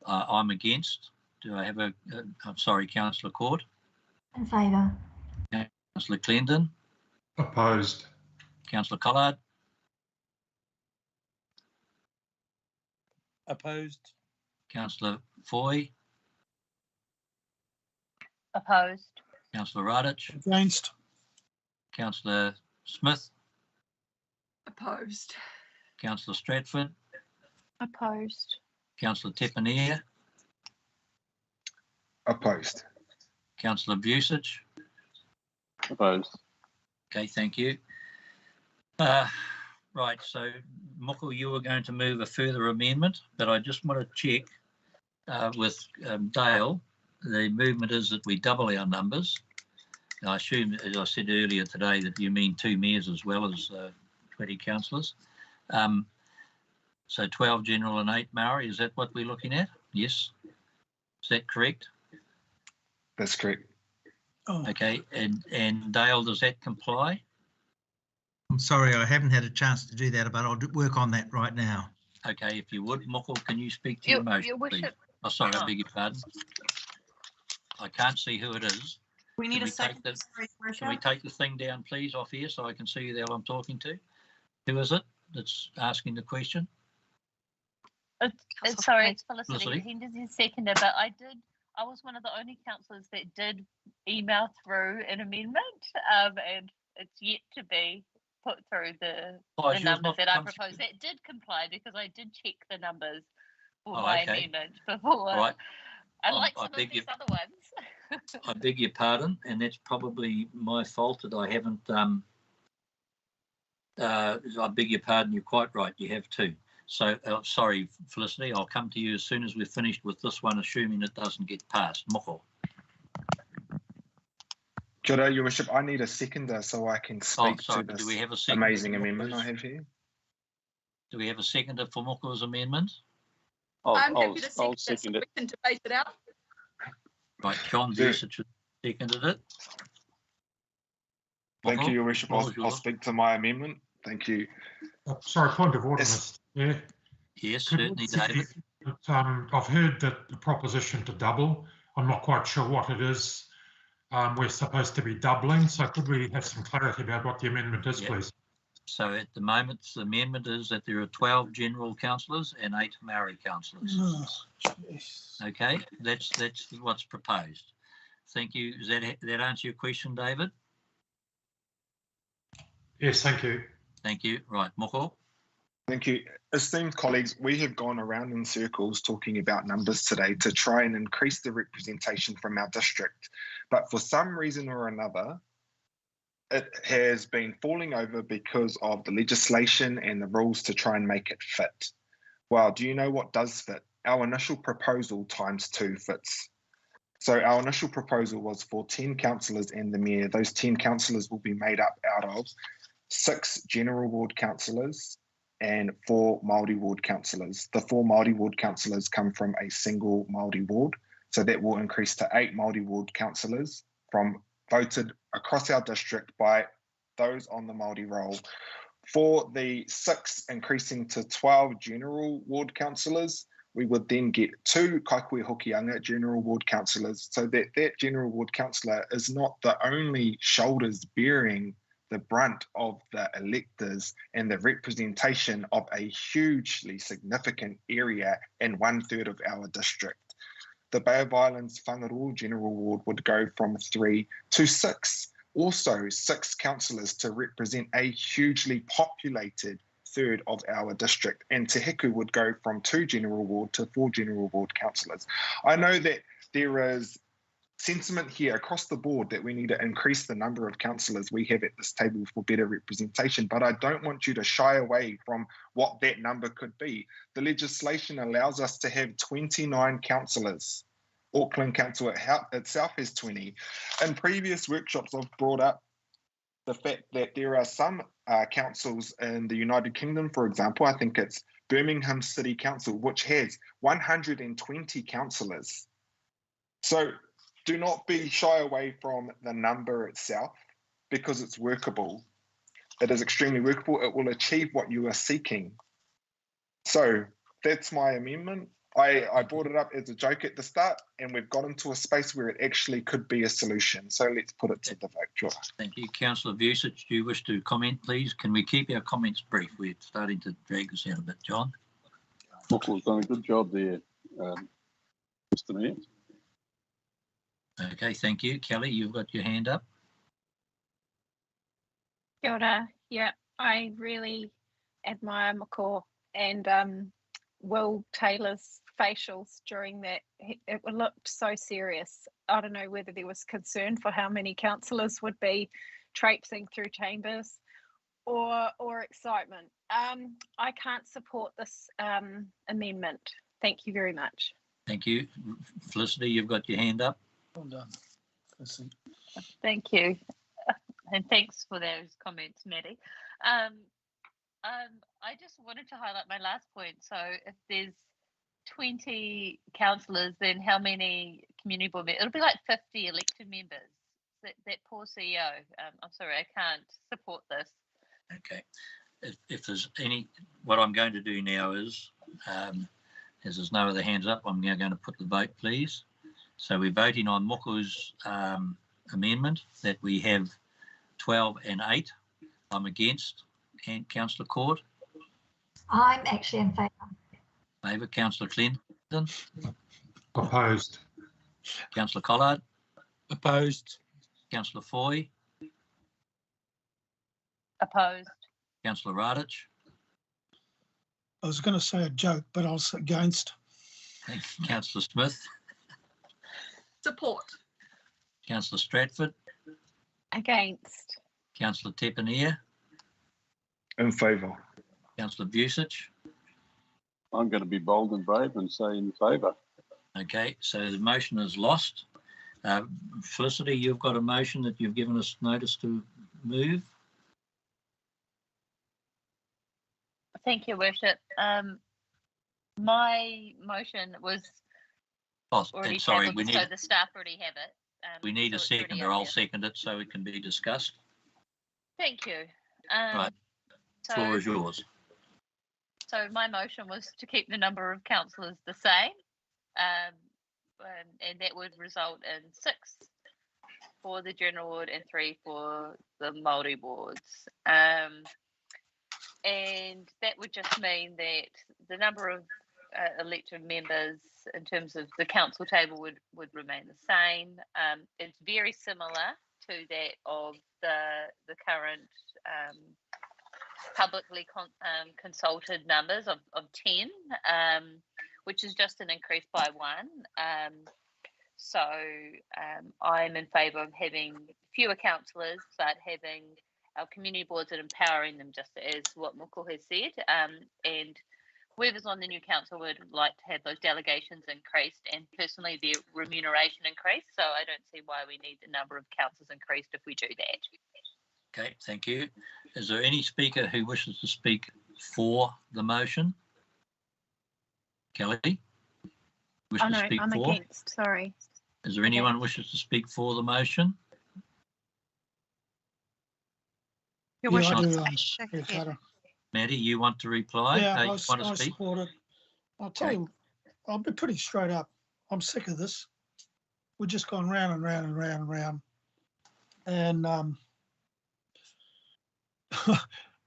I'm against. Do I have I'm sorry, Councillor Court? In favour. Councillor Clendon? Opposed. Councillor Collard? Opposed. Councillor Foy? Opposed. Councillor Radich? Against. Councillor Smith? Opposed. Councillor Stratford? Opposed. Councillor Tepania? Opposed. Councillor Busich? Opposed. Okay, thank you. Right, so Moko, you were going to move a further amendment, but I just want to check with Dale. The movement is that we double our numbers. I assume, as I said earlier today, that you mean 2 mayors as well as 20 councillors. So 12 general and 8 Maori, is that what we're looking at? Yes. Is that correct? That's correct. Oh. Okay, and Dale, does that comply? I'm sorry, I haven't had a chance to do that, but I'll work on that right now. Okay, if you would, Moko, can you speak to your motion, please? Oh, sorry, I beg your pardon. I can't see who it is. We need a second. Can we take the thing down, please, off here so I can see who I'm talking to? Who is it that's asking the question? Sorry, it's Felicity. Felicity. He did his seconder, but I was one of the only councillors that did email through an amendment, and it's yet to be put through the numbers that I proposed. That did comply because I did check the numbers for my amendment before. Right. Unlike some of these other ones. I beg your pardon, and that's probably my fault that I haven't. I beg your pardon. You're quite right. You have 2. So sorry, Felicity. I'll come to you as soon as we're finished with this one, assuming it doesn't get passed. Moko. Kia ora, Your Worship. I need a seconder so I can speak to this amazing amendment I have here. Do we have a seconder for Moko's amendment? I'm happy to second it so we can debate it out. Right, John Vucic seconded it. Thank you, Your Worship. floor is I'll yours. speak to my amendment. Thank you. Sorry, point of order, Yes. Mr. Chair. Yes, Could certainly, we David. I've heard that the proposition to double. I'm not quite sure what it is. We're supposed to be doubling, so could we have some clarity about what the amendment is, please? So at the moment, the amendment is that there are 12 general councillors and 8 Maori councillors. Okay, that's what's proposed. Thank you. Does that answer your question, David? Yes, thank you. Thank you. Right, Moko. Thank you. Esteemed colleagues, we have gone around in circles talking about numbers today to try and increase the representation from our district. But for some reason or another, it has been falling over because of the legislation and the rules to try and make it fit. Well, do you know what does fit? Our initial proposal ×2 fits. So our initial proposal was for 10 councillors and the mayor. Those 10 councillors will be made up out of 6 general ward councillors and 4 Māori ward councillors. The 4 Māori ward councillors come from a single Māori ward. So that will increase to 8 Māori ward councillors voted across our district by those on the Māori roll. For the 6 increasing to 12 general ward councillors, we would then get 2 Kaikui Hokianga general ward councillors, so that general ward councillor is not the only shoulders bearing the brunt of the electors and the representation of a hugely significant area in 1/3 of our district. The Bay of Islands Whangarua General Ward would go from 3 to 6. Also 6 councillors to represent a hugely populated 1/3 of our district. And Te Heku would go from 2 general ward to 4 general ward councillors. I know that there is sentiment here across the board that we need to increase the number of councillors we have at this table for better representation, but I don't want you to shy away from what that number could be. The legislation allows us to have 29 councillors. Auckland Council itself has 20. In previous workshops, I've brought up the fact that there are some councils in the United Kingdom, for example, I think it's Birmingham City Council, which has 120 councillors. So do not be shy away from the number itself because it's workable. It is extremely workable. It will achieve what you are seeking. So that's my amendment. I brought it up as a joke at the start, and we've got into a space where it actually could be a solution. So let's put it to the vote, Joy. Thank you. Councillor Vucic, do you wish to comment, please? Can we keep our comments brief? We're starting to drag this out a bit, John. Moko's done a good job there, Mr. Mayor. Okay, thank you. Kelly, you've got your hand up. Kia ora. Yeah, I really admire Moko and Will Taylor's facials during that. It looked so serious. I don't know whether there was concern for how many councillors would be traipsing through chambers or excitement. I can't support this amendment. Thank you very much. Thank you. Felicity, you've got your hand up. Well done. Thank you. And thanks for those comments, Maddie. I just wanted to highlight my last point. So if there's 20 councillors, then how many community board members? It'll be like 50 elected members. That poor CEO. I'm sorry, I can't support this. Okay. If there's any, what I'm going to do now is, as there's no other hands up, I'm now going to put the vote, please. So we're voting on Moko's amendment that we have 12 and 8. I'm against. And Councillor Court? I'm actually in favour. Favour. Councillor Clinton? Opposed. Councillor Collard? Opposed. Councillor Foy? Opposed. Councillor Radich? I was going to say a joke, but I was against. Councillor Smith? Support. Councillor Stratford? Against. Councillor Tepanier? In favour. Councillor Vucic? I'm going to be bold and brave and say in favour. Okay, so the motion is lost. Felicity, you've got a motion that you've given us notice to move. Thank you, Worship. My motion was Oh, already and sorry, tabled we it, need, so the staff already have it. we need so a it's already seconder. up I'll there. second it so it can be discussed. Thank you. Right. So, Floor is yours. so my motion was to keep the number of councillors the same, and that would result in 6 for the general ward and 3 for the Māori wards. And that would just mean that the number of elected members in terms of the council table would remain the same. It's very similar to that of the current publicly consulted numbers of 10, which is just an increase by 1. So I'm in favour of having fewer councillors, but having our community boards and empowering them, just as what Moko has said. And whoever's on the new council would like to have those delegations increased and personally their remuneration increased. So I don't see why we need the number of councillors increased if we do that. Okay, thank you. Is there any speaker who wishes to speak for the motion? Kelly? Oh no, I'm against, sorry. Is there anyone who wishes to speak for the motion? Yeah, I do, Maddie, you want to reply? Yeah, you want to I speak? support it. I'll tell you, I'll be pretty straight up. I'm sick of this. We've just gone round and round and round and round. And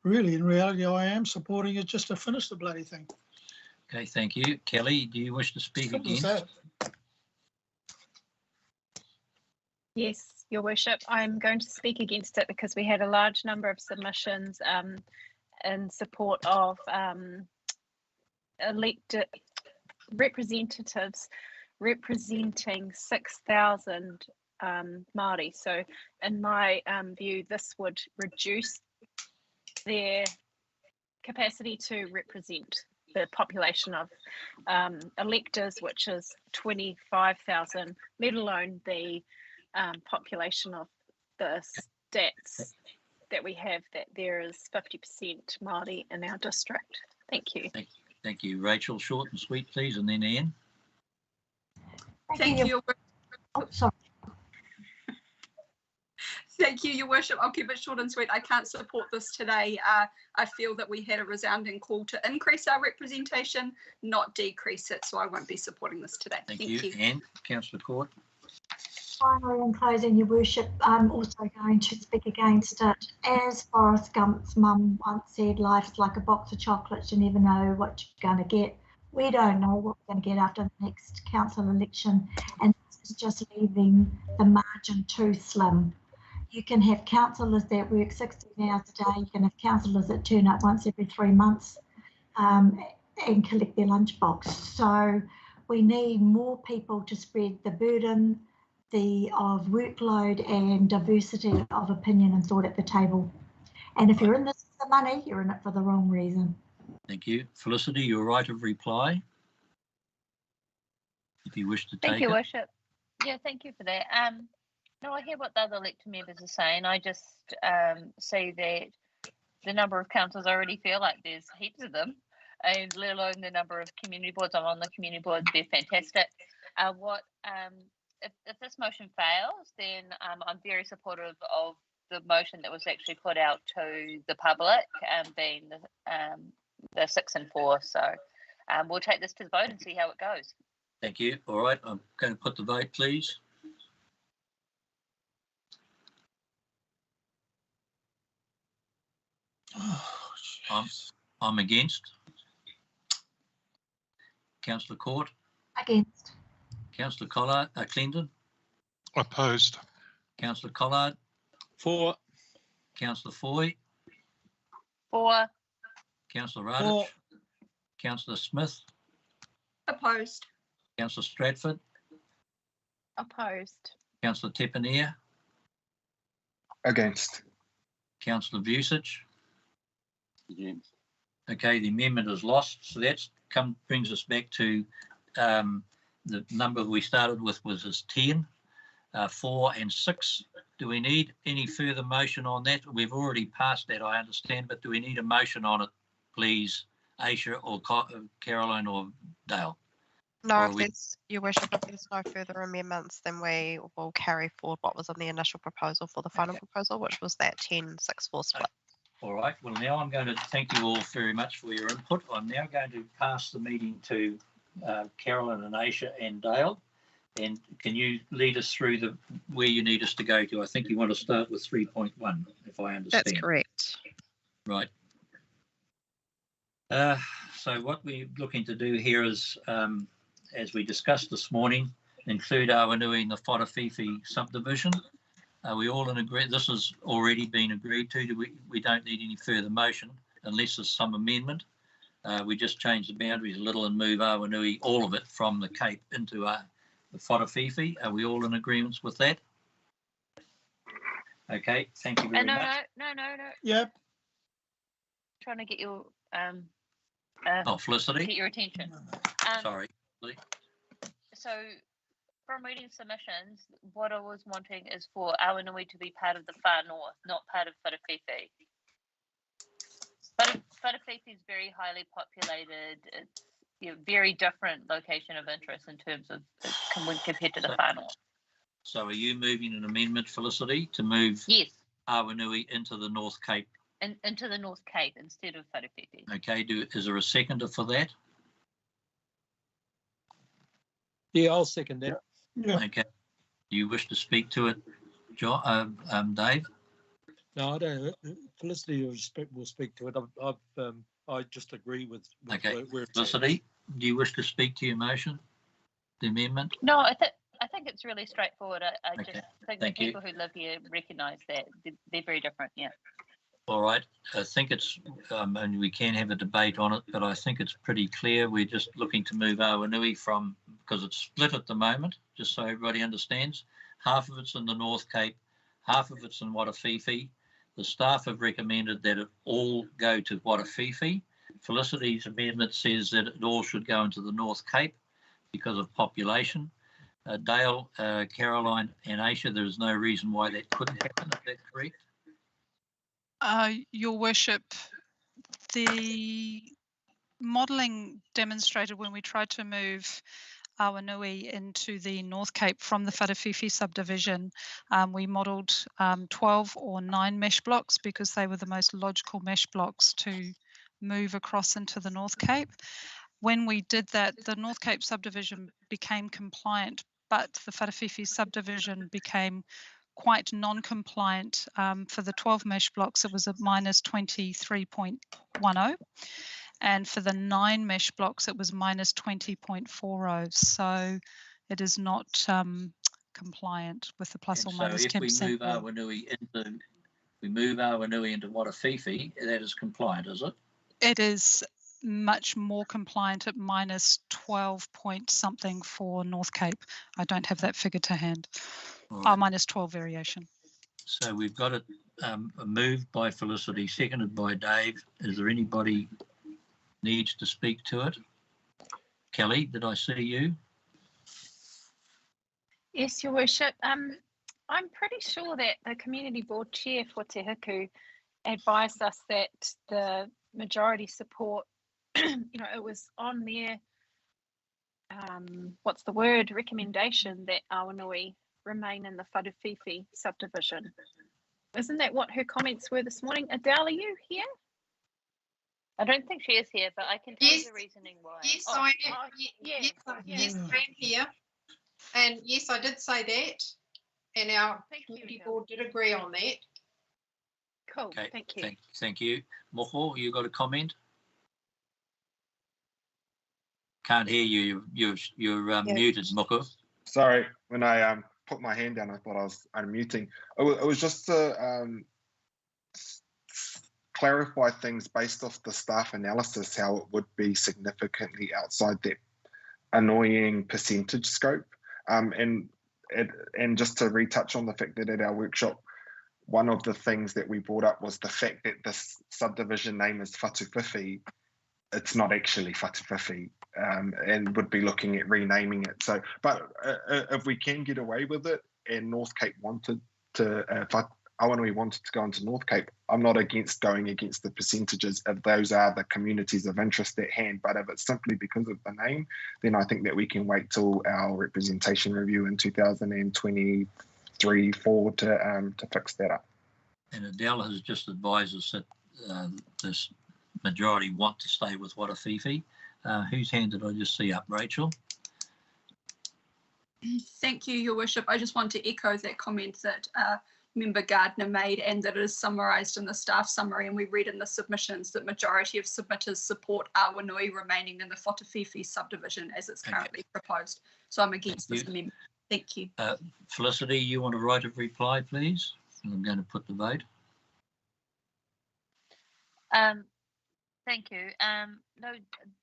really, in reality, I am supporting it just to finish the bloody thing. Okay, thank you. Kelly, do you wish to speak against? Yes, Your Worship, I'm going to speak against it because we had a large number of submissions in support of elected representatives representing 6,000 Māori. So in my view, this would reduce their capacity to represent the population of electors, which is 25,000, let alone the population of the stats that we have, that there is 50% Māori in our district. Thank you. Thank you. Rachel, short and sweet, please, and then Anne. Thank you. Oh, sorry. Thank you, Your Worship. I'll keep it short and sweet. I can't support this today. I feel that we had a resounding call to increase our representation, not decrease it, so I won't be supporting this today. Thank you. Anne, Councillor Court. Finally, in closing, Your Worship, I'm also going to speak against it. As Forrest Gump's mum once said, life's like a box of chocolates. You never know what you're going to get. We don't know what we're going to get after the next council election, and this is just leaving the margin too slim. You can have councillors that work 16 hours a day. You can have councillors that turn up once every 3 months and collect their lunchbox. So we need more people to spread the burden of workload and diversity of opinion and thought at the table. And if you're in this for the money, you're in it for the wrong reason. Thank you. Felicity, your right of reply, if you wish to take it. Thank you, Worship. Yeah, thank you for that. No, I hear what the other elected members are saying. I just see that the number of councillors, I already feel like there's heaps of them, and let alone the number of community boards. I'm on the community boards, they're fantastic. If this motion fails, then I'm very supportive of the motion that was actually put out to the public, being the 6 and 4. So we'll take this to the vote and see how it goes. Thank you. All right, I'm going to put the vote, please. I'm against. Councillor Court. Against. Councillor Collard, Clendon. Opposed. Councillor Collard. For. Councillor Foy. For. Councillor Radich. Councillor Smith. Opposed. Councillor Stratford. Opposed. Councillor Tepanier. Against. Councillor Vucic. Against. Okay, the amendment is lost. So that's brings us back to the number we started with was 10, 4 and 6. Do we need any further motion on that? We've already passed that, I understand, but do we need a motion on it, please, Aisha or Caroline or Dale? No, Or if there's, Your Worship, if there's no further amendments, then we will carry forward what was on the initial proposal for the final proposal, which was that 10-6-4 split. All right. Well, now I'm going to thank you all very much for your input. I'm now going to pass the meeting to Carolyn and Aisha and Dale. And can you lead us through where you need us to go to? I think you want to start with 3.1, if I understand. That's correct. Right. So what we're looking to do here is, as we discussed this morning, include Awanui in the Whakawhiwhi subdivision. Are we all in agreement? This has already been agreed to. We don't need any further motion unless there's some amendment. We just change the boundaries a little and move Awanui, all of it, from the Cape into the Whakawhiwhi. Are we all in agreement with that? Okay, thank you very much. No. Yep. Trying to get your Felicity. get your attention. Sorry. So, from reading submissions, what I was wanting is for Awanui to be part of the far north, not part of Whakawhiwhi. But Whakawhiwhi is very highly populated. It's very different location of interest in terms of when compared to the far north. So, are you moving an amendment, Felicity, to move Yes. Awanui into the North Cape? Into the North Cape instead of Whakawhiwhi. Okay. Is there a seconder for that? Yeah, I'll second that. Yeah. Okay. Do you wish to speak to it, John, Dave? No, I don't. Felicity will speak to it. I just agree with Okay. where it's Felicity, do you wish to speak to your motion, the amendment? No, I think it's really straightforward. I Okay. just think Thank the you. people who live here recognise that they're very different. Yeah. All right. I think it's, and we can have a debate on it, but I think it's pretty clear. We're just looking to move Awanui because it's split at the moment, just so everybody understands. Half of it's in the North Cape, half of it's in Whakawhiwhi. The staff have recommended that it all go to Whakawhiwhi. Felicity's amendment says that it all should go into the North Cape because of population. Dale, Caroline and Aisha, there is no reason why that couldn't happen. Is that correct? Your Worship, the modelling demonstrated when we tried to move Awanui into the North Cape from the Whakawhiwhi subdivision, we modelled 12 or 9 mesh blocks because they were the most logical mesh blocks to move across into the North Cape. When we did that, the North Cape subdivision became compliant, but the Whakawhiwhi subdivision became quite non-compliant. For the 12 mesh blocks, it was a minus 23.10. And for the 9 mesh blocks, it was minus 20.40. So it is not compliant with the plus or minus 10%. So if we move Awanui into Whakawhiwhi, that is compliant, is it? It is much more compliant at minus 12 point something for North Cape. I don't have that figure to hand. Right. Minus 12 variation. So we've got it moved by Felicity, seconded by Dave. Is there anybody needs to speak to it? Kelly, did I see you? Yes, Your Worship. I'm pretty sure that the Community Board Chair for Te Huku advised us that the majority support, it was on their, recommendation that Awanui remain in the Whakawhiwhi subdivision. Isn't that what her comments were this morning? Adele, are you here? I don't think she is here, but I can tell you the reasoning why. Yes, I am. Yes, I am here. And yes, I did say that. And our community board did agree on that. Cool, Okay, thank you. Thank you. Moko, you got a comment? Can't hear you. You're muted, Moko. Sorry, when I put my hand down, I thought I was unmuting. It was just to clarify things based off the staff analysis, how it would be significantly outside that annoying percentage scope. And just to retouch on the fact that at our workshop, one of the things that we brought up was the fact that this subdivision name is Whakawhiwhi. It's not actually Whakawhiwhi, and would be looking at renaming it. So, but if we can get away with it, and North Cape wanted to Awanui wanted to go into North Cape, I'm not against going against the percentages if those are the communities of interest at hand. But if it's simply because of the name, then I think that we can wait till our representation review in 2023-4 to fix that up. And Adele has just advised us that this majority want to stay with Watafifi. Whose hand did I just see up? Rachel? Thank you, Your Worship. I just want to echo that comment that Member Gardner made, and that it is summarised in the staff summary, and we read in the submissions that majority of submitters support Awanui remaining in the Whatafifi subdivision as it's currently proposed. So I'm against this amendment. Thank you. Felicity, you want a right of reply, please? And I'm going to put the vote. Thank you. No,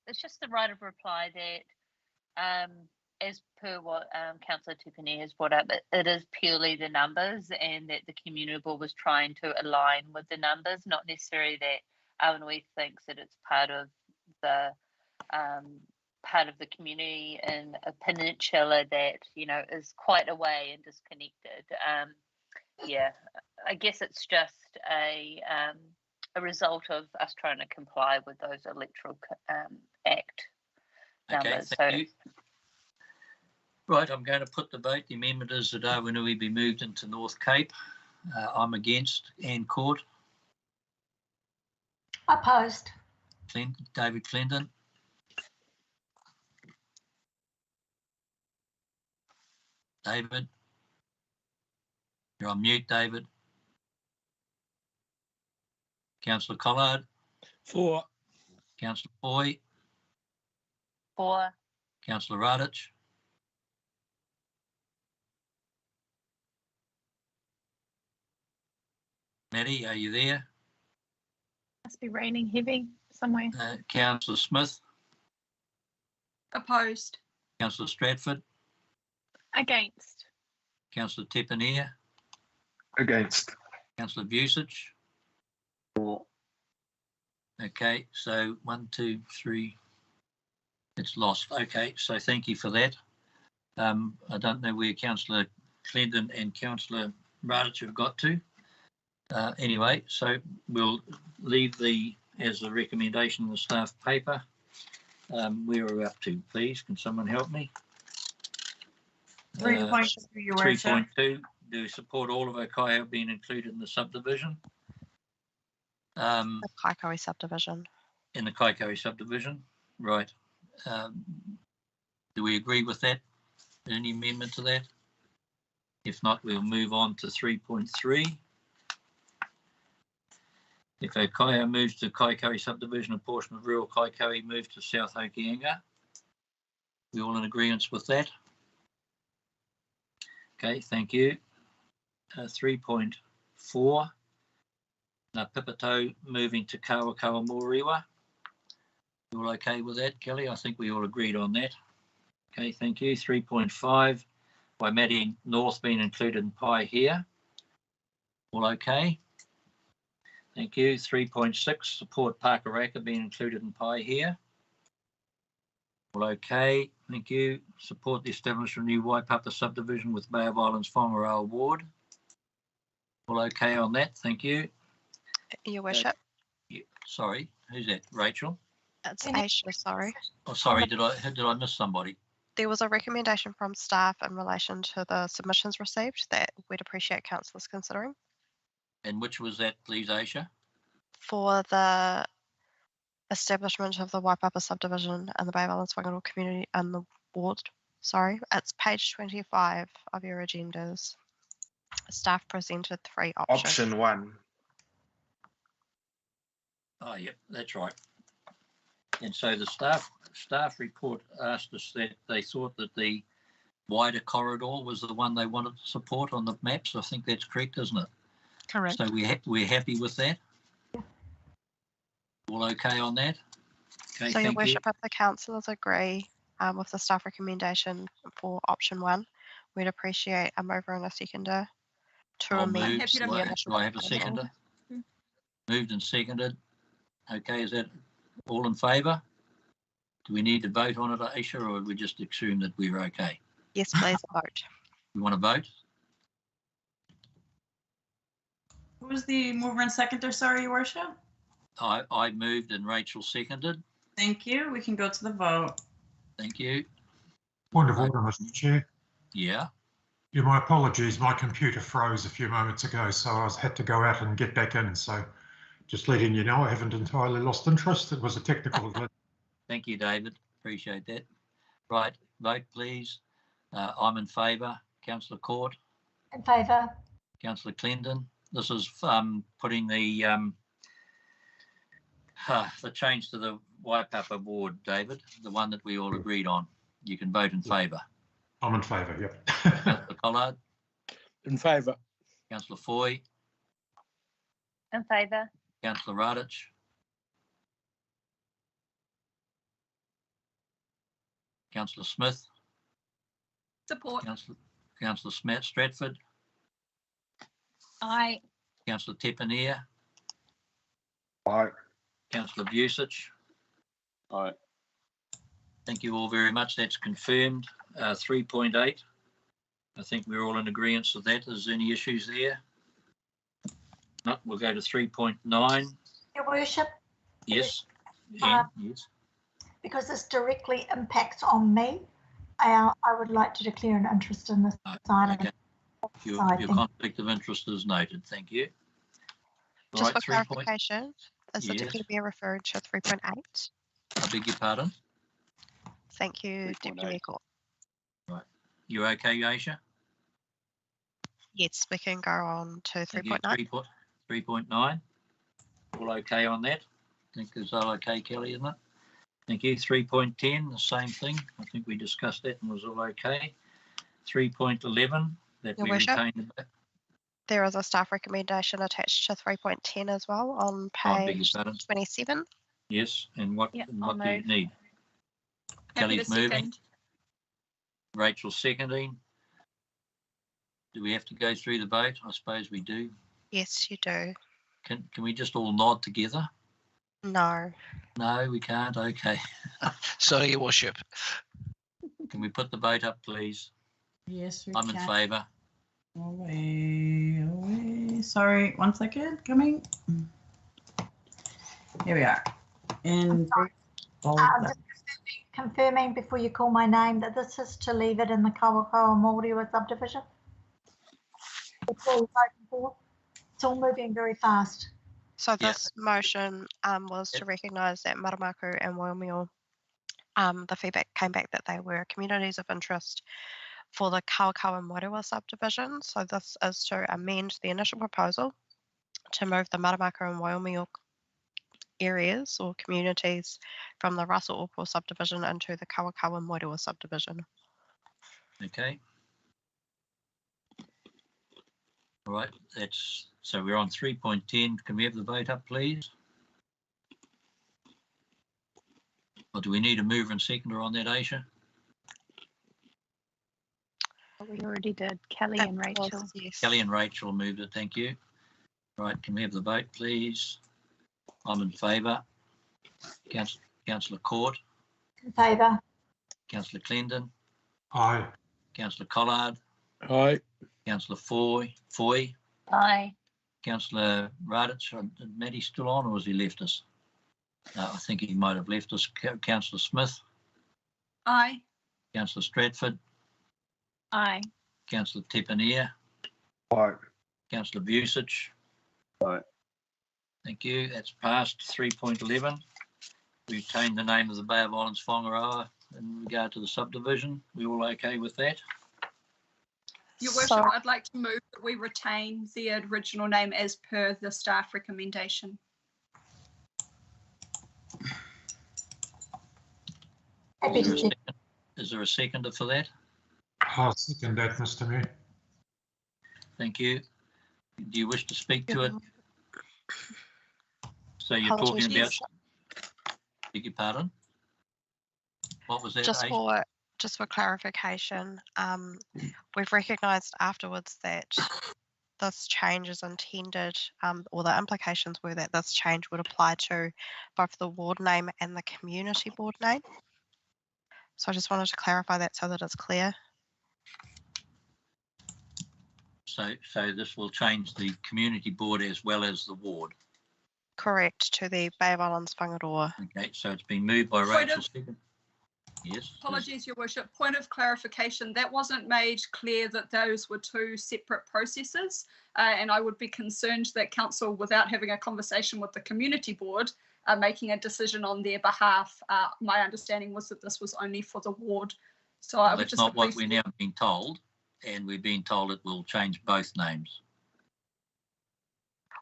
it's just the right of reply that, as per what Councillor Tupene has brought up, it is purely the numbers, and that the community board was trying to align with the numbers, not necessarily that Awanui thinks that it's part of the community in a peninsula that, you know, is quite away and disconnected. Yeah, I guess it's just a result of us trying to comply with those Electoral Act numbers. Thank you. Right, I'm going to put the vote. The amendment is that Awanui be moved into North Cape. I'm against. Ann Court. Opposed. David Clendon. David. You're on mute, David. Councillor Collard. For. Councillor Foy. For. Councillor Radich. Maddie, are you there? Must be raining heavy somewhere. Councillor Smith. Opposed. Councillor Stratford. Against. Councillor Tepanier. Against. Councillor Vucic. For. Okay, so 1, 2, 3. It's lost. Okay, so thank you for that. I don't know where Councillor Clendon and Councillor Radich have got to. Anyway, so we'll leave as a recommendation in the staff paper. Where are we up to, please? Can someone help me? 3.2, Your Worship. 3.2, do support all of Okaio being included in the subdivision? The Kaikoui subdivision. In the Kaikoui subdivision, right. Do we agree with that? Any amendment to that? If not, we'll move on to 3.3. If Okaio moves to Kaikoui subdivision, a portion of rural Kaikoui moves to South Hokianga. We all in agreement with that? Okay, thank you. 3.4. Pipito moving to Kawakawa Moriwa. You all okay with that, Kelly? I think we all agreed on that. Okay, thank you. 3.5. Waimate North being included in Pai here. All okay? Thank you. 3.6. Support Pakaraka being included in Pai here. All okay. Thank you. Support the establishment of new Waipapa subdivision with Bay of Islands Whangarao Ward. All okay on that. Thank you. Your Worship. Sorry, who's that? Rachel? It's Aisha, sorry. Oh, sorry, did I miss somebody? There was a recommendation from staff in relation to the submissions received that we'd appreciate councillors considering. And which was that, please, Aisha? For the establishment of the Waipapa subdivision and the Bay of Islands Whangarao community and the ward. Sorry, it's page 25 of your agendas. Staff presented 3 options. Option 1. Oh, yep, that's right. And so the staff report asked us that they thought that the wider corridor was the one they wanted to support on the maps. I think that's correct, isn't it? Correct. So we're happy with that? All okay on that? Okay, So, Your thank you. Worship, if the councillors agree with the staff recommendation for option 1, we'd appreciate a mover and a seconder to I'll amend move. the Do initial I have a proposal. seconder? Moved and seconded. Okay, is that all in favour? Do we need to vote on it, Aisha, or we just assume that we're okay? Yes, please vote. We want to vote? Who was the mover and seconder? Sorry, Your Worship. I moved and Rachel seconded. Thank you. We can go to the vote. Thank you. Point of order, Mr. Chair. Yeah. Yeah, my apologies. My computer froze a few moments ago, so I had to go out and get back in. So just letting you know, I haven't entirely lost interest. It was a technical glitch. Thank you, David. Appreciate that. Right, vote please. I'm in favour. Councillor Court. In favour. Councillor Clendon. This is putting the change to the Waipapa board, David, the one that we all agreed on. You can vote in favour. I'm in favour, yep. Councillor Collard. In favour. Councillor Foy. In favour. Councillor Radich. Councillor Smith. Support. Councillor Smith Stratford. Aye. Councillor Tepanier. Aye. Councillor Busich. Aye. Thank you all very much. That's confirmed. 3.8. I think we're all in agreement with that. Is there any issues there? No, we'll go to 3.9. Your Worship. Yes. Yes. Because this directly impacts on me, I would like to declare an interest in this item. Okay. Your conflict of interest is noted. Thank you. Just for clarification, is the Yes. Deputy Mayor referring to 3.8? I beg your pardon? Thank you, Deputy Mayor Court. Right. You okay, Aisha? Yes, we can go on to 3.9. 3.9. All okay on that? I think it's all okay, Kelly, isn't it? Thank you. 3.10, the same thing. I think we discussed that and was all okay. 3.11, that Your we Worship, retained. there is a staff recommendation attached to 3.10 as well on I beg your page pardon. 27. Yes, and what, Yeah, and I'll what do you move. need? Happy Kelly's to moving. second. Rachel seconding. Do we have to go through the vote? I suppose we do. Yes, you do. Can we just all nod together? No. No, we can't. Okay. Sorry, Your Worship. Can we put the vote up, please? Yes, we I'm in can. favour. Away. Sorry, 1 second. Coming. Here we are. In Just confirming before you call my name that this is to leave it in the Kawakawa Māoriwa subdivision. It's all moving very fast. So this motion was to recognise that Maramaku and Waimeo, the feedback came back that they were communities of interest for the Kawakawa Māoriwa subdivision. So this is to amend the initial proposal to move the Maramaku and Waimeo areas or communities from the Russell Orpore subdivision into the Kawakawa Māoriwa subdivision. Okay. All right, so we're on 3.10. Can we have the vote up, please? Or do we need a mover and seconder on that, Aisha? We already did. Kelly and Rachel. Yes. Kelly and Rachel moved it. Thank you. Right, can we have the vote, please? I'm in favour. Councillor Court. In favour. Councillor Clendon. Aye. Councillor Collard. Aye. Councillor Foy. Aye. Councillor Radich. Is Matty still on, or has he left us? I think he might have left us. Councillor Smith. Aye. Councillor Stratford. Aye. Councillor Tepanier. Aye. Councillor Busich. Aye. Thank you. That's passed. 3.11. We retained the name of the Bay of Islands Whangaroa in regard to the subdivision. We all okay with that? Your Worship, I'd like to move that we retain the original name as per the staff recommendation. Is there a seconder for that? I'll second that, Mr. Mayor. Thank you. Do you wish to speak to it? So you're talking about, beg your pardon? What was that? Just for clarification, we've recognised afterwards that this change is intended, or the implications were that this change would apply to both the ward name and the community board name. So I just wanted to clarify that so that it's clear. So this will change the community board as well as the ward. Correct, to the Bay of Islands Whangaroa. Okay, so it's been moved by Rachel. Second. Yes. Apologies, Your Worship. Point of clarification, that wasn't made clear that those were two separate processes, and I would be concerned that council, without having a conversation with the community board, are making a decision on their behalf. My understanding was that this was only for the ward. So I would That's just not what we're now being told, and we're being told it will change both names.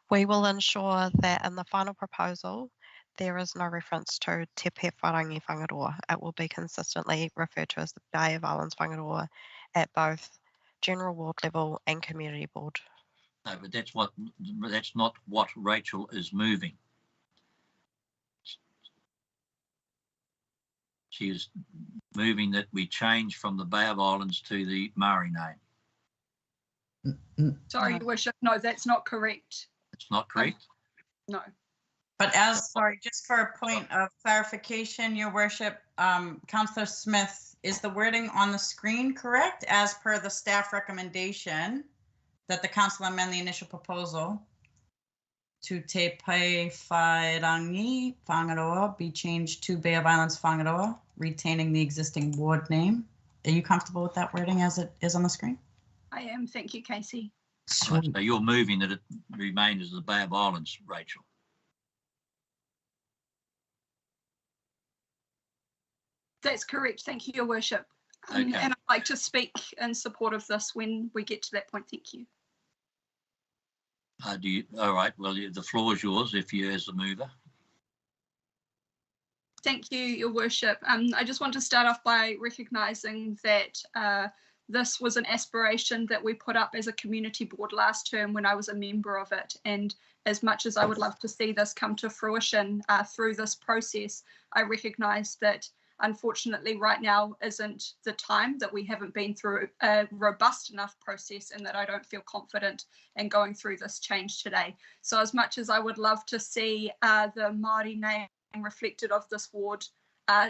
We will ensure that in the final proposal, there is no reference to Te Pewharangi Whangaroa. It will be consistently referred to as the Bay of Islands Whangaroa at both general ward level and community board. No, but that's not what Rachel is moving. She is moving that we change from the Bay of Islands to the Maori name. Sorry, Your Worship. No, that's not correct. It's not correct? No. But sorry, just for a point of clarification, Your Worship, Councillor Smith, is the wording on the screen correct as per the staff recommendation that the council amend the initial proposal to Te Pewharangi Whangaroa be changed to Bay of Islands Whangaroa, retaining the existing ward name? Are you comfortable with that wording as it is on the screen? I am. Thank you, Casey. Right, so you're moving that it remains as the Bay of Islands, Rachel. That's correct. Thank you, Your Worship. Okay. And I'd like to speak in support of this when we get to that point. Thank you. All right, well, the floor is yours if you as the mover. Thank you, Your Worship. I just want to start off by recognising that this was an aspiration that we put up as a community board last term when I was a member of it. And as much as I would love to see this come to fruition through this process, I recognise that unfortunately right now isn't the time, that we haven't been through a robust enough process, and that I don't feel confident in going through this change today. So as much as I would love to see the Māori name reflected of this ward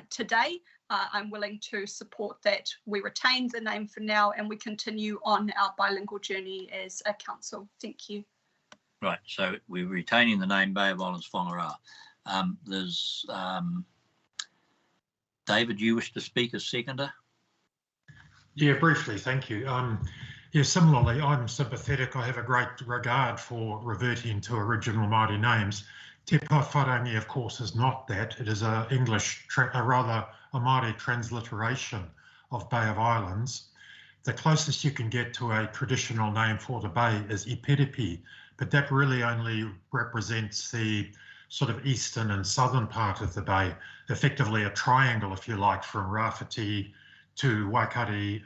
today, I'm willing to support that we retain the name for now and we continue on our bilingual journey as a council. Thank you. Right, so we're retaining the name Bay of Islands Whangaroa. There's David, you wish to speak as seconder? Yeah, briefly, thank you. Yeah, similarly, I'm sympathetic. I have a great regard for reverting to original Māori names. Te Pewharangi, of course, is not that. It is a Māori transliteration of Bay of Islands. The closest you can get to a traditional name for the bay is Ipiripi, but that really only represents the sort of eastern and southern part of the bay, effectively a triangle, if you like, from Rāwhiti to Waikari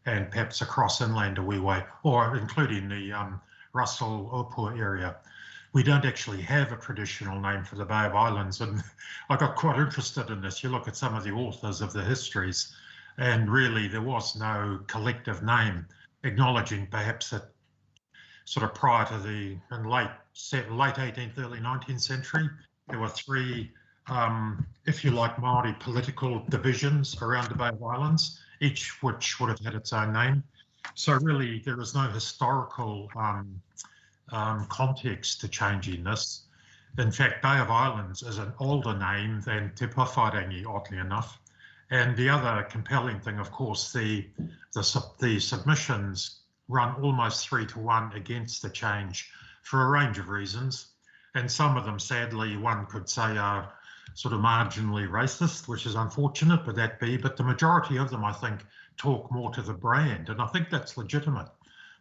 and perhaps across inland a wee way, or including the Russell Opua area. We don't actually have a traditional name for the Bay of Islands, and I got quite interested in this. You look at some of the authors of the histories, and really there was no collective name acknowledging perhaps that sort of prior to the late 18th, early 19th century, there were three, if you like, Māori political divisions around the Bay of Islands, each which would have had its own name. So really there is no historical context to changing this. In fact, Bay of Islands is an older name than Te Pewharangi, oddly enough. And the other compelling thing, of course, the submissions run almost 3-to-1 against the change for a range of reasons. And some of them, sadly, one could say are sort of marginally racist, which is unfortunate, but the majority of them, I think, talk more to the brand. And I think that's legitimate.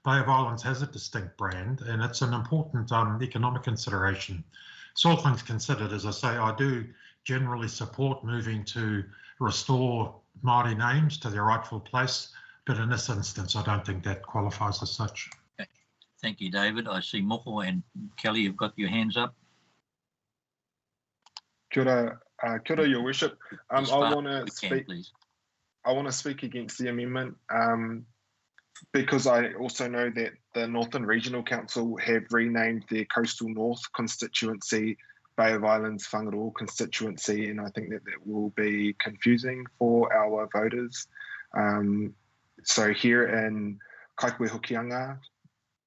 Bay of Islands has a distinct brand, and it's an important economic consideration. So all things considered, as I say, I do generally support moving to restore Māori names to their rightful place, but in this instance, I don't think that qualifies as such. Okay. Thank you, David. I see Moko and Kelly, you've got your hands up. Kia ora, Your Worship. I want to speak against the amendment because I also know that the Northern Regional Council have renamed their Coastal North constituency Bay of Islands Whangaroa constituency, and I think that will be confusing for our voters. So here in Kaikohe Hokianga,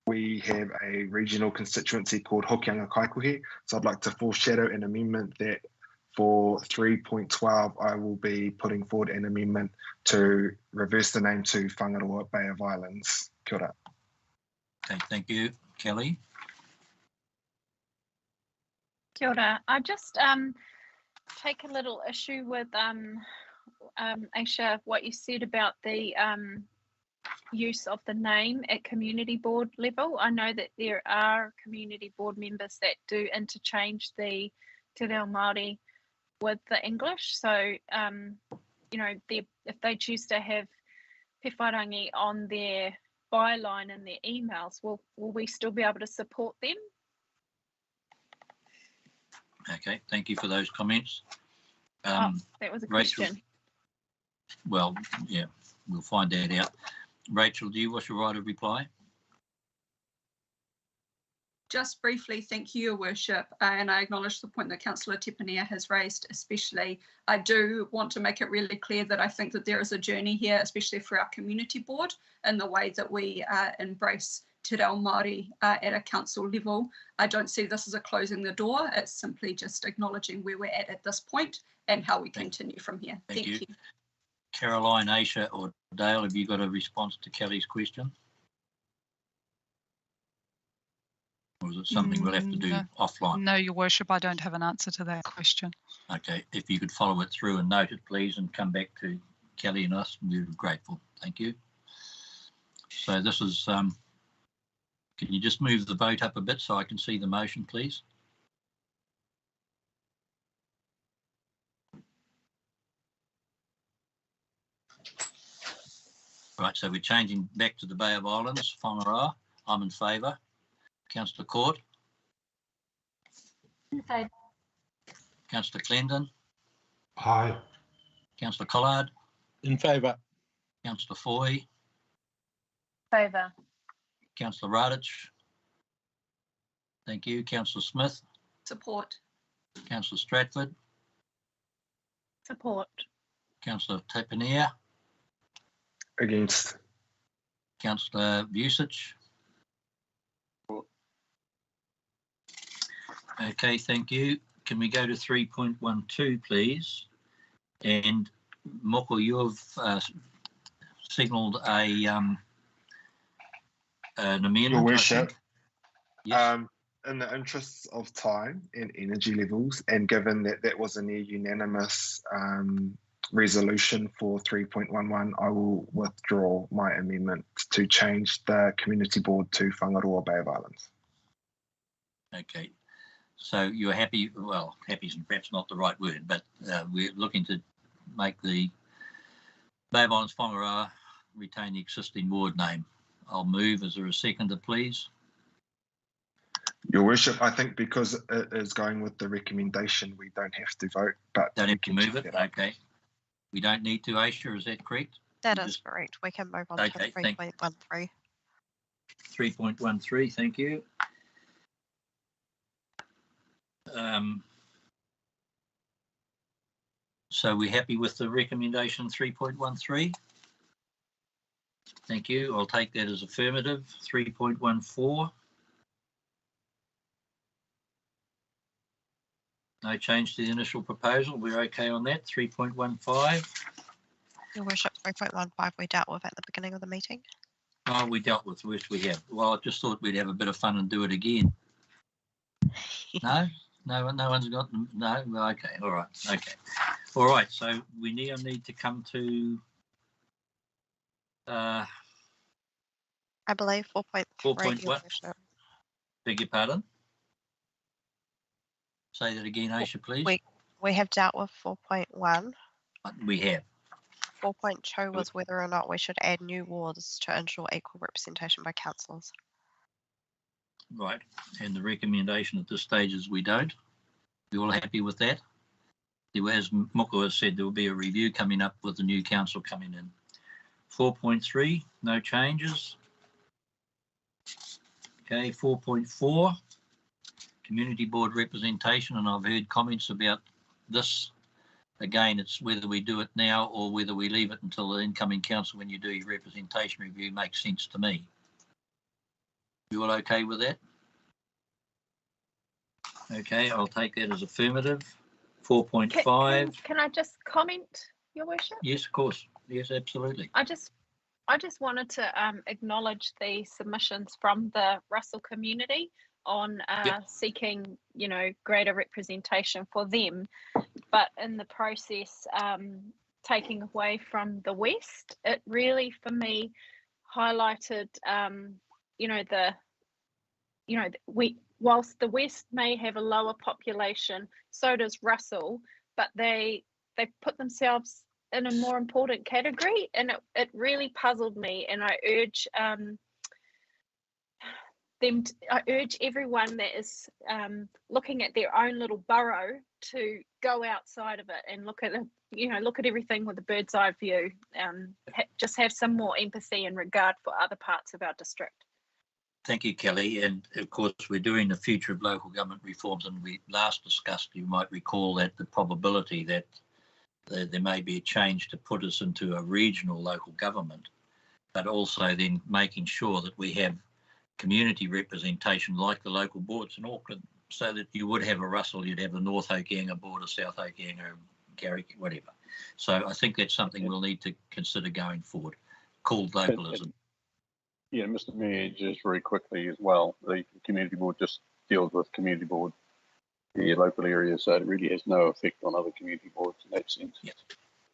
we have a regional constituency called Hokianga Kaikohe. So I'd like to foreshadow an amendment that for 3.12, I will be putting forward an amendment to reverse the name to Whangaroa Bay of Islands. Kia ora. Okay, thank you. Kelly? Kia ora. I just take a little issue with Aisha, what you said about the use of the name at community board level. I know that there are community board members that do interchange the Te Reo Māori with the English. So, you know, if they choose to have Pewharangi on their byline in their emails, will we still be able to support them? Okay, thank you for those comments. That was a Rachel, question. well, yeah, we'll find that out. Rachel, do you wish to write a reply? Just briefly, thank you, Your Worship, and I acknowledge the point that Councillor Tepania has raised, especially. I do want to make it really clear that I think that there is a journey here, especially for our community board, in the way that we embrace Te Reo Māori at a council level. I don't see this as a closing the door. It's simply just acknowledging where we're at this point and how we continue from here. Thank you. Caroline, Aisha or Dale, have you got a response to Kelly's question? Or is it something we'll have to do offline? No, Your Worship, I don't have an answer to that question. Okay, if you could follow it through and note it, please, and come back to Kelly and us, we'd be grateful. Thank you. So this is, can you just move the vote up a bit so I can see the motion, please? Right, so we're changing back to the Bay of Islands, Whangaroa. I'm in favour. Councillor Court? In favour. Councillor Clendon? Aye. Councillor Collard? In favour. Councillor Foy? Favour. Councillor Radich? Thank you. Councillor Smith? Support. Councillor Stratford? Support. Councillor Tepania? Against. Councillor Vucic? Okay, thank you. Can we go to 3.12, please? And Moko, you've signalled an amendment. Your Worship, yes. In the interests of time and energy levels, and given that that was a near unanimous resolution for 3.11, I will withdraw my amendment to change the community board to Whangaroa Bay of Islands. Okay. So you're happy, well, happy is perhaps not the right word, but we're looking to make the Bay of Islands Whangaroa retain the existing ward name. I'll move. Is there a seconder, please? Your Worship, I think because it is going with the recommendation, we don't have to vote, but don't have to move it. Okay. We don't need to, Aisha, is that correct? That is correct. We can move on to 3.13. 3.13, thank you. So we're happy with the recommendation 3.13? Thank you. I'll take that as affirmative. 3.14. No change to the initial proposal. We're okay on that. 3.15. Your Worship, 3.15 we dealt with at the beginning of the meeting. Oh, we dealt with, which we have. Well, I just thought we'd have a bit of fun and do it again. No? No one's got them. No? Okay, all right. Okay. All right, so we now need to come to I believe 4.3. 4.1. Beg your pardon? Say that again, Aisha, please. We have dealt with 4.1. We have. 4.2 was whether or not we should add new wards to ensure equal representation by councillors. Right, and the recommendation at this stage is we don't. You all happy with that? As Moko has said, there will be a review coming up with the new council coming in. 4.3, no changes. Okay, 4.4, community board representation, and I've heard comments about this. Again, it's whether we do it now or whether we leave it until the incoming council when you do your representation review makes sense to me. You all okay with that? Okay, I'll take that as affirmative. 4.5. Can I just comment, Your Worship? Yes, of course. Yes, absolutely. I just wanted to acknowledge the submissions from the Russell community on seeking, greater representation for them, but in the process, taking away from the West, it really, for me, highlighted, whilst the West may have a lower population, so does Russell, but they put themselves in a more important category, and it really puzzled me. And I urge everyone that is looking at their own little borough to go outside of it and look at everything with a bird's eye view. Just have some more empathy and regard for other parts of our district. Thank you, Kelly. And of course, we're doing the future of local government reforms, and we last discussed, you might recall, that the probability that there may be a change to put us into a regional local government, but also then making sure that we have community representation like the local boards in Auckland, so that you would have a Russell, you'd have a North Okeanga board, a South Okeanga, Garrick, whatever. So I think that's something we'll need to consider going forward, called localism. Yeah, Mr. Mayor, just very quickly as well, the community board just deals with community board, the local area, so it really has no effect on other community boards in that sense. Yes,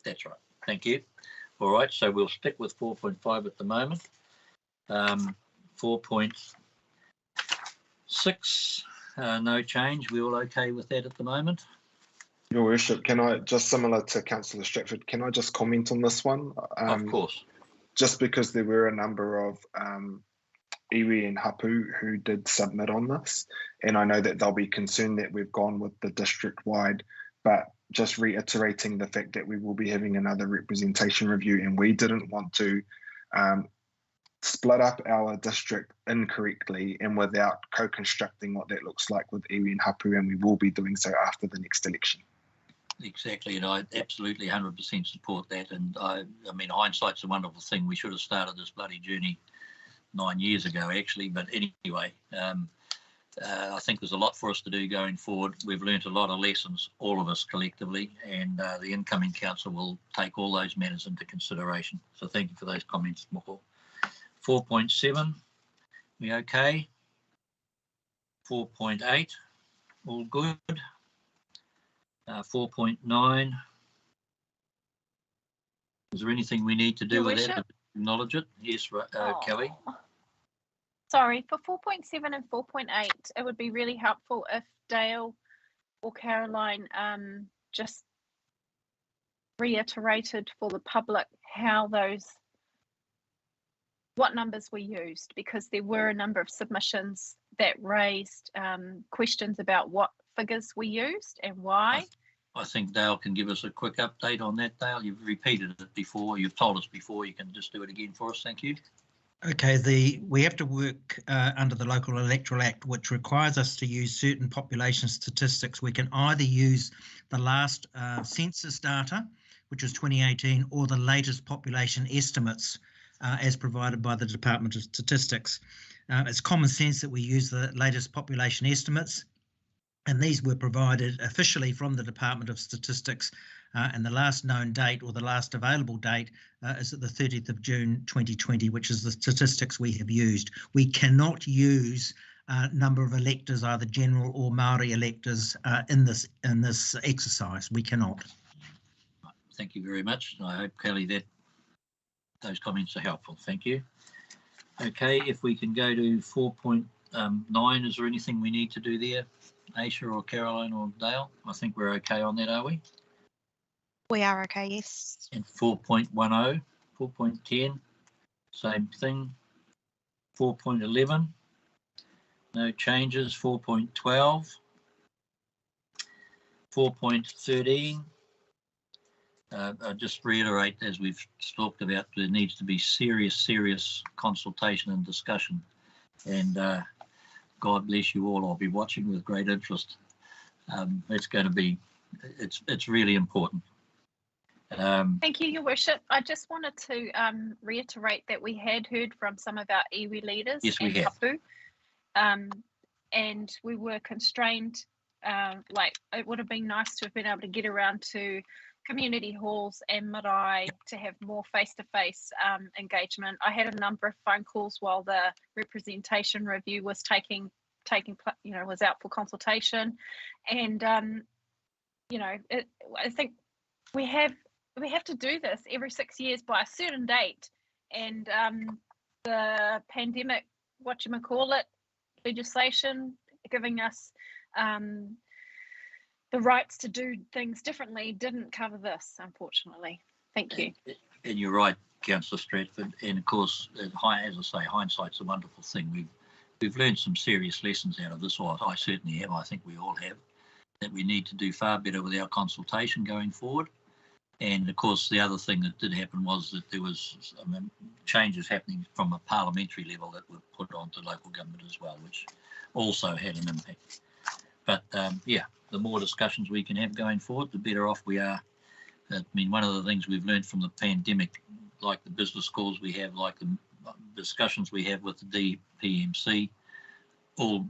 that's right. Thank you. All right, so we'll stick with 4.5 at the moment. 4.6, no change. We all okay with that at the moment? Your Worship, can I, just similar to Councillor Stratford, can I just comment on this one? Of course. Just because there were a number of iwi and hapu who did submit on this, and I know that they'll be concerned that we've gone with the district-wide, but just reiterating the fact that we will be having another representation review, and we didn't want to split up our district incorrectly and without co-constructing what that looks like with iwi and hapu, and we will be doing so after the next election. Exactly, and I absolutely 100% support that. And I mean, hindsight's a wonderful thing. We should have started this bloody journey 9 years ago, actually. But anyway, I think there's a lot for us to do going forward. We've learnt a lot of lessons, all of us collectively, and the incoming council will take all those matters into consideration. So thank you for those comments, Moko. 4.7, we okay? 4.8, all good. 4.9. Is there anything we need to do with that? Acknowledge it? Yes, Kelly. Sorry, for 4.7 and 4.8, it would be really helpful if Dale or Caroline just reiterated for the public what numbers were used, because there were a number of submissions that raised questions about what figures we used and why. I think Dale can give us a quick update on that. Dale, you've repeated it before, you've told us before, you can just do it again for us. Thank you. Okay, we have to work under the Local Electoral Act, which requires us to use certain population statistics. We can either use the last census data, which is 2018, or the latest population estimates as provided by the Department of Statistics. It's common sense that we use the latest population estimates, and these were provided officially from the Department of Statistics, and the last known date, or the last available date, is at the 30th of June 2020, which is the statistics we have used. We cannot use number of electors, either general or Maori electors, in this exercise. We cannot. Thank you very much. I hope, Kelly, that those comments are helpful. Thank you. Okay, if we can go to 4.9, is there anything we need to do there, Aisha or Caroline or Dale? I think we're okay on that, are we? We are okay, yes. And 4.10, 4.10, same thing. 4.11, no changes. 4.12, 4.13. I just reiterate, as we've talked about, there needs to be serious consultation and discussion. And God bless you all. I'll be watching with great interest. It's going to be, it's really important. Thank you, Your Worship. I just wanted to reiterate that we had heard from some of our iwi leaders. Yes, we have. Hapu, and we were constrained. Like it would have been nice to have been able to get around to community halls and marae to have more face-to-face engagement. I had a number of phone calls while the representation review was was out for consultation, and I think we have to do this every 6 years by a certain date, and the pandemic, legislation giving us the rights to do things differently didn't cover this, unfortunately. Thank you. And you're right, Councillor Stratford. And of course, as I say, hindsight's a wonderful thing. We've learned some serious lessons out of this, or I certainly have. I think we all have, that we need to do far better with our consultation going forward. And of course, the other thing that did happen was that there was changes happening from a parliamentary level that were put onto local government as well, which also had an impact. But yeah, the more discussions we can have going forward, the better off we are. I mean, one of the things we've learned from the pandemic, like the business calls we have, like the discussions we have with the DPMC, all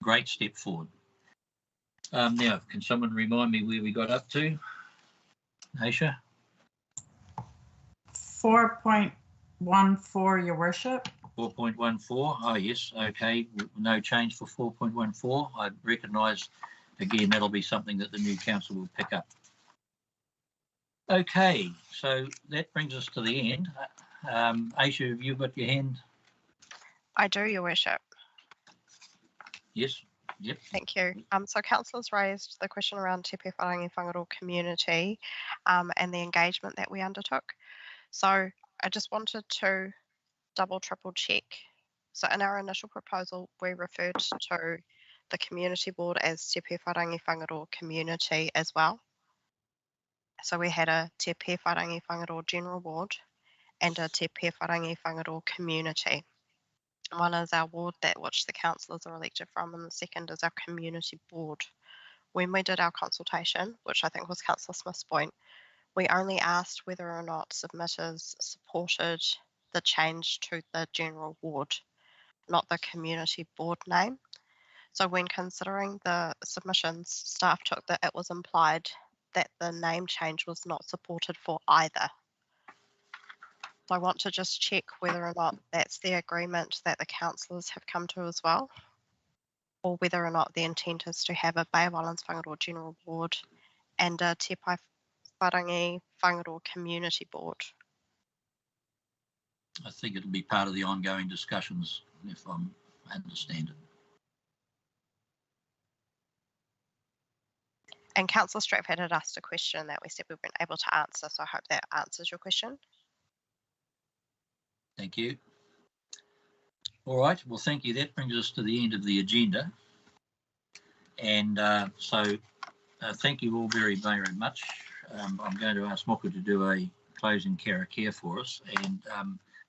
great step forward. Now, can someone remind me where we got up to? Aisha? 4.14, Your Worship. 4.14, oh yes, okay, no change for 4.14. I recognise, again, that'll be something that the new council will pick up. Okay, so that brings us to the end. Aisha, have you got your hand? I do, Your Worship. Yes, yep. Thank you. So councillors raised the question around Te Pē Wharangi Whangaroa community and the engagement that we undertook. So I just wanted to triple check. So in our initial proposal, we referred to the community board as Te Pē Wharangi Whangaroa community as well. So we had a Te Pē Wharangi Whangaroa general board and a Te Pē Wharangi Whangaroa community. One is our ward which the councillors are elected from, and the second is our community board. When we did our consultation, which I think was Councillor Smith's point, we only asked whether or not submitters supported the change to the general ward, not the community board name. So when considering the submissions, staff took that it was implied that the name change was not supported for either. So I want to just check whether or not that's the agreement that the councillors have come to as well, or whether or not the intent is to have a Bay of Islands Whangaroa General Board and a Te Pē Wharangi Whangaroa Community Board. I think it'll be part of the ongoing discussions, if I understand it. And Councillor Stratford had asked a question that we said we weren't able to answer, so I hope that answers your question. Thank you. All right, well, thank you. That brings us to the end of the agenda. And thank you all very, very much. I'm going to ask Moko to do a closing karakia for us. And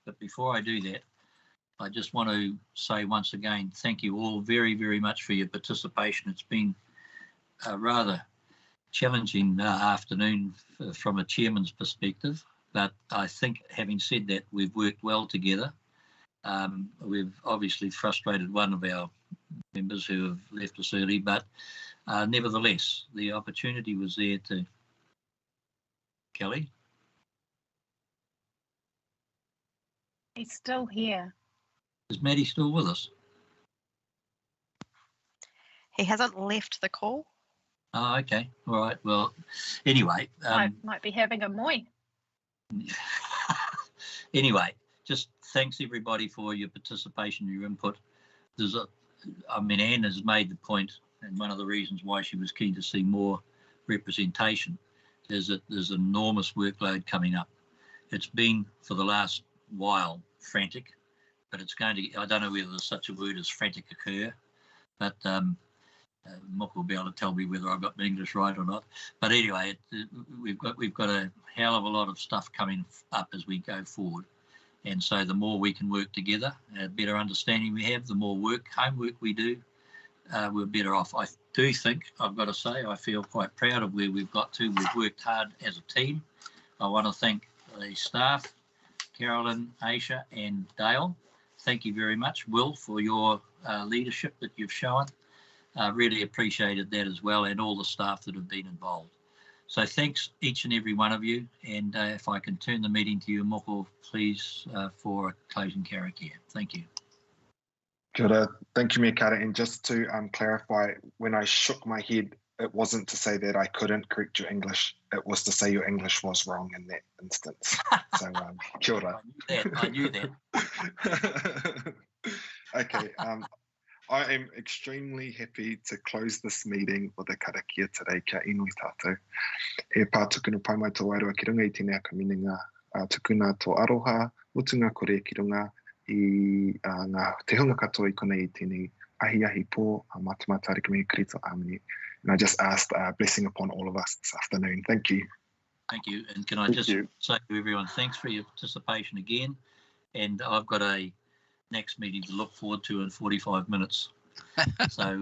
but before I do that, I just want to say once again, thank you all very, very much for your participation. It's been a rather challenging afternoon from a chairman's perspective. But I think, having said that, we've worked well together. We've obviously frustrated one of our members who have left us early, but nevertheless, the opportunity was there to... Kelly? He's still here. Is Maddie still with us? He hasn't left the call. Oh, okay. All right. Well, anyway. Might be having a moi. Anyway, just thanks everybody for your participation, your input. Anne has made the point, and one of the reasons why she was keen to see more representation is that there's enormous workload coming up. It's been for the last while frantic, but it's going to, I don't know whether there's such a word as frantic occur, but Mook will be able to tell me whether I've got my English right or not. But anyway, we've got a hell of a lot of stuff coming up as we go forward. And so the more we can work together, a better understanding we have, the more homework we do, we're better off. I do think, I've got to say, I feel quite proud of where we've got to. We've worked hard as a team. I want to thank the staff, Carolyn, Aisha and Dale. thank you very much, Will, for your leadership that you've shown. Really appreciated that as well, and all the staff that have been involved. So thanks each and every one of you. And if I can turn the meeting to you, Moko, please, for a closing karakia. Thank you. Kia ora. Thank you, Mea Kara. And just to clarify, when I shook my head, it wasn't to say that I couldn't correct your English. It was to say your English was wrong in that instance. So, kia ora. I knew that. Okay. I am extremely happy to close this meeting with a karakia today, kia inui tātou. E pātukunu pai mai tō aroa ki runga I tēnei aka minenga tukuna tō aroha, mutunga kore ki runga I ngā te hunga katoa I konei I tēnei ahi pō, matamata reka me krito amini. And I just asked a blessing upon all of us this afternoon. Thank you. Thank you. And can I just say to everyone, thanks for your participation again. And I've got a next meeting to look forward to in 45 minutes. So